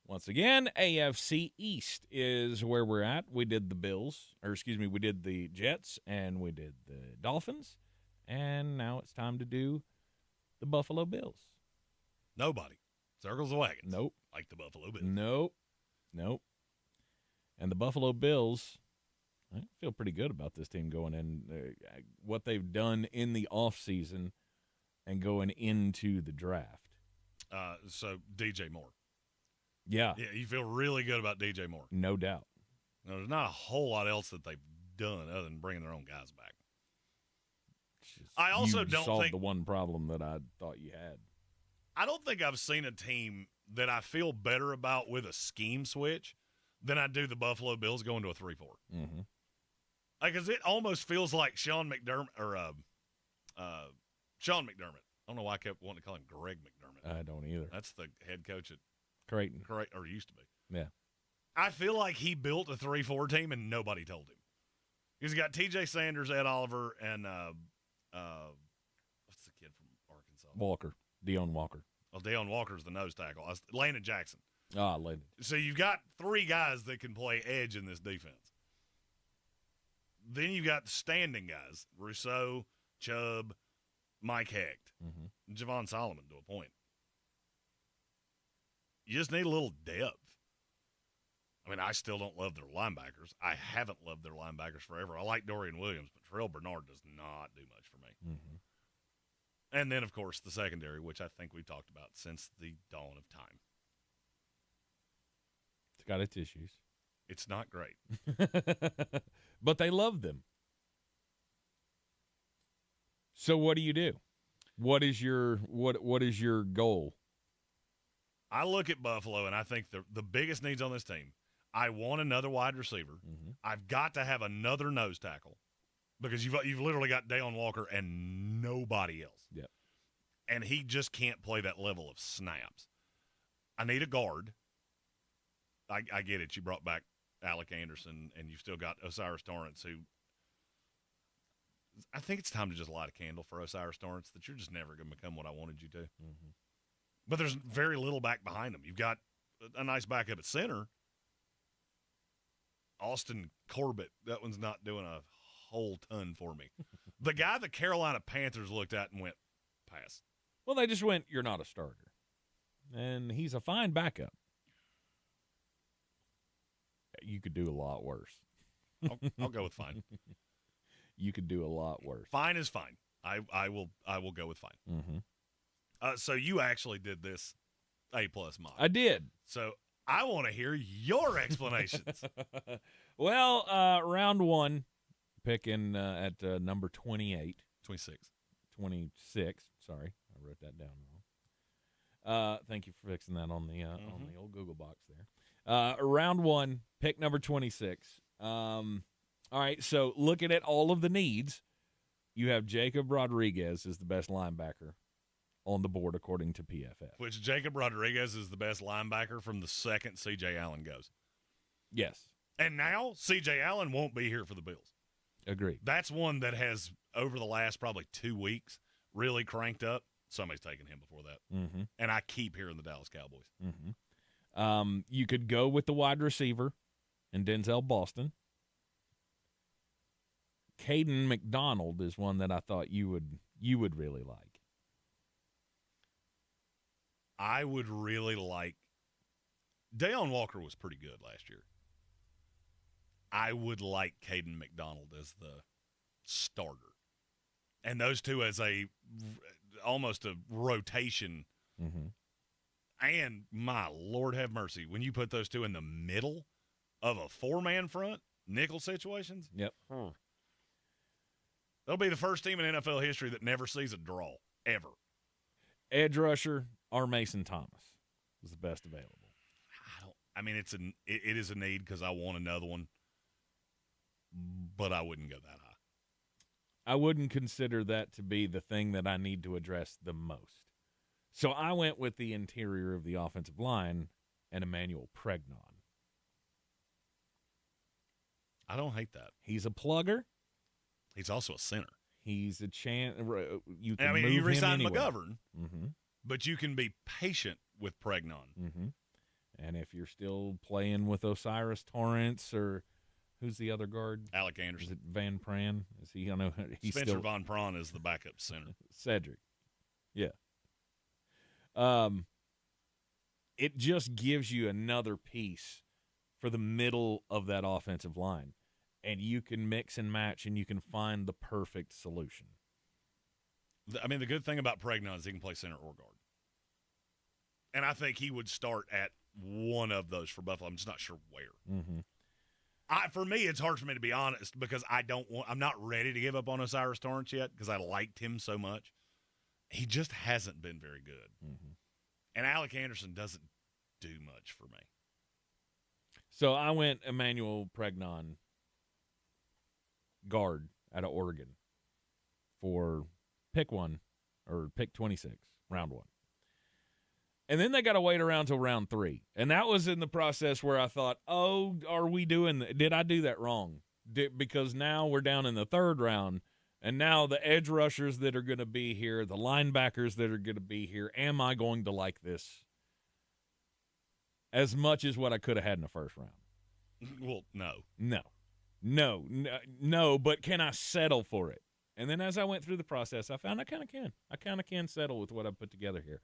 Once again, AFC East is where we're at. We did the we did the Jets, and we did the Dolphins, and now it's time to do the Buffalo Bills. Nobody circles the wagons. Nope. Like the Buffalo Bills. Nope. And the Buffalo Bills, I feel pretty good about this team going in, what they've done in the offseason and going into the draft. So DJ Moore. Yeah, you feel really good about DJ Moore. No doubt. No, there's not a whole lot else that they've done other than bringing their own guys back. I also don't think the one problem that I thought you had. I don't think I've seen a team that I feel better about with a scheme switch than I do the Buffalo Bills going to a 3-4. Mm-hmm. Because it almost feels like Sean McDermott or Sean McDermott. I don't know why I kept wanting to call him Greg McDermott. I don't either. That's the head coach at Creighton, or used to be. Yeah. I feel like he built a 3-4 team and nobody told him. He's got T.J. Sanders, Ed Oliver, and what's the kid from Arkansas? Walker. Deion Walker. Well, Deion Walker's the nose tackle. Landon Jackson. Landon. So you've got three guys that can play edge in this defense. Then you've got the standing guys, Rousseau, Chubb, Mike Hecht, Javon Solomon to a point. You just need a little depth. I mean, I still don't love their linebackers. I haven't loved their linebackers forever. I like Dorian Williams, but Terrell Bernard does not do much for me. Mm-hmm. And then, of course, the secondary, which I think we've talked about since the dawn of time. It's got its issues. It's not great. But they love them. So what do? What is your goal? I look at Buffalo, and I think the biggest needs on this team, I want another wide receiver. Mm-hmm. I've got to have another nose tackle because you've literally got Deion Walker and nobody else. Yep. And he just can't play that level of snaps. I need a guard. I get it. You brought back Alec Anderson, and you've still got Osiris Torrance, who I think it's time to just light a candle for Osiris Torrance that you're just never going to become what I wanted you to. Mm-hmm. But there's very little back behind him. You've got a nice backup at center. Austin Corbett, that one's not doing a whole ton for me. The guy the Carolina Panthers looked at and went, pass. Well, they just went, you're not a starter. And he's a fine backup. You could do a lot worse. I'll go with fine. You could do a lot worse. Fine is fine. I will go with fine. Mm-hmm. So you actually did this A-plus mock. I did. So I want to hear your explanations. Well, round one, picking at number 28. 26. 26. Sorry, I wrote that down wrong. Thank you for fixing that on the old Google box there. Round one, pick number 26. All right, so looking at all of the needs, you have Jacob Rodriguez as the best linebacker on the board according to PFF. Which Jacob Rodriguez is the best linebacker from the second C.J. Allen goes. Yes. And now C.J. Allen won't be here for the Bills. Agreed. That's one that has, over the last probably 2 weeks, really cranked up. Somebody's taken him before that. Mm-hmm. And I keep hearing the Dallas Cowboys. Mm-hmm. You could go with the wide receiver and Denzel Boston. Caden McDonald is one that I thought you would really like. I would really like – Deion Walker was pretty good last year. I would like Caden McDonald as the starter. And those two as almost a rotation. Mm-hmm. And my Lord have mercy, when you put those two in the middle of a four-man front, nickel situations. Yep. They'll be the first team in NFL history that never sees a draw, ever. Edge rusher or Mason Thomas was the best available. It is a need because I want another one, but I wouldn't go that high. I wouldn't consider that to be the thing that I need to address the most. So I went with the interior of the offensive line and Emmanuel Pregnon. I don't hate that. He's a plugger. He's also a center. He's a chance. You can move you resign him anywhere. McGovern, Mm-hmm. but you can be patient with Pregnon. Mm-hmm. And if you're still playing with Osiris Torrance or who's the other guard? Alec Anderson. Is it Van Pran? Is he? I know he's Spencer still Von Prawn is the backup center. Cedric. Yeah. It just gives you another piece for the middle of that offensive line. And you can mix and match, and you can find the perfect solution. I mean, the good thing about Pregnon is he can play center or guard. And I think he would start at one of those for Buffalo. I'm just not sure where. Mm-hmm. For me, it's hard for me to be honest because I'm not ready to give up on Osiris Torrance yet because I liked him so much. He just hasn't been very good. Mm-hmm. And Alec Anderson doesn't do much for me. So I went Emmanuel Pregnon, guard out of Oregon, for pick 26, round 1. And then they got to wait around till round 3. And that was in the process where I thought, did I do that wrong? Because now we're down in the 3rd round, and now the edge rushers that are going to be here, the linebackers that are going to be here, am I going to like this as much as what I could have had in the first round? Well, no. No, but can I settle for it? And then as I went through the process, I found I kind of can. I kind of can settle with what I put together here.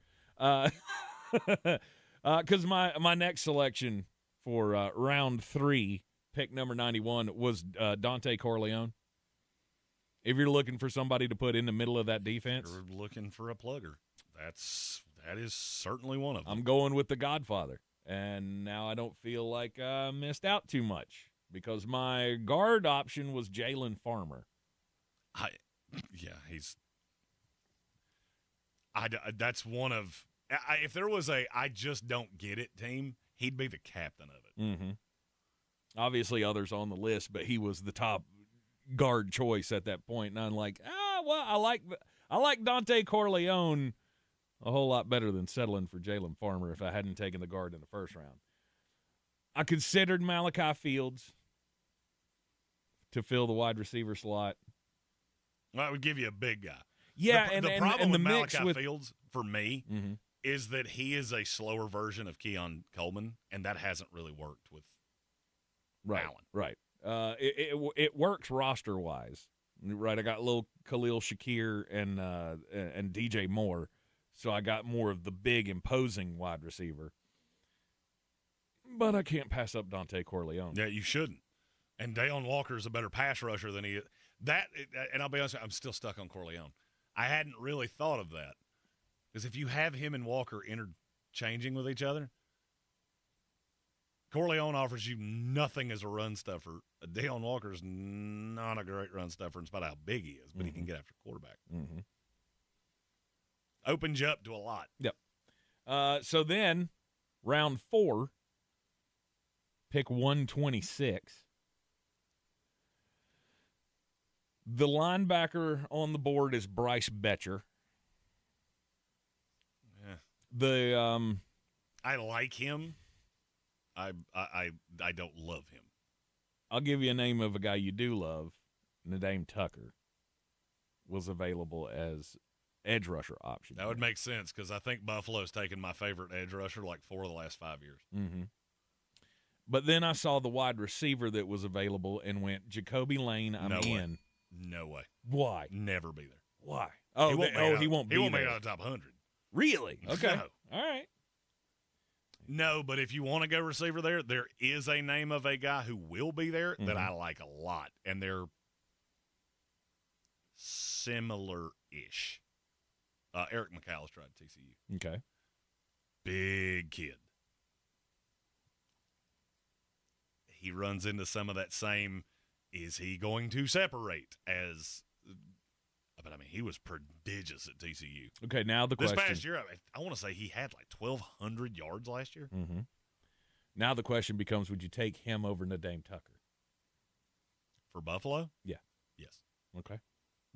Because my next selection for round 3, pick number 91, was Dante Corleone. If you're looking for somebody to put in the middle of that defense. You're looking for a plugger. That is certainly one of them. I'm going with the Godfather. And now I don't feel like I missed out too much because my guard option was Jalen Farmer. That's one of – if there was a I just don't get it team, he'd be the captain of it. Mm-hmm. Obviously others on the list, but he was the top guard choice at that point. And I'm like, I like Dante Corleone a whole lot better than settling for Jalen Farmer if I hadn't taken the guard in the first round. I considered Malachi Fields to fill the wide receiver slot. Well, that would give you a big guy. Yeah, the problem with mix Malachi with Fields, for me, is that he is a slower version of Keon Coleman, and that hasn't really worked with Allen. Right. It works roster-wise. Right, I got little Khalil Shakir and DJ Moore. So I got more of the big, imposing wide receiver. But I can't pass up Dante Corleone. Yeah, you shouldn't. And Deion Walker is a better pass rusher than he is. And I'll be honest, I'm still stuck on Corleone. I hadn't really thought of that. Because if you have him and Walker interchanging with each other, Corleone offers you nothing as a run stuffer. Deion Walker's not a great run stuffer in spite of how big he is, but he can get after quarterback. Mm-hmm. Opens you up to a lot. Yep. So then, round 4, pick 126. The linebacker on the board is Bryce Betcher. Yeah. I like him. I don't love him. I'll give you a name of a guy you do love. Nadeem Tucker was available as edge rusher option. That would make sense because I think Buffalo's taken my favorite edge rusher like 4 of the last 5 years. Mm-hmm. But then I saw the wide receiver that was available and went, Jacoby Lane, I'm in. No way. Why? Never be there. Why? He won't make he won't be He won't there. make it out of the top 100. Really? Okay. No. All right. No, but if you want to go receiver there is a name of a guy who will be there that I like a lot, and they're similar-ish. Eric McAllister at TCU. Okay. Big kid. He runs into some of that same, is he going to separate as – but, I mean, he was prodigious at TCU. Okay, now the question. This past year, I want to say he had like 1,200 yards last year. Mm-hmm. Now the question becomes, would you take him over Nadeem Tucker? For Buffalo? Yeah. Yes. Okay.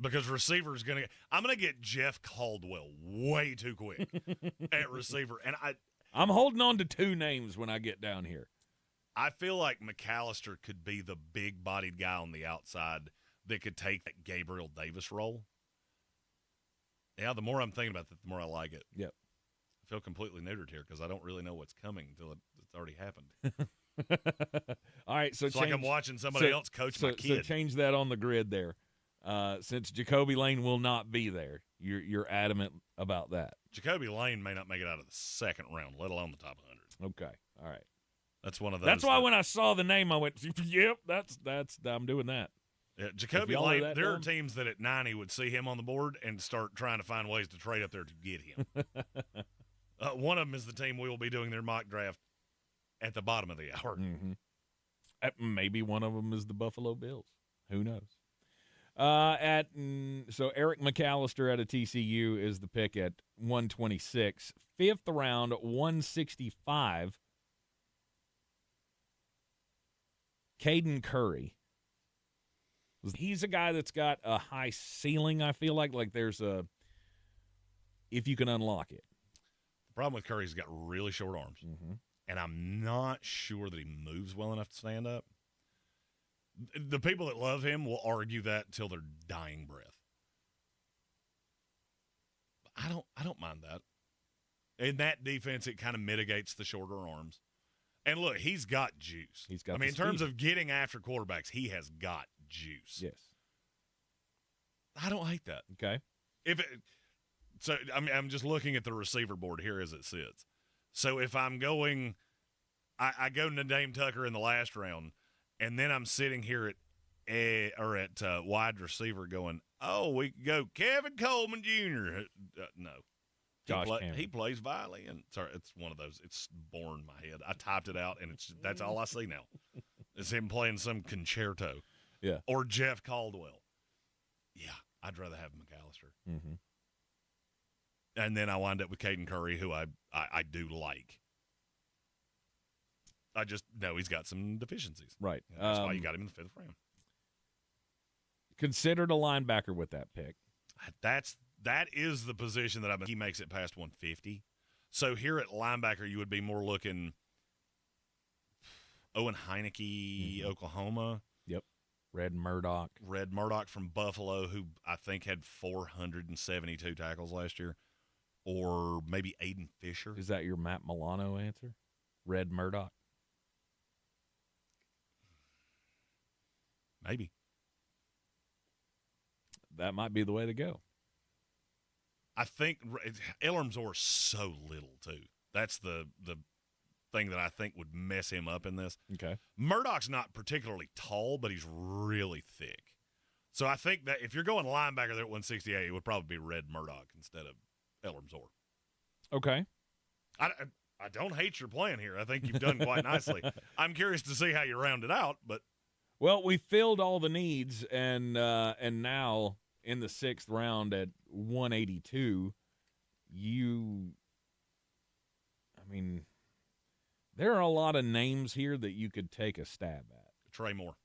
Because receiver is going to – I'm going to get Jeff Caldwell way too quick at receiver. And I'm holding on to 2 names when I get down here. I feel like McAllister could be the big-bodied guy on the outside that could take that Gabriel Davis role. Yeah, the more I'm thinking about it, the more I like it. Yep. I feel completely neutered here because I don't really know what's coming until it's already happened. All right, so it's like I'm watching somebody else coach my kid. So change that on the grid there. Since Jacoby Lane will not be there, you're adamant about that. Jacoby Lane may not make it out of the second round, let alone the top 100. Okay, all right. That's one of those. That's why when I saw the name, I went, "Yep, that's I'm doing that." Yeah, Jacoby Lane, there are teams that at 90 would see him on the board and start trying to find ways to trade up there to get him. One of them is the team we will be doing their mock draft at the bottom of the hour. Mm-hmm. Maybe one of them is the Buffalo Bills. Who knows? So Eric McAllister out of TCU is the pick at 126. 5th round, 165. Caden Curry. He's a guy that's got a high ceiling, I feel like there's if you can unlock it. The problem with Curry is he's got really short arms, and I'm not sure that he moves well enough to stand up. The people that love him will argue that till their dying breath. I don't mind that. In that defense, it kind of mitigates the shorter arms. And look, he's got juice. He's got. in terms of getting after quarterbacks, he has got juice. Yes. I don't hate that. Okay. I'm just looking at the receiver board here as it sits. So if I'm going, I go Nadeem Tucker in the last round, and then I'm sitting here at wide receiver going, oh, we could go Kevin Coleman Jr. No. He plays violin. Sorry, it's one of those. It's born in my head. I typed it out, and that's all I see now. It's him playing some concerto. Yeah. Or Jeff Caldwell. Yeah, I'd rather have McAllister. Mm-hmm. And then I wind up with Caden Curry, who I do like. I just know he's got some deficiencies. Right. That's why you got him in the 5th round. Considered a linebacker with that pick. That is the position that he makes it past 150. So here at linebacker, you would be more looking Owen Heineke, Oklahoma. Yep. Red Murdoch from Buffalo, who I think had 472 tackles last year. Or maybe Aiden Fisher. Is that your Matt Milano answer? Red Murdoch? Maybe. That might be the way to go. I think Ellermzor's so little, too. That's the thing that I think would mess him up in this. Okay. Murdoch's not particularly tall, but he's really thick. So I think that if you're going linebacker there at 168, it would probably be Red Murdoch instead of Elam Zor. Okay. I don't hate your plan here. I think you've done quite nicely. I'm curious to see how you round it out, but well, we filled all the needs, and now in the 6th round at 182, there are a lot of names here that you could take a stab at. Trey Moore.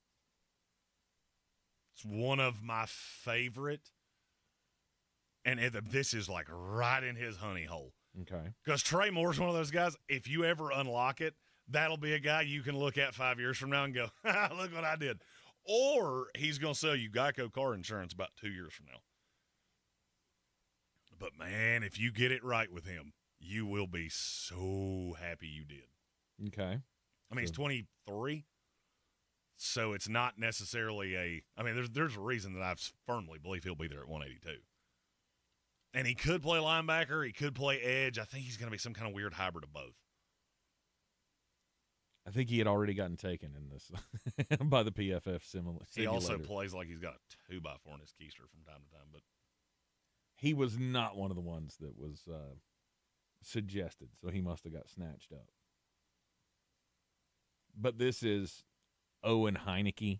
It's one of my favorite, and this is like right in his honey hole. Okay. Because Trey Moore's one of those guys, if you ever unlock it, that'll be a guy you can look at 5 years from now and go, look what I did. Or he's going to sell you Geico car insurance about 2 years from now. But, man, if you get it right with him, you will be so happy you did. Okay. I mean, he's 23. So it's not necessarily there's a reason that I firmly believe he'll be there at 182. And he could play linebacker. He could play edge. I think he's going to be some kind of weird hybrid of both. I think he had already gotten taken in this by the PFF simulator. He also plays like he's got a 2x4 in his keister from time to time. But he was not one of the ones that was suggested, so he must have got snatched up. But this is Owen Heineke.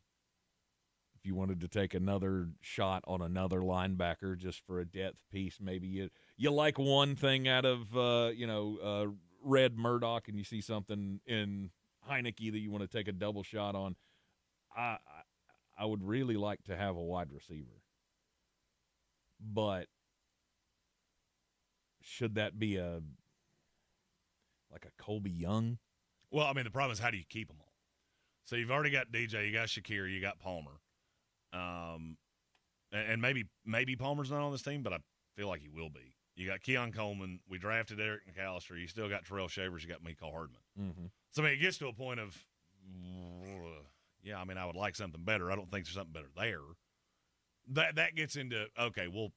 If you wanted to take another shot on another linebacker just for a depth piece, maybe you like one thing out of Red Murdoch and you see something in Heineke that you want to take a double shot on. I would really like to have a wide receiver. But should that be a Colby Young? Well, I mean, the problem is how do you keep them all? So you've already got DJ, you got Shakir, you got Palmer. And maybe Palmer's not on this team, but I feel like he will be. You got Keon Coleman. We drafted Eric McAllister. You still got Terrell Shavers. You got Mecole Hardman. Mm-hmm. So, I mean, it gets to a point of, I would like something better. I don't think there's something better there. That gets into, okay, we'll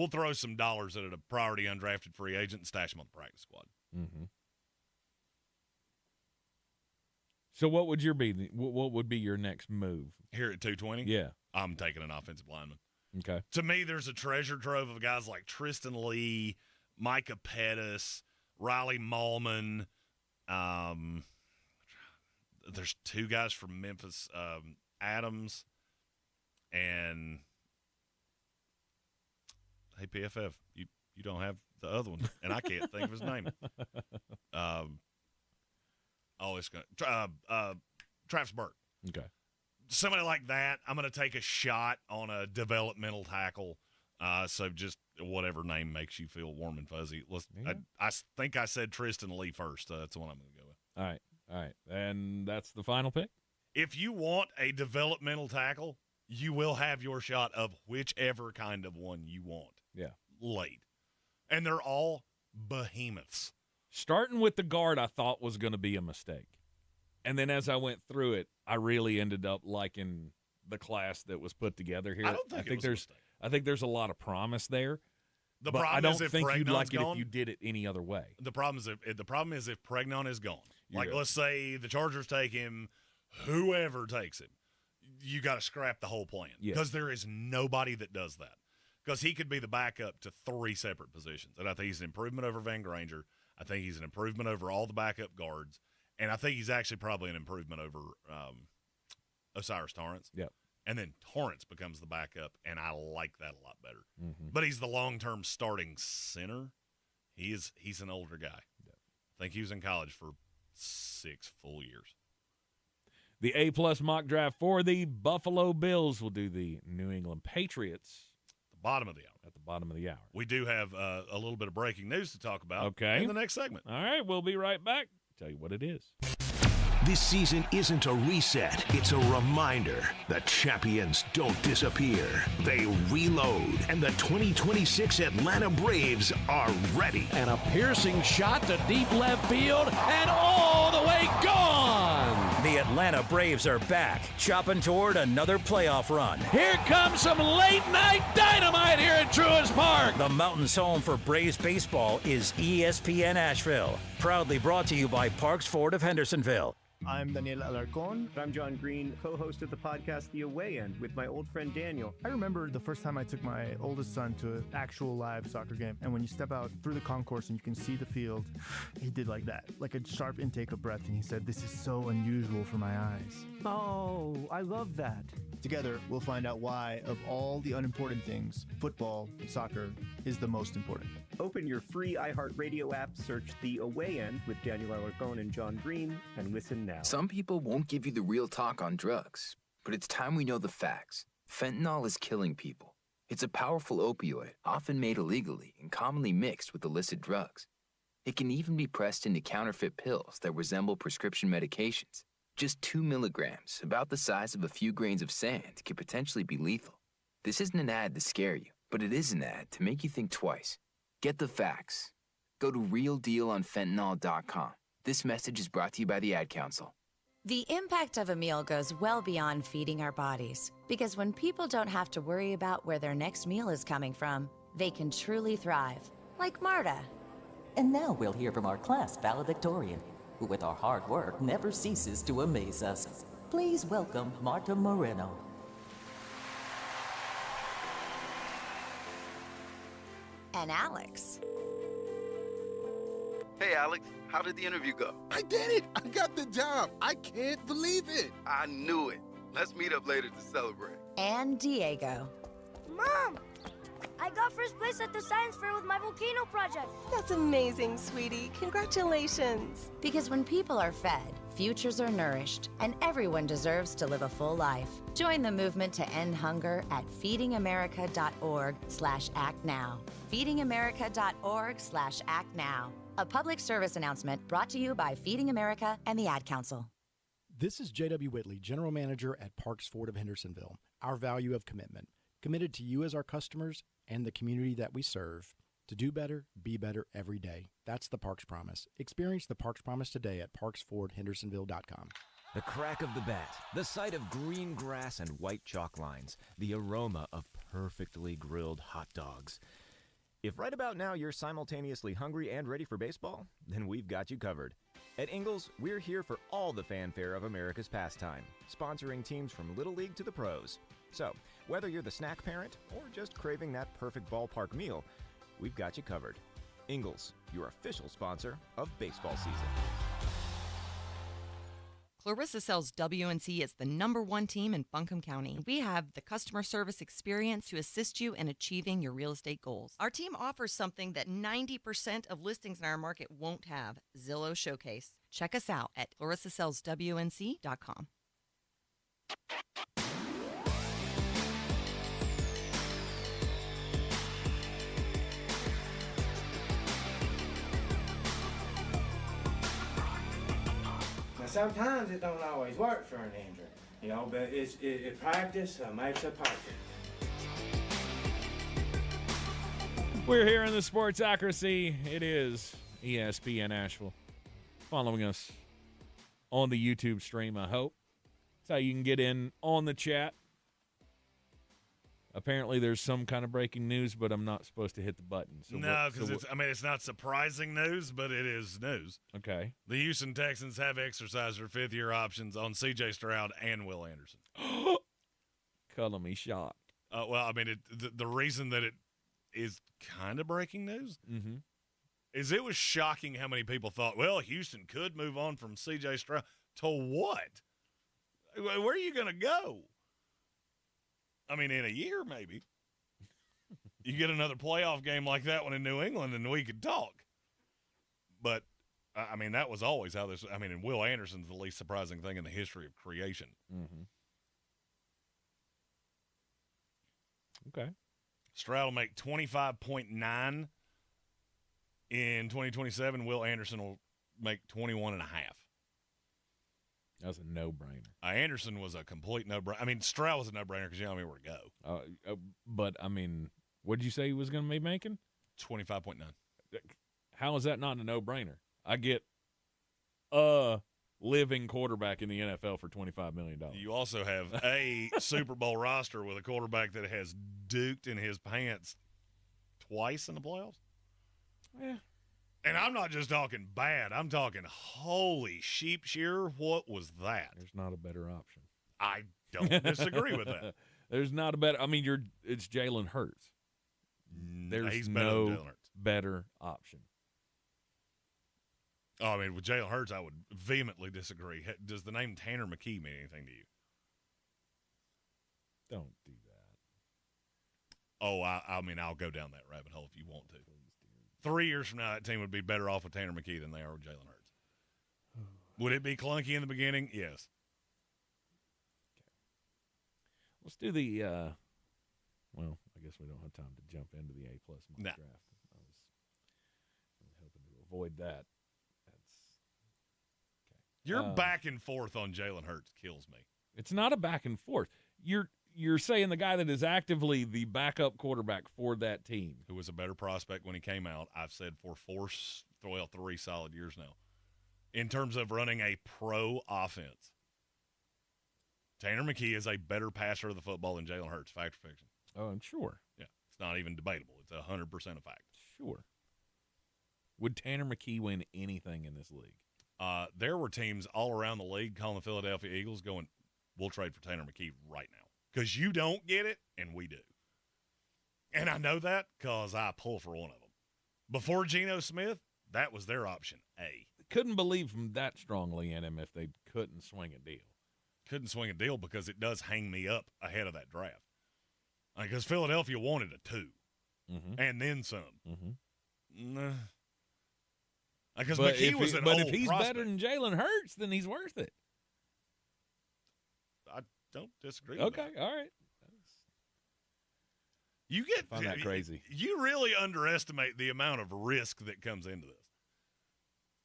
throw some dollars at a priority undrafted free agent and stash him on the practice squad. Mm-hmm. So what would be your next move? Here at 220? Yeah. I'm taking an offensive lineman. Okay. To me, there's a treasure trove of guys like Tristan Lee, Micah Pettis, Riley Mahlman. There's 2 guys from Memphis, Adams, and hey, PFF, you don't have the other one, and I can't think of his name. It's going to Travis Burke. Okay. Somebody like that, I'm going to take a shot on a developmental tackle. So just whatever name makes you feel warm and fuzzy. I think I said Tristan Lee first. That's the one I'm going to go with. All right. And that's the final pick? If you want a developmental tackle, you will have your shot of whichever kind of one you want. Yeah. Late. And they're all behemoths. Starting with the guard I thought was going to be a mistake. And then as I went through it, I really ended up liking the class that was put together here. I think there's a lot of promise there. The but problem I don't is if think you'd like Pregnon's it gone, if you did it any other way. The problem is if Pregnon is gone. Let's say the Chargers take him, whoever takes him, you got to scrap the whole plan because there is nobody that does that. Because he could be the backup to 3 separate positions, and I think he's an improvement over Van Granger. I think he's an improvement over all the backup guards, and I think he's actually probably an improvement over Osiris Torrance. Yep. And then Torrance becomes the backup, and I like that a lot better. Mm-hmm. But he's the long-term starting center. He's an older guy. Yep. I think he was in college for 6 full years. The A+ mock draft for the Buffalo Bills will do the New England Patriots. Bottom of the hour. At the bottom of the hour. We do have a little bit of breaking news to talk about in the next segment. All right, we'll be right back. Tell you what it is. This season isn't a reset. It's a reminder. The champions don't disappear. They reload. And the 2026 Atlanta Braves are ready. And a piercing shot to deep left field and all the way gone. The Atlanta Braves are back, chopping toward another playoff run. Here comes some late-night dynamite here at Truist Park. The Mountains' home for Braves baseball is ESPN Asheville. Proudly brought to you by Parks Ford of Hendersonville. I'm Daniel Alarcon. I'm John Green, co-host of the podcast The Away End with my old friend Daniel. I remember the first time I took my oldest son to an actual live soccer game, and when you step out through the concourse and you can see the field, he did like that, like a sharp intake of breath, and he said, "This is so unusual for my eyes." Oh, I love that. Together, we'll find out why, of all the unimportant things, football, soccer, is the most important. Open your free iHeartRadio app, search The Away End with Daniel Alarcon and John Green, and listen now. Some people won't give you the real talk on drugs, but it's time we know the facts. Fentanyl is killing people. It's a powerful opioid, often made illegally and commonly mixed with illicit drugs. It can even be pressed into counterfeit pills that resemble prescription medications. Just 2 milligrams, about the size of a few grains of sand, could potentially be lethal. This isn't an ad to scare you, but it is an ad to make you think twice. Get the facts. Go to realdealonfentanyl.com. This message is brought to you by the Ad Council. The impact of a meal goes well beyond feeding our bodies, because when people don't have to worry about where their next meal is coming from, they can truly thrive, like Marta. And now we'll hear from our class valedictorian, who with our hard work never ceases to amaze us. Please welcome Marta Moreno. And Alex. Hey, Alex, how did the interview go? I did it! I got the job! I can't believe it! I knew it. Let's meet up later to celebrate. And Diego. Mom! I got first place at the science fair with my volcano project. That's amazing, sweetie. Congratulations. Because when people are fed, futures are nourished, and everyone deserves to live a full life. Join the movement to end hunger at feedingamerica.org/actnow. feedingamerica.org/actnow. A public service announcement brought to you by Feeding America and the Ad Council. This is J.W. Whitley, General Manager at Parks Ford of Hendersonville. Our value of commitment. Committed to you as our customers and the community that we serve. To do better, be better every day. That's the Parks Promise. Experience the Parks Promise today at parksfordhendersonville.com. The crack of the bat, the sight of green grass and white chalk lines, the aroma of perfectly grilled hot dogs. If right about now you're simultaneously hungry and ready for baseball, then we've got you covered. At Ingles, we're here for all the fanfare of America's pastime, sponsoring teams from Little League to the pros. So, whether you're the snack parent or just craving that perfect ballpark meal, we've got you covered. Ingles, your official sponsor of baseball season. Clarissa sells WNC as the #1 team in Buncombe County. We have the customer service experience to assist you in achieving your real estate goals. Our team offers something that 90% of listings in our market won't have, Zillow Showcase. Check us out at clarissasellswnc.com. Sometimes it don't always work for an injury, but it practice makes a perfect. We're here in the Sportsocracy. It is ESPN Asheville. Following us on the YouTube stream, I hope. That's how you can get in on the chat. Apparently, there's some kind of breaking news, but I'm not supposed to hit the button. So no, because it's not surprising news, but it is news. Okay. The Houston Texans have exercised their fifth-year options on C.J. Stroud and Will Anderson. Color me shocked. The reason that it is kind of breaking news is it was shocking how many people thought, well, Houston could move on from C.J. Stroud. To what? Where are you going to go? In a year, maybe. You get another playoff game like that one in New England, and we could talk. But, that was always how this – and Will Anderson's the least surprising thing in the history of creation. Mm-hmm. Okay. Stroud will make $25.9 in 2027. Will Anderson will make $21.5. That was a no-brainer. Anderson was a complete no-brainer. Stroud was a no-brainer because you don't know where to go. But what did you say he was going to be making? 25.9. How is that not a no-brainer? I get a living quarterback in the NFL for $25 million. You also have a Super Bowl roster with a quarterback that has duked in his pants twice in the playoffs. Yeah. And I'm not just talking bad. I'm talking holy sheep shearer. What was that? There's not a better option. I don't disagree with that. There's not a better. I mean, it's Jalen Hurts. There's He's better than no Jalen Hurts. better option. Oh, I mean, with Jalen Hurts, I would vehemently disagree. Does the name Tanner McKee mean anything to you? Don't do that. Oh, I mean, I'll go down that rabbit hole if you want to. 3 years from now, that team would be better off with Tanner McKee than they are with Jalen Hurts. Would it be clunky in the beginning? Yes. Let's do the well, I guess we don't have time to jump into the A-plus mock draft. I was hoping to avoid that. Your back and forth on Jalen Hurts kills me. It's not a back and forth. You're saying the guy that is actively the backup quarterback for that team. Who was a better prospect when he came out, I've said for 3 solid years now. In terms of running a pro offense, Tanner McKee is a better passer of the football than Jalen Hurts. Fact or fiction? Oh, I'm sure. Yeah, it's not even debatable. It's 100% a fact. Sure. Would Tanner McKee win anything in this league? There were teams all around the league calling the Philadelphia Eagles going, we'll trade for Tanner McKee right now. Because you don't get it, and we do. And I know that because I pull for one of them. Before Geno Smith, that was their option A. Couldn't believe them that strongly in him if they couldn't swing a deal. Couldn't swing a deal because it does hang me up ahead of that draft. Because Philadelphia wanted a 2. And then some. Nah. Because McKee was an old But if he's prospect. better than Jalen Hurts, then he's worth it. I don't disagree with that. Okay, all right. You get Find that crazy. You really underestimate the amount of risk that comes into this.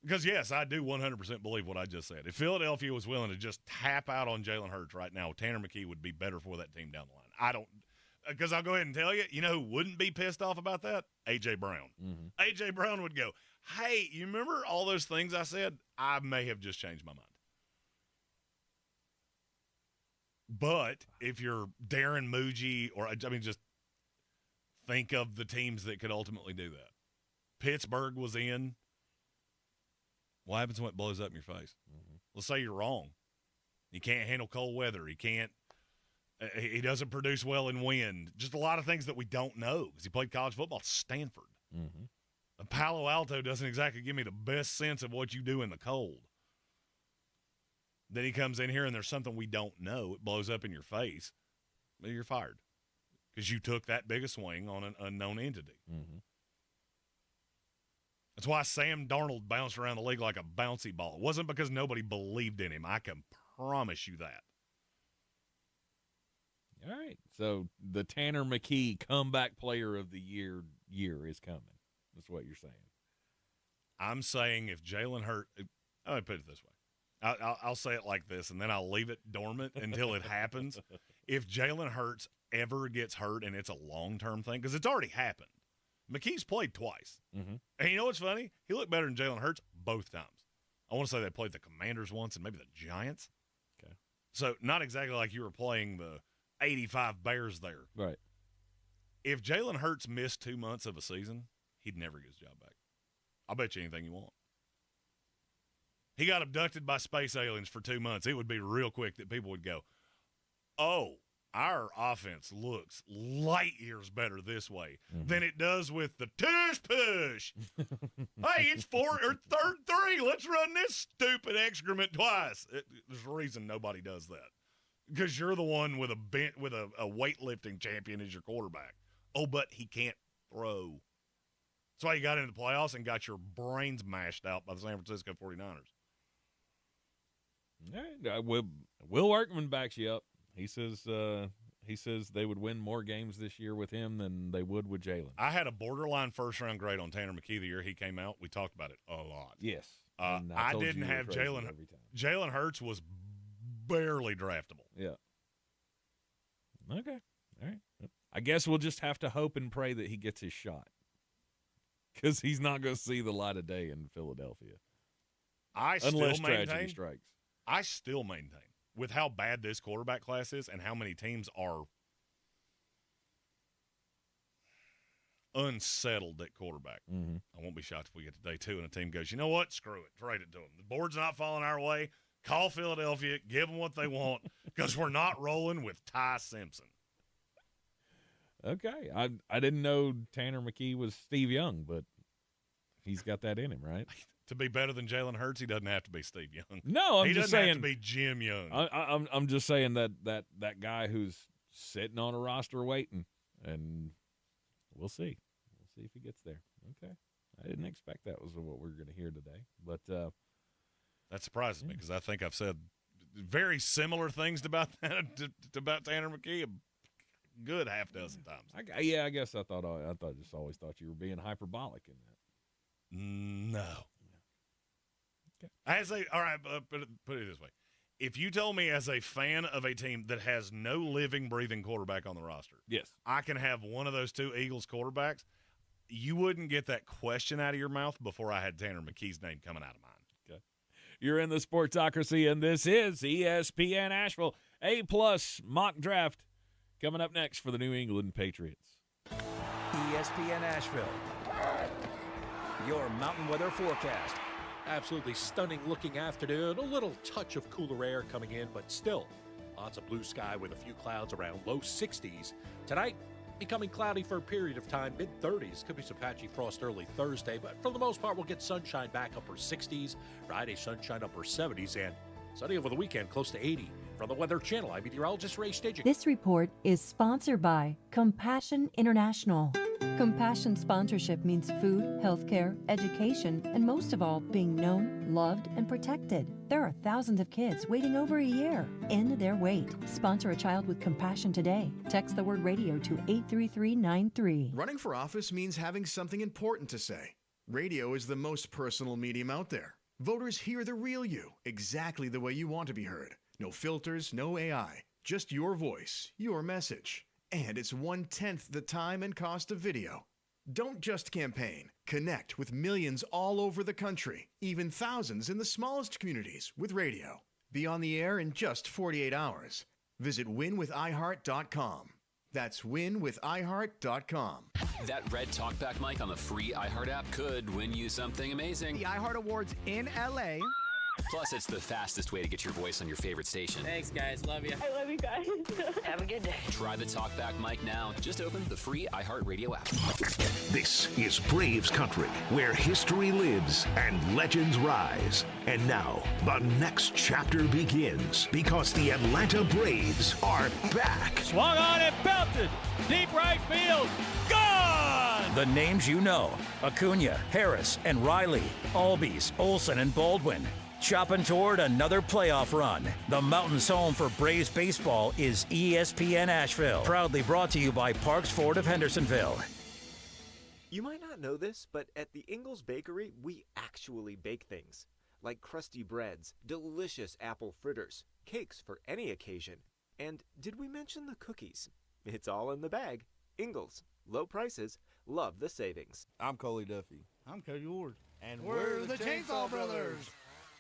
Because, yes, I do 100% believe what I just said. If Philadelphia was willing to just tap out on Jalen Hurts right now, Tanner McKee would be better for that team down the line. I don't – because I'll go ahead and tell you, you know who wouldn't be pissed off about that? A.J. Brown. A.J. Brown would go, hey, you remember all those things I said? I may have just changed my mind. But if you're Darren Muji or, I mean, just think of the teams that could ultimately do that. Pittsburgh was in. What happens when it blows up in your face? Let's say you're wrong. He can't handle cold weather. He doesn't produce well in wind. Just a lot of things that we don't know because he played college football at Stanford. Palo Alto doesn't exactly give me the best sense of what you do in the cold. Then he comes in here and there's something we don't know. It blows up in your face. You're fired because you took that big a swing on an unknown entity. That's why Sam Darnold bounced around the league like a bouncy ball. It wasn't because nobody believed in him. I can promise you that. All right. So the Tanner McKee comeback player of the year is coming. That's what you're saying. I'm saying if Jalen Hurts – let me put it this way. I'll say it like this, and then I'll leave it dormant until it happens. If Jalen Hurts ever gets hurt and it's a long-term thing, because it's already happened. McKee's played twice. And you know what's funny? He looked better than Jalen Hurts both times. I want to say they played the Commanders once and maybe the Giants. Okay. So not exactly like you were playing the 85 Bears there. Right. If Jalen Hurts missed 2 months of a season, he'd never get his job back. I'll bet you anything you want. He got abducted by space aliens for 2 months. It would be real quick that people would go, oh, our offense looks light years better this way than it does with the tush push. Hey, it's 4 or third 3. Let's run this stupid excrement twice. There's a reason nobody does that. Because you're the one with a weightlifting champion as your quarterback. Oh, but he can't throw. That's why you got into the playoffs and got your brains mashed out by the San Francisco 49ers. All right. Will Workman backs you up. He says they would win more games this year with him than they would with Jalen. I had a borderline first-round grade on Tanner McKee the year he came out. We talked about it a lot. Yes. I didn't have Jalen. Jalen Hurts was barely draftable. Yeah. Okay. All right. I guess we'll just have to hope and pray that he gets his shot because he's not going to see the light of day in Philadelphia. Unless tragedy strikes. I still maintain, with how bad this quarterback class is and how many teams are unsettled at quarterback. Mm-hmm. I won't be shocked if we get to day 2 and a team goes, you know what? Screw it. Trade it to them. The board's not falling our way. Call Philadelphia. Give them what they want because we're not rolling with Ty Simpson. Okay. I didn't know Tanner McKee was Steve Young, but he's got that in him, right? To be better than Jalen Hurts, he doesn't have to be Steve Young. No, he just doesn't saying. have to be Jim Young. I'm just saying that guy who's sitting on a roster waiting, and we'll see. We'll see if he gets there. Okay. I didn't expect that was what we were going to hear today, but that surprises me because I think I've said very similar things about that about Tanner McKee a good half dozen times. I guess I just always thought you were being hyperbolic in that. No. Okay. All right, put it this way. If you told me as a fan of a team that has no living, breathing quarterback on the roster, yes, I can have one of those 2 Eagles quarterbacks, you wouldn't get that question out of your mouth before I had Tanner McKee's name coming out of mine. Okay. You're in the Sportsocracy, and this is ESPN Asheville. A-plus mock draft coming up next for the New England Patriots. ESPN Asheville. Your mountain weather forecast. Absolutely stunning looking afternoon. A little touch of cooler air coming in, but still lots of blue sky with a few clouds around, low 60s. Tonight, becoming cloudy for a period of time, mid-30s. Could be some patchy frost early Thursday, but for the most part, we'll get sunshine back upper 60s. Friday, sunshine upper 70s, and sunny over the weekend, close to 80. From the Weather Channel, I'm meteorologist Ray Staging. This report is sponsored by Compassion International. Compassion sponsorship means food, healthcare, education, and most of all, being known, loved, and protected. There are thousands of kids waiting over a year. End their wait. Sponsor a child with compassion today. Text the word radio to 83393. Running for office means having something important to say. Radio is the most personal medium out there. Voters hear the real you, exactly the way you want to be heard. No filters, no AI, just your voice, your message. And it's 1/10 the time and cost of video. Don't just campaign. Connect with millions all over the country, even thousands in the smallest communities with radio. Be on the air in just 48 hours. Visit winwithiheart.com. That's winwithiheart.com. That red talkback mic on the free iHeart app could win you something amazing. The iHeart Awards in LA. Plus, it's the fastest way to get your voice on your favorite station. Thanks, guys. Love you. I love you guys. Have a good day. Try the talkback mic now. Just open the free iHeartRadio app. This is Braves Country, where history lives and legends rise. And now, the next chapter begins because the Atlanta Braves are back. Swung on and belted. Deep right field. Gone! The names you know: Acuna, Harris, and Riley, Albies, Olsen, and Baldwin. Chopping toward another playoff run. The Mountain's home for Braves baseball is ESPN Asheville. Proudly brought to you by Parks Ford of Hendersonville. You might not know this, but at the Ingalls Bakery, we actually bake things. Like crusty breads, delicious apple fritters, cakes for any occasion. And did we mention the cookies? It's all in the bag. Ingalls. Low prices. Love the savings. I'm Coley Duffy. I'm Cody Ward. And we're the Chainsaw Brothers.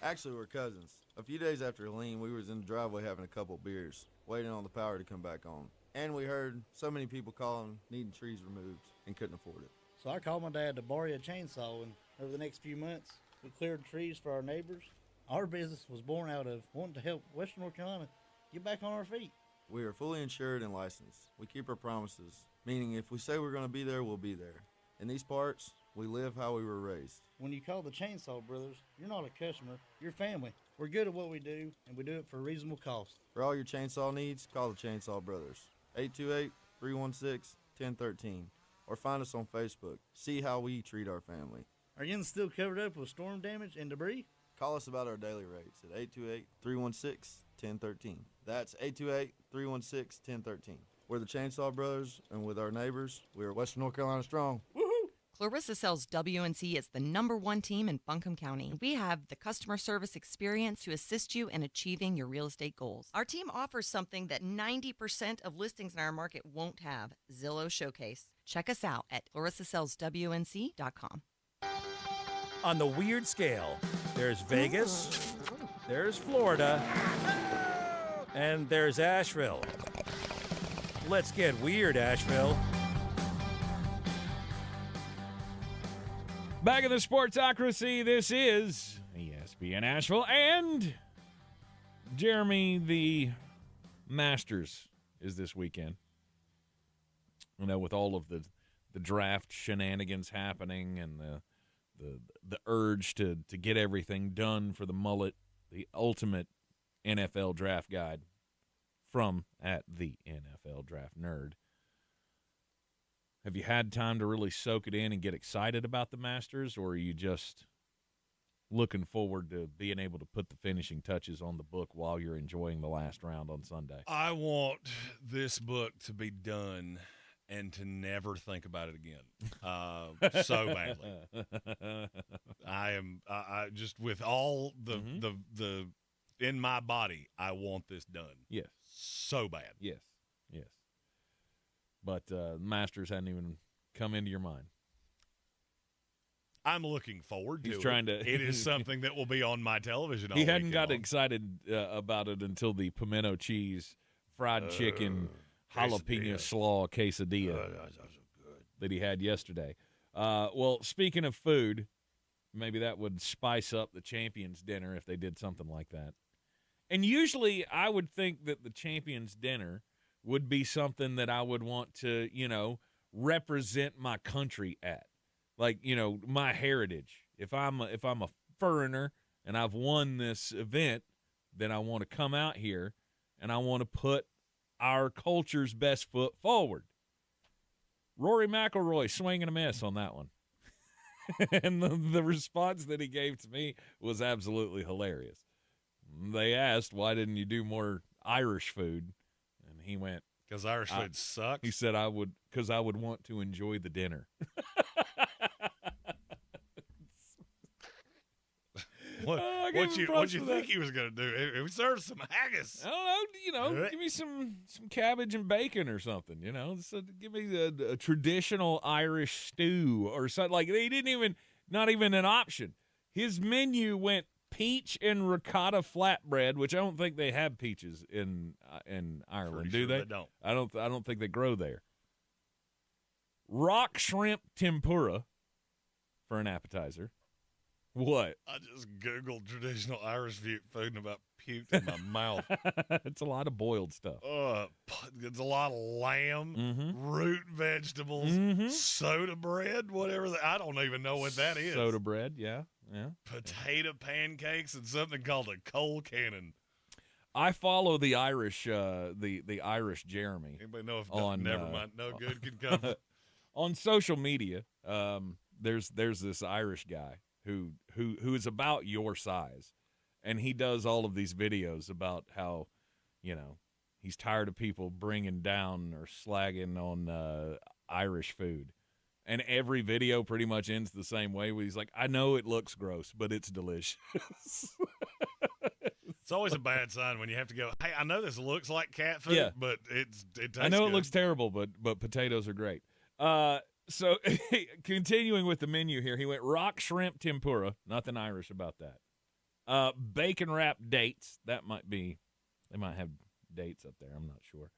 Actually, we're cousins. A few days after Helene, we was in the driveway having a couple beers, waiting on the power to come back on. And we heard so many people calling, needing trees removed, and couldn't afford it. So I called my dad to borrow a chainsaw, and over the next few months, we cleared trees for our neighbors. Our business was born out of wanting to help Western North Carolina get back on our feet. We are fully insured and licensed. We keep our promises, meaning if we say we're going to be there, we'll be there. In these parts, we live how we were raised. When you call the Chainsaw Brothers, you're not a customer, you're family. We're good at what we do, and we do it for a reasonable cost. For all your chainsaw needs, call the Chainsaw Brothers. 828-316-1013. Or find us on Facebook. See how we treat our family. Are you still covered up with storm damage and debris? Call us about our daily rates at 828-316-1013. That's 828-316-1013. We're the Chainsaw Brothers, and with our neighbors, we're Western North Carolina strong. Clarissa sells WNC as the #1 team in Buncombe County. We have the customer service experience to assist you in achieving your real estate goals. Our team offers something that 90% of listings in our market won't have: Zillow Showcase. Check us out at clarissasellswnc.com. On the weird scale, there's Vegas, there's Florida, and there's Asheville. Let's get weird, Asheville. Back in the Sportsocracy, this is ESPN Asheville, and Jeremy, the Masters is this weekend. You know, with all of the draft shenanigans happening and the urge to get everything done for the mullet, the ultimate NFL draft guide from at the NFL Draft Nerd. Have you had time to really soak it in and get excited about the Masters, or are you just looking forward to being able to put the finishing touches on the book while you're enjoying the last round on Sunday? I want this book to be done and to never think about it again, so badly. I just, with all the in my body, I want this done. Yes. So bad. Yes. But Masters hadn't even come into your mind. I'm looking forward to He's trying it. to. It is something that will be on my television all He hadn't weekend got long. excited about it until the pimento cheese, fried chicken, jalapeno slaw quesadilla that he had yesterday. Well, speaking of food, maybe that would spice up the Champions Dinner if they did something like that. And usually I would think that the Champions Dinner would be something that I would want to, represent my country at. Like, my heritage. If I'm a foreigner and I've won this event, then I want to come out here and I want to put our culture's best foot forward. Rory McIlroy swing and a miss on that one. And the response that he gave to me was absolutely hilarious. They asked, why didn't you do more Irish food? And he went, because Irish food sucks. He said, because I would want to enjoy the dinner. What you think he was going to do? He served some haggis. I don't know. Give me some cabbage and bacon or something. So give me a traditional Irish stew or something. Like not even an option. His menu went peach and ricotta flatbread, which I don't think they have peaches in Ireland, do they? They don't. I don't think they grow there. Rock shrimp tempura for an appetizer. What? I just Googled traditional Irish food and about puked in my mouth. It's a lot of boiled stuff. It's a lot of lamb, root vegetables, soda bread, whatever. I don't even know what that is. Soda bread, yeah. Potato pancakes and something called a coal cannon. I follow the Irish, the Irish Jeremy. Anybody know if never mind, no good can come on social media? There's this Irish guy who is about your size, and he does all of these videos about how, he's tired of people bringing down or slagging on Irish food. And every video pretty much ends the same way where he's like, I know it looks gross, but it's delicious. It's always a bad sign when you have to go, hey, I know this looks like cat food, but it tastes I know good. it looks terrible, but potatoes are great. So continuing with the menu here, he went rock shrimp tempura. Nothing Irish about that. Bacon wrapped dates. They might have dates up there. I'm not sure.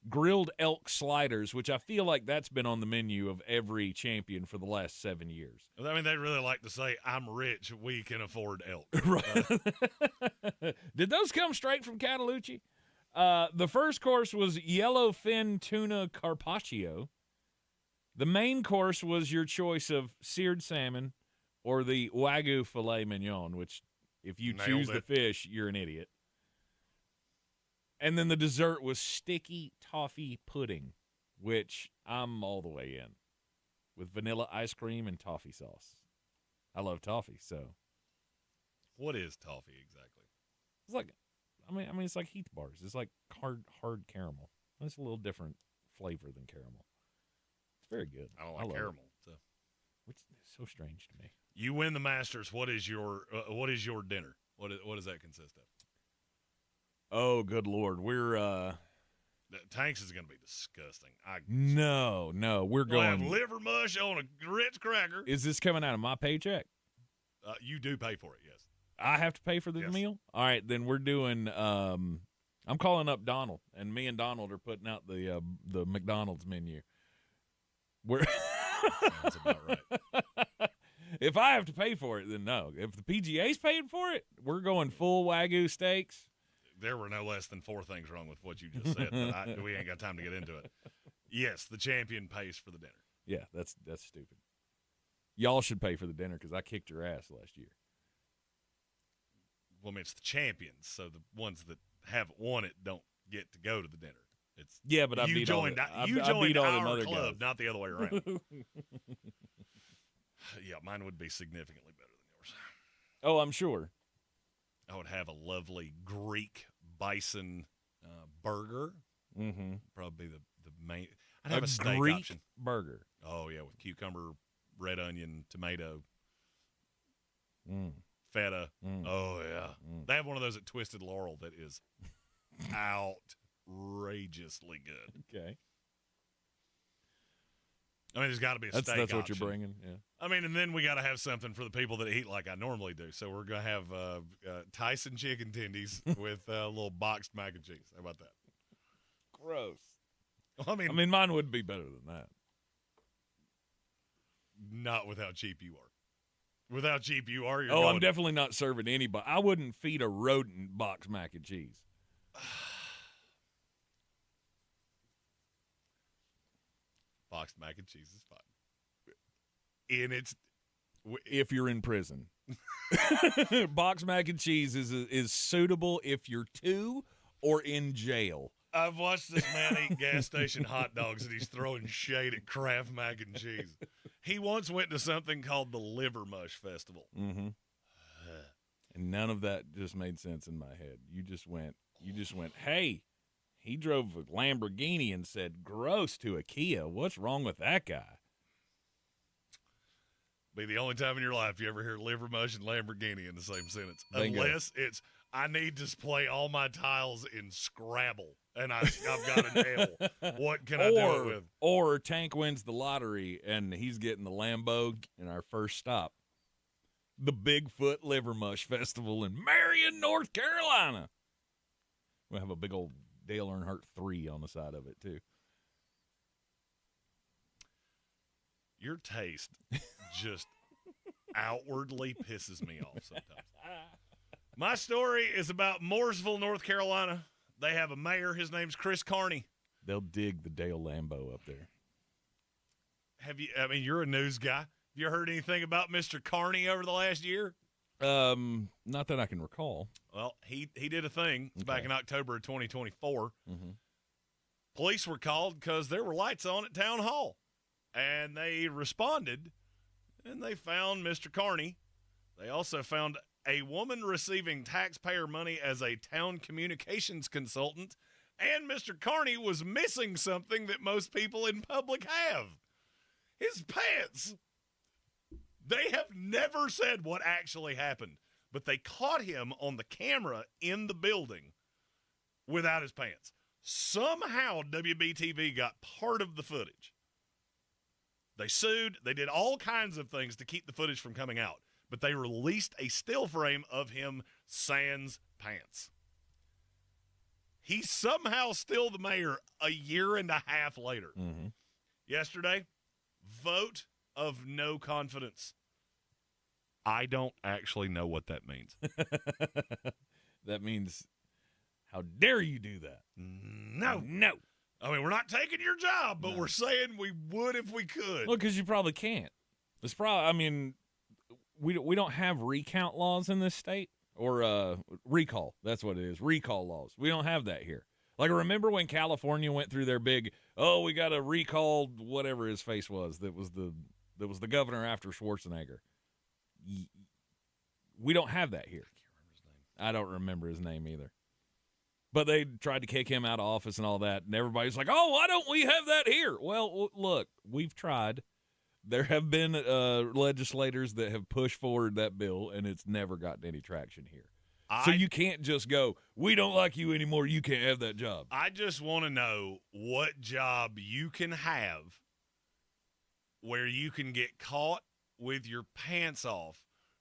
Grilled elk sliders, which I feel like that's been on the menu of every champion for the last 7 years. I mean, they really like to say, I'm rich, we can afford elk. Right. Did those come straight from Catalucci? The first course was yellowfin tuna carpaccio. The main course was your choice of seared salmon or the Wagyu filet mignon, which if you choose the fish, you're an idiot. And then the dessert was sticky toffee pudding, which I'm all the way in, with vanilla ice cream and toffee sauce. I love toffee, so. What is toffee exactly? It's like, I mean, it's like Heath bars. It's like hard caramel. It's a little different flavor than caramel. It's very good. I don't like caramel. So. Which is so strange to me. You win the Masters. What is your dinner? What does that consist of? Oh, good Lord. We're Tanks is going to be disgusting. No, we're going. Have liver mush on a Ritz cracker. Is this coming out of my paycheck? You do pay for it, yes. I have to pay for the meal? All right, then we're doing I'm calling up Donald, and me and Donald are putting out the McDonald's menu. That's about right. If I have to pay for it, then no. If the PGA's paying for it, we're going full Wagyu steaks. There were no less than 4 things wrong with what you just said, but we ain't got time to get into it. Yes, the champion pays for the dinner. Yeah, that's stupid. Y'all should pay for the dinner because I kicked your ass last year. Well, I mean, it's the champions, so the ones that haven't won it don't get to go to the dinner. It's but I you beat joined. all You I joined beat all our them other club, guys. not the other way around. Yeah, mine would be significantly better than yours. Oh, I'm sure. I would have a lovely Greek bison burger. Mm-hmm. Probably the main. I'd have a steak Greek option. burger. Oh yeah, with cucumber, red onion, tomato, feta. Oh yeah, they have one of those at Twisted Laurel that is outrageously good. Okay. I mean, there's got to be a steak That's what option. you're bringing, yeah. I mean, and then we got to have something for the people that eat like I normally do. So we're going to have Tyson chicken tendies with a little boxed mac and cheese. How about that? Gross. Well, I mean, mine would be better than that. Not with how cheap you are. With how cheap you are, I'm definitely not serving anybody. I wouldn't feed a rodent boxed mac and cheese. Boxed mac and cheese is fine. If you're in prison. Boxed mac and cheese is suitable if you're 2 or in jail. I've watched this man eat gas station hot dogs, and he's throwing shade at Kraft mac and cheese. He once went to something called the Liver Mush Festival. Mm-hmm. And none of that just made sense in my head. You just went, hey, he drove a Lamborghini and said gross to a Kia. What's wrong with that guy? Be the only time in your life you ever hear liver mush and Lamborghini in the same sentence. Bingo. Unless it's, I need to play all my tiles in Scrabble, and I've got an L. What can I do it with? Or Tank wins the lottery, and he's getting the Lambo in our first stop. The Bigfoot Liver Mush Festival in Marion, North Carolina. We'll have a big old Dale Earnhardt 3 on the side of it, too. Your taste just outwardly pisses me off sometimes. My story is about Mooresville, North Carolina. They have a mayor. His name's Chris Carney. They'll dig the Dale Lambo up there. You're a news guy. Have you heard anything about Mr. Carney over the last year? Not that I can recall. Well, he did a thing back in October of 2024. Mm-hmm. Police were called because there were lights on at Town Hall. And they responded, and they found Mr. Carney. They also found a woman receiving taxpayer money as a town communications consultant, and Mr. Carney was missing something that most people in public have. His pants. They have never said what actually happened, but they caught him on the camera in the building without his pants. Somehow WBTV got part of the footage. They sued. They did all kinds of things to keep the footage from coming out, but they released a still frame of him sans pants. He's somehow still the mayor a year and a half later. Mm-hmm. Yesterday, vote of no confidence. I don't actually know what that means. That means, how dare you do that? No. No. We're not taking your job, but we're saying we would if we could. Well, because you probably can't. It's probably, we don't have recount laws in this state, or recall. That's what it is, recall laws. We don't have that here. Like, remember when California went through their big, we got to recall whatever his face was that was the governor after Schwarzenegger. We don't have that here. I don't remember his name either. But they tried to kick him out of office and all that, and everybody's like, why don't we have that here? Well, look, we've tried. There have been legislators that have pushed forward that bill, and it's never gotten any traction here. So you can't just go, we don't like you anymore, you can't have that job. I just want to know what job you can have where you can get caught with your pants off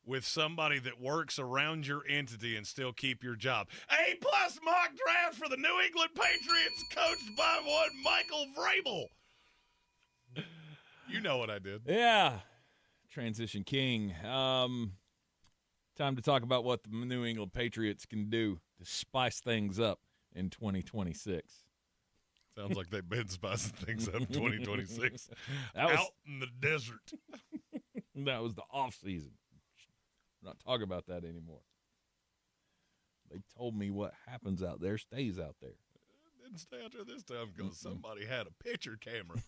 with somebody that works around your entity and still keep your job. A-plus mock draft for the New England Patriots, coached by one Michael Vrabel. You know what I did. Yeah. Transition King. Time to talk about what the New England Patriots can do to spice things up in 2026. Sounds like they've been spicing things up in 2026. That was, out in the desert. That was the off season. We're not talking about that anymore. They told me what happens out there stays out there. It didn't stay out there this time because somebody had a picture camera.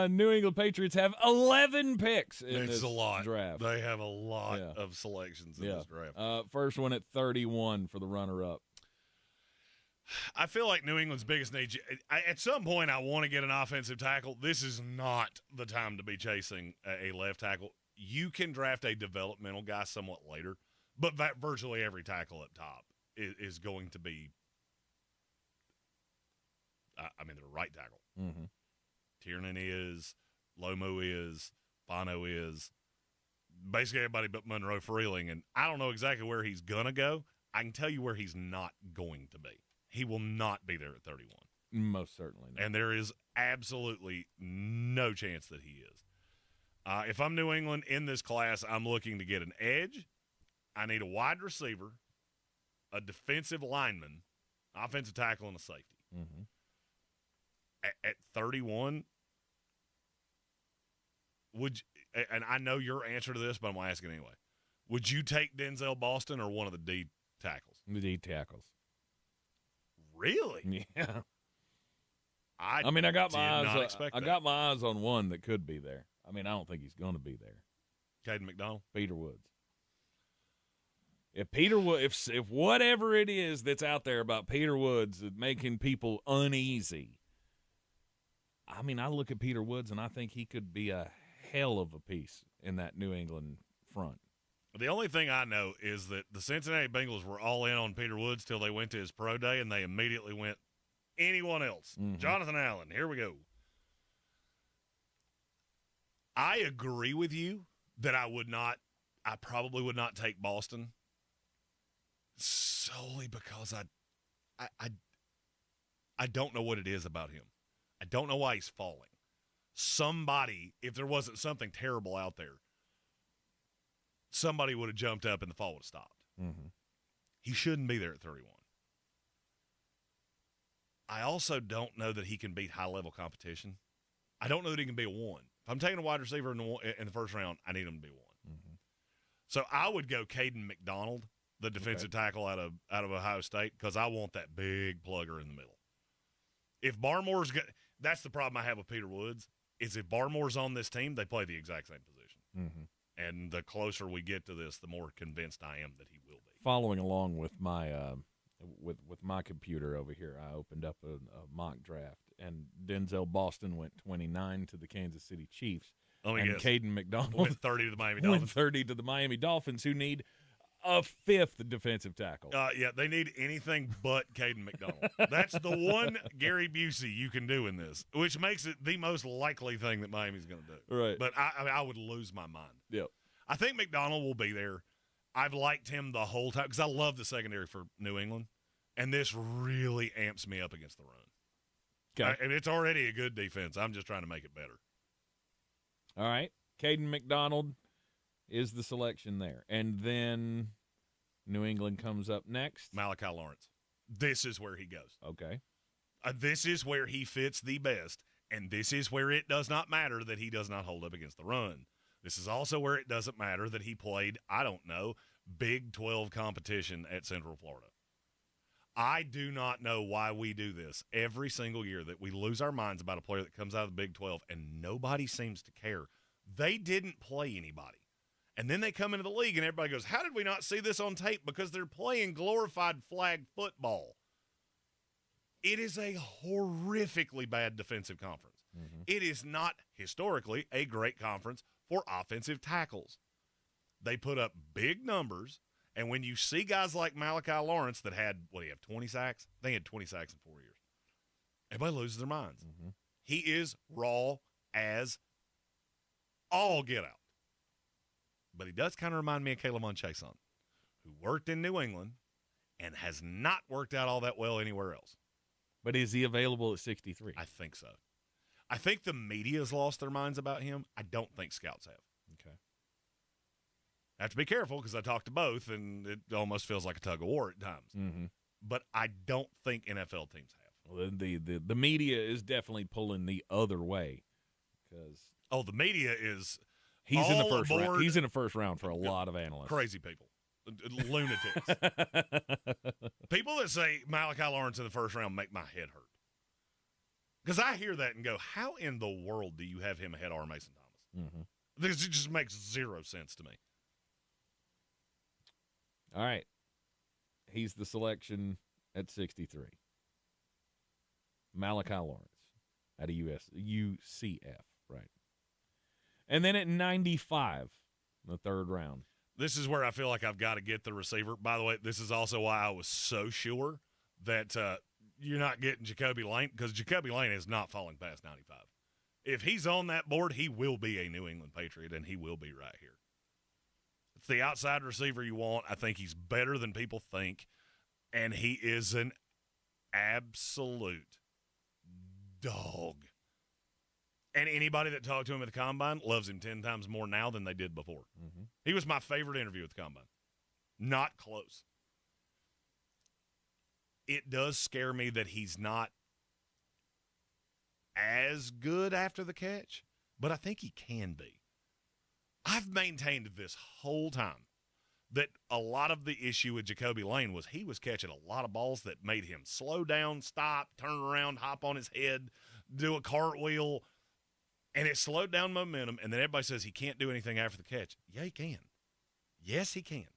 New England Patriots have 11 picks in this a lot. draft. They have a lot of selections in this draft. First one at 31 for the runner-up. I feel like New England's biggest need, at some point I want to get an offensive tackle. This is not the time to be chasing a left tackle. You can draft a developmental guy somewhat later, but virtually every tackle up top is going to be, the right tackle. Mm-hmm. Tiernan is, Lomu is, Fano is, basically everybody but Monroe Freeling. And I don't know exactly where he's going to go. I can tell you where he's not going to be. He will not be there at 31. Most certainly not. And there is absolutely no chance that he is. If I'm New England in this class, I'm looking to get an edge. I need a wide receiver, a defensive lineman, offensive tackle, and a safety. Mm-hmm. At 31, and I know your answer to this, but I'm going to ask it anyway. Would you take Denzel Boston or one of the D tackles? The D tackles. Really? Yeah. I got my eyes. Expect I that. got my eyes on one that could be there. I don't think he's going to be there. Caden McDonald, Peter Woods. If Peter Woods, if whatever it is that's out there about Peter Woods making people uneasy, I look at Peter Woods and I think he could be a hell of a piece in that New England front. The only thing I know is that the Cincinnati Bengals were all in on Peter Woods till they went to his pro day, and they immediately went, anyone else? Mm-hmm. Jonathan Allen, here we go. I agree with you that I probably would not take Boston solely because I don't know what it is about him. I don't know why he's falling. Somebody, if there wasn't something terrible out there, somebody would have jumped up and the fall would have stopped. Mm-hmm. He shouldn't be there at 31. I also don't know that he can beat high-level competition. I don't know that he can be a one. If I'm taking a wide receiver in the first round, I need him to be one. Mm-hmm. So I would go Caden McDonald, the defensive tackle out of Ohio State, because I want that big plugger in the middle. If Barmore's that's the problem I have with Peter Woods, is if Barmore's on this team, they play the exact same position. Mm-hmm. And the closer we get to this, the more convinced I am that he will be. Following along with my with my computer over here, I opened up a mock draft, and Denzel Boston went 29 to the Kansas City Chiefs, and Caden McDonald went 30 to the Miami Dolphins. Went 30 to the Miami Dolphins, who need a fifth defensive tackle. Yeah, they need anything but Caden McDonald. That's the one Gary Busey you can do in this, which makes it the most likely thing that Miami's going to do. Right. But I would lose my mind. Yep. I think McDonald will be there. I've liked him the whole time because I love the secondary for New England, and this really amps me up against the run. Okay. And it's already a good defense. I'm just trying to make it better. All right. Caden McDonald is the selection there. And then New England comes up next. Makai Lawrence. This is where he goes. Okay. This is where he fits the best, and this is where it does not matter that he does not hold up against the run. This is also where it doesn't matter that he played, Big 12 competition at Central Florida. I do not know why we do this every single year, that we lose our minds about a player that comes out of the Big 12 and nobody seems to care. They didn't play anybody. And then they come into the league and everybody goes, how did we not see this on tape? Because they're playing glorified flag football. It is a horrifically bad defensive conference. Mm-hmm. It is not historically a great conference for offensive tackles. They put up big numbers, and when you see guys like Makai Lawrence that had, 20 sacks? They had 20 sacks in 4 years. Everybody loses their minds. Mm-hmm. He is raw as all get out. But he does kind of remind me of Caleb Chason, who worked in New England and has not worked out all that well anywhere else. But is he available at 63? I think so. I think the media's lost their minds about him. I don't think scouts have. Okay. I have to be careful because I talk to both, and it almost feels like a tug of war at times. Mm-hmm. But I don't think NFL teams have. Well, the media is definitely pulling the other way because the media is he's in the first aboard. round. He's in the first round for a lot of analysts. Crazy people, lunatics, people that say Malachi Lawrence in the first round make my head hurt because I hear that and go, "How in the world do you have him ahead of R. Mason Thomas?" Mm-hmm. This just makes zero sense to me. All right, he's the selection at 63. Malachi Lawrence at a UCF, right? And then at 95, the third round. This is where I feel like I've got to get the receiver. By the way, this is also why I was so sure that you're not getting Jacoby Lane because Jacoby Lane is not falling past 95. If he's on that board, he will be a New England Patriot, and he will be right here. It's the outside receiver you want. I think he's better than people think, and he is an absolute dog. And anybody that talked to him at the Combine loves him 10 times more now than they did before. Mm-hmm. He was my favorite interview at the Combine. Not close. It does scare me that he's not as good after the catch, but I think he can be. I've maintained this whole time that a lot of the issue with Jacoby Lane was he was catching a lot of balls that made him slow down, stop, turn around, hop on his head, do a cartwheel, and it slowed down momentum, and then everybody says he can't do anything after the catch. Yeah, he can. Yes, he can.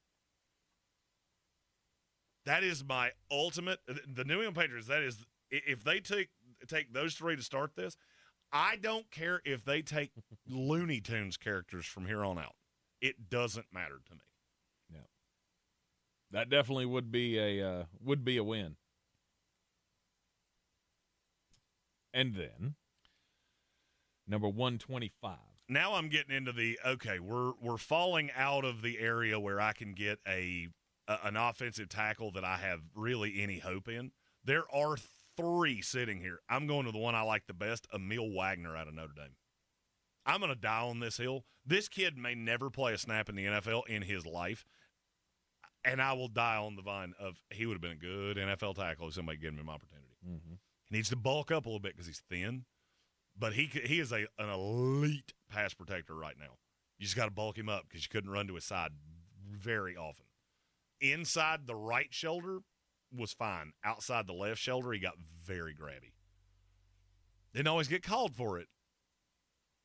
That is my ultimate – the New England Patriots, that is – if they take those three to start this, I don't care if they take Looney Tunes characters from here on out. It doesn't matter to me. Yeah, that definitely would be a win. And then number 125. Now I'm getting into the we're falling out of the area where I can get an offensive tackle that I have really any hope in. There are three sitting here. I'm going to the one I like the best, Emil Wagner out of Notre Dame. I'm going to die on this hill. This kid may never play a snap in the NFL in his life, and I will die on the vine of he would have been a good NFL tackle if somebody gave him an opportunity. Mm-hmm. He needs to bulk up a little bit because he's thin, but he is an elite pass protector right now. You just got to bulk him up because you couldn't run to his side very often. Inside the right shoulder was fine. Outside the left shoulder, he got very grabby. Didn't always get called for it,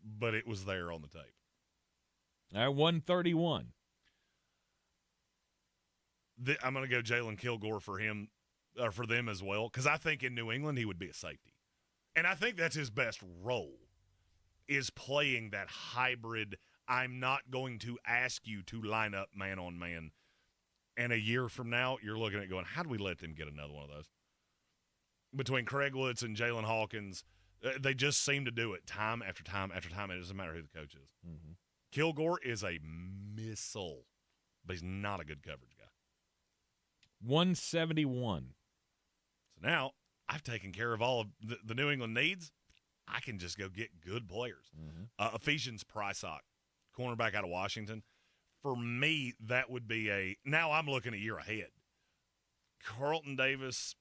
but it was there on the tape. At 131. I'm going to go Jalen Kilgore for him, or for them as well, because I think in New England he would be a safety. And I think that's his best role, is playing that hybrid, I'm not going to ask you to line up man on man. And a year from now, you're looking at going, how do we let them get another one of those? Between Craig Woods and Jalen Hawkins, they just seem to do it time after time after time. It doesn't matter who the coach is. Mm-hmm. Kilgore is a missile, but he's not a good coverage guy. 171. So now I've taken care of all of the New England needs. I can just go get good players. Mm-hmm. Ephesians Prysock, cornerback out of Washington. For me, that would be now I'm looking a year ahead. Carlton Davis,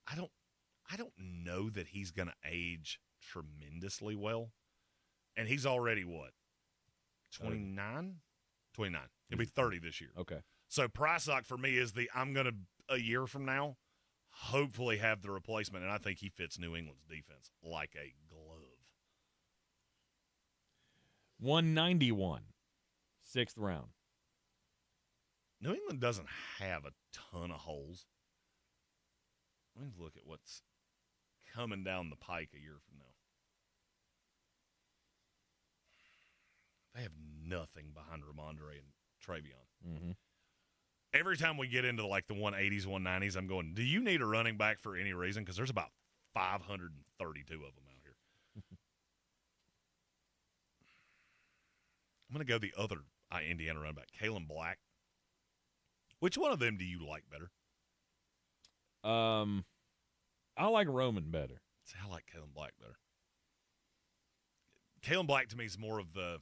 I don't know that he's going to age tremendously well. And he's already what? 29? 29. He'll be 30 this year. Okay. So Prysock for me is I'm going to, a year from now, hopefully have the replacement, and I think he fits New England's defense like a glove. 191. Sixth round. New England doesn't have a ton of holes. Let me look at what's coming down the pike a year from now. They have nothing behind Ramondre and Travion. Mm-hmm. Every time we get into like the 180s, 190s, I'm going, do you need a running back for any reason? Because there's about 532 of them out here. I'm going to go the other Indiana running back, Kalen Black. Which one of them do you like better? I like Roman better. See, I like Kalen Black better. Kalen Black to me is more of the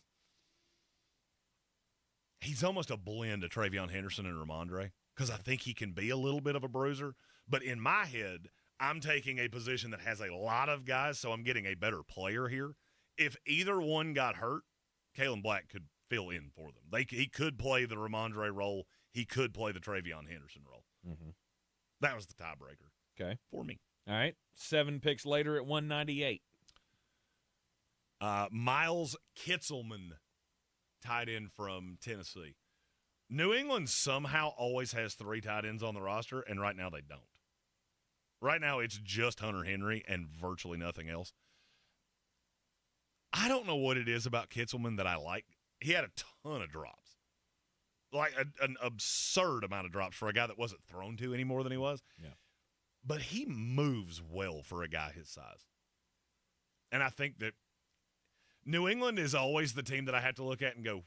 – he's almost a blend of Travion Henderson and Ramondre because I think he can be a little bit of a bruiser. But in my head, I'm taking a position that has a lot of guys, so I'm getting a better player here. If either one got hurt, Kalen Black could fill in for them. He could play the Ramondre role. He could play the Travion Henderson role. Mm-hmm. That was the tiebreaker. Okay. For me. All right. 7 picks later at 198. Miles Kitzelman, tight end from Tennessee. New England somehow always has 3 tight ends on the roster, and right now they don't. Right now it's just Hunter Henry and virtually nothing else. I don't know what it is about Kitzelman that I like. He had a ton of drops. Like an absurd amount of drops for a guy that wasn't thrown to any more than he was. Yeah. But he moves well for a guy his size. And I think that New England is always the team that I have to look at and go,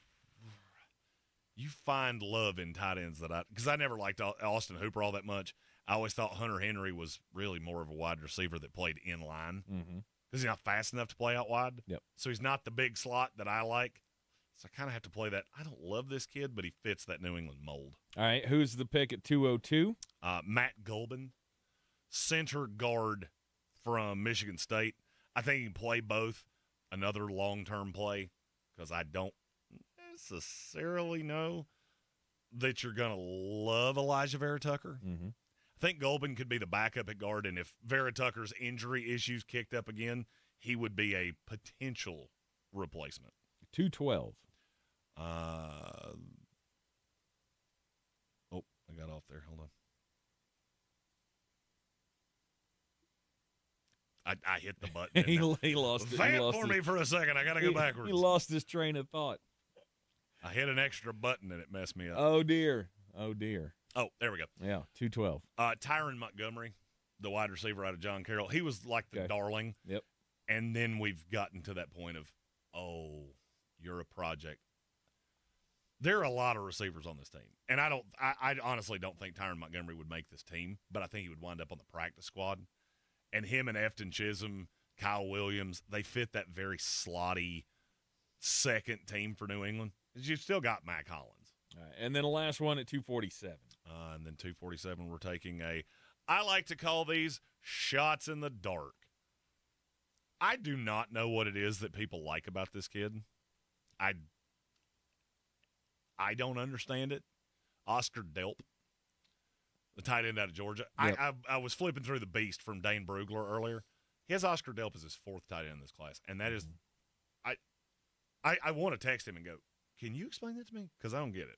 you find love in tight ends because I never liked Austin Hooper all that much. I always thought Hunter Henry was really more of a wide receiver that played in line because he's not fast enough to play out wide. Yep. So he's not the big slot that I like. So I kind of have to play that. I don't love this kid, but he fits that New England mold. All right, who's the pick at 202? Matt Gulbin, center guard from Michigan State. I think he can play both. Another long-term play because I don't necessarily know that you're going to love Elijah Vera Tucker. Mm-hmm. I think Gulbin could be the backup at guard, and if Vera Tucker's injury issues kicked up again, he would be a potential replacement. 212. I got off there. Hold on. I hit the button. he lost it. Vamp for me for a second. I got to go backwards. He lost his train of thought. I hit an extra button and it messed me up. Oh, dear. Oh, dear. Oh, there we go. Yeah, 212. Tyron Montgomery, the wide receiver out of John Carroll. He was like the darling. Yep. And then we've gotten to that point of, oh, you're a project. There are a lot of receivers on this team. And I honestly don't think Tyron Montgomery would make this team, but I think he would wind up on the practice squad. And him and Efton Chisholm, Kyle Williams, they fit that very slotty second team for New England. You've still got Mac Hollins. All right, and then the last one at 247. And then 247, we're taking I like to call these shots in the dark. I do not know what it is that people like about this kid. I don't understand it. Oscar Delp, the tight end out of Georgia. Yep. I was flipping through the beast from Dane Brugler earlier. He has Oscar Delp as his 4th tight end in this class, and that is I want to text him and go, can you explain that to me? Because I don't get it.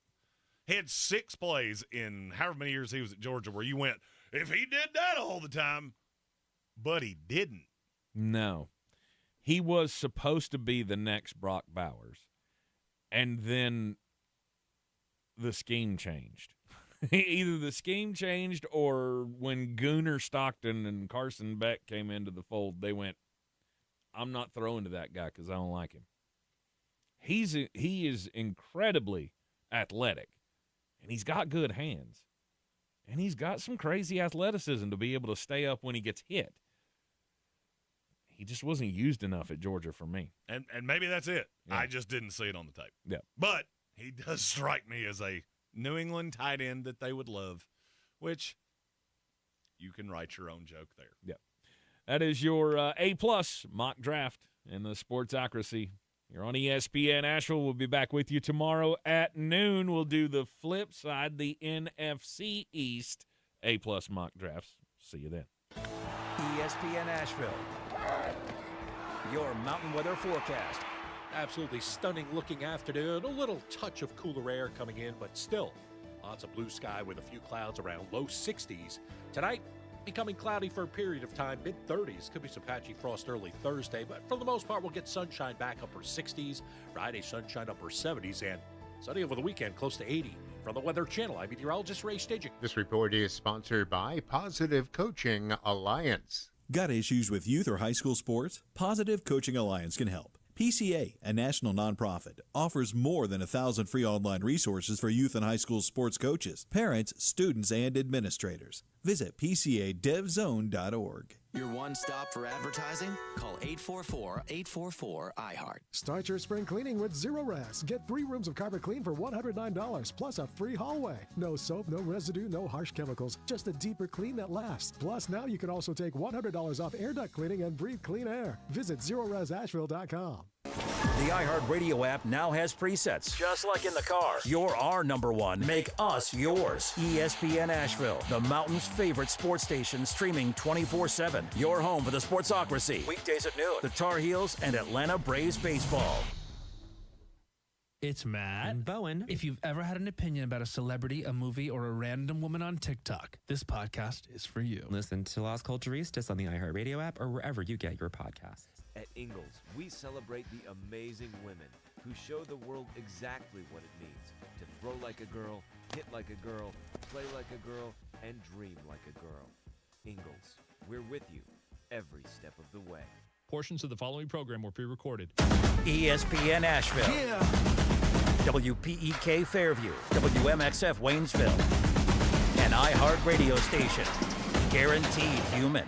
He had 6 plays in however many years he was at Georgia where you went, if he did that all the time, but he didn't. No. He was supposed to be the next Brock Bowers, and then the scheme changed. Either the scheme changed or when Gooner Stockton and Carson Beck came into the fold, they went, I'm not throwing to that guy because I don't like him. He is incredibly athletic, and he's got good hands, and he's got some crazy athleticism to be able to stay up when he gets hit. He just wasn't used enough at Georgia for me. And maybe that's it. Yeah. I just didn't see it on the tape. Yeah. But he does strike me as a New England tight end that they would love, which you can write your own joke there. Yeah. That is your A-plus mock draft in the Sportsocracy. You're on ESPN Asheville. We'll be back with you tomorrow at noon. We'll do the flip side, the NFC East A-plus mock drafts. See you then. ESPN Asheville, your mountain weather forecast. Absolutely stunning looking afternoon. A little touch of cooler air coming in, but still lots of blue sky with a few clouds around, low 60s. Tonight, becoming cloudy for a period of time, mid-30s. Could be some patchy frost early Thursday, but for the most part, we'll get sunshine back upper 60s. Friday, sunshine upper 70s, and sunny over the weekend, close to 80. From the Weather Channel, I'm meteorologist Ray Stajic. This report is sponsored by Positive Coaching Alliance. Got issues with youth or high school sports? Positive Coaching Alliance can help. PCA, a national nonprofit, offers more than 1,000 free online resources for youth and high school sports coaches, parents, students, and administrators. Visit PCADevZone.org. Your one stop for advertising? Call 844-844-IHEART. Start your spring cleaning with Zero Res. Get 3 rooms of carpet clean for $109 plus a free hallway. No soap, no residue, no harsh chemicals. Just a deeper clean that lasts. Plus, now you can also take $100 off air duct cleaning and breathe clean air. Visit ZeroResAsheville.com. The iHeartRadio app now has presets, just like in the car. You're our number one. Make us yours. ESPN Asheville, the Mountain's favorite sports station, streaming 24/7. Your home for the Sportsocracy. Weekdays at noon. The Tar Heels and Atlanta Braves baseball. It's Matt and Bowen. If you've ever had an opinion about a celebrity, a movie, or a random woman on TikTok, this podcast is for you. Listen to Las Culturistas on the iHeartRadio app or wherever you get your podcasts. At Ingalls, we celebrate the amazing women who show the world exactly what it means to throw like a girl, hit like a girl, play like a girl, and dream like a girl. Ingalls, we're with you every step of the way. Portions of the following program were pre-recorded. ESPN Asheville. Yeah. WPEK Fairview. WMXF Waynesville. An iHeart radio station. Guaranteed human.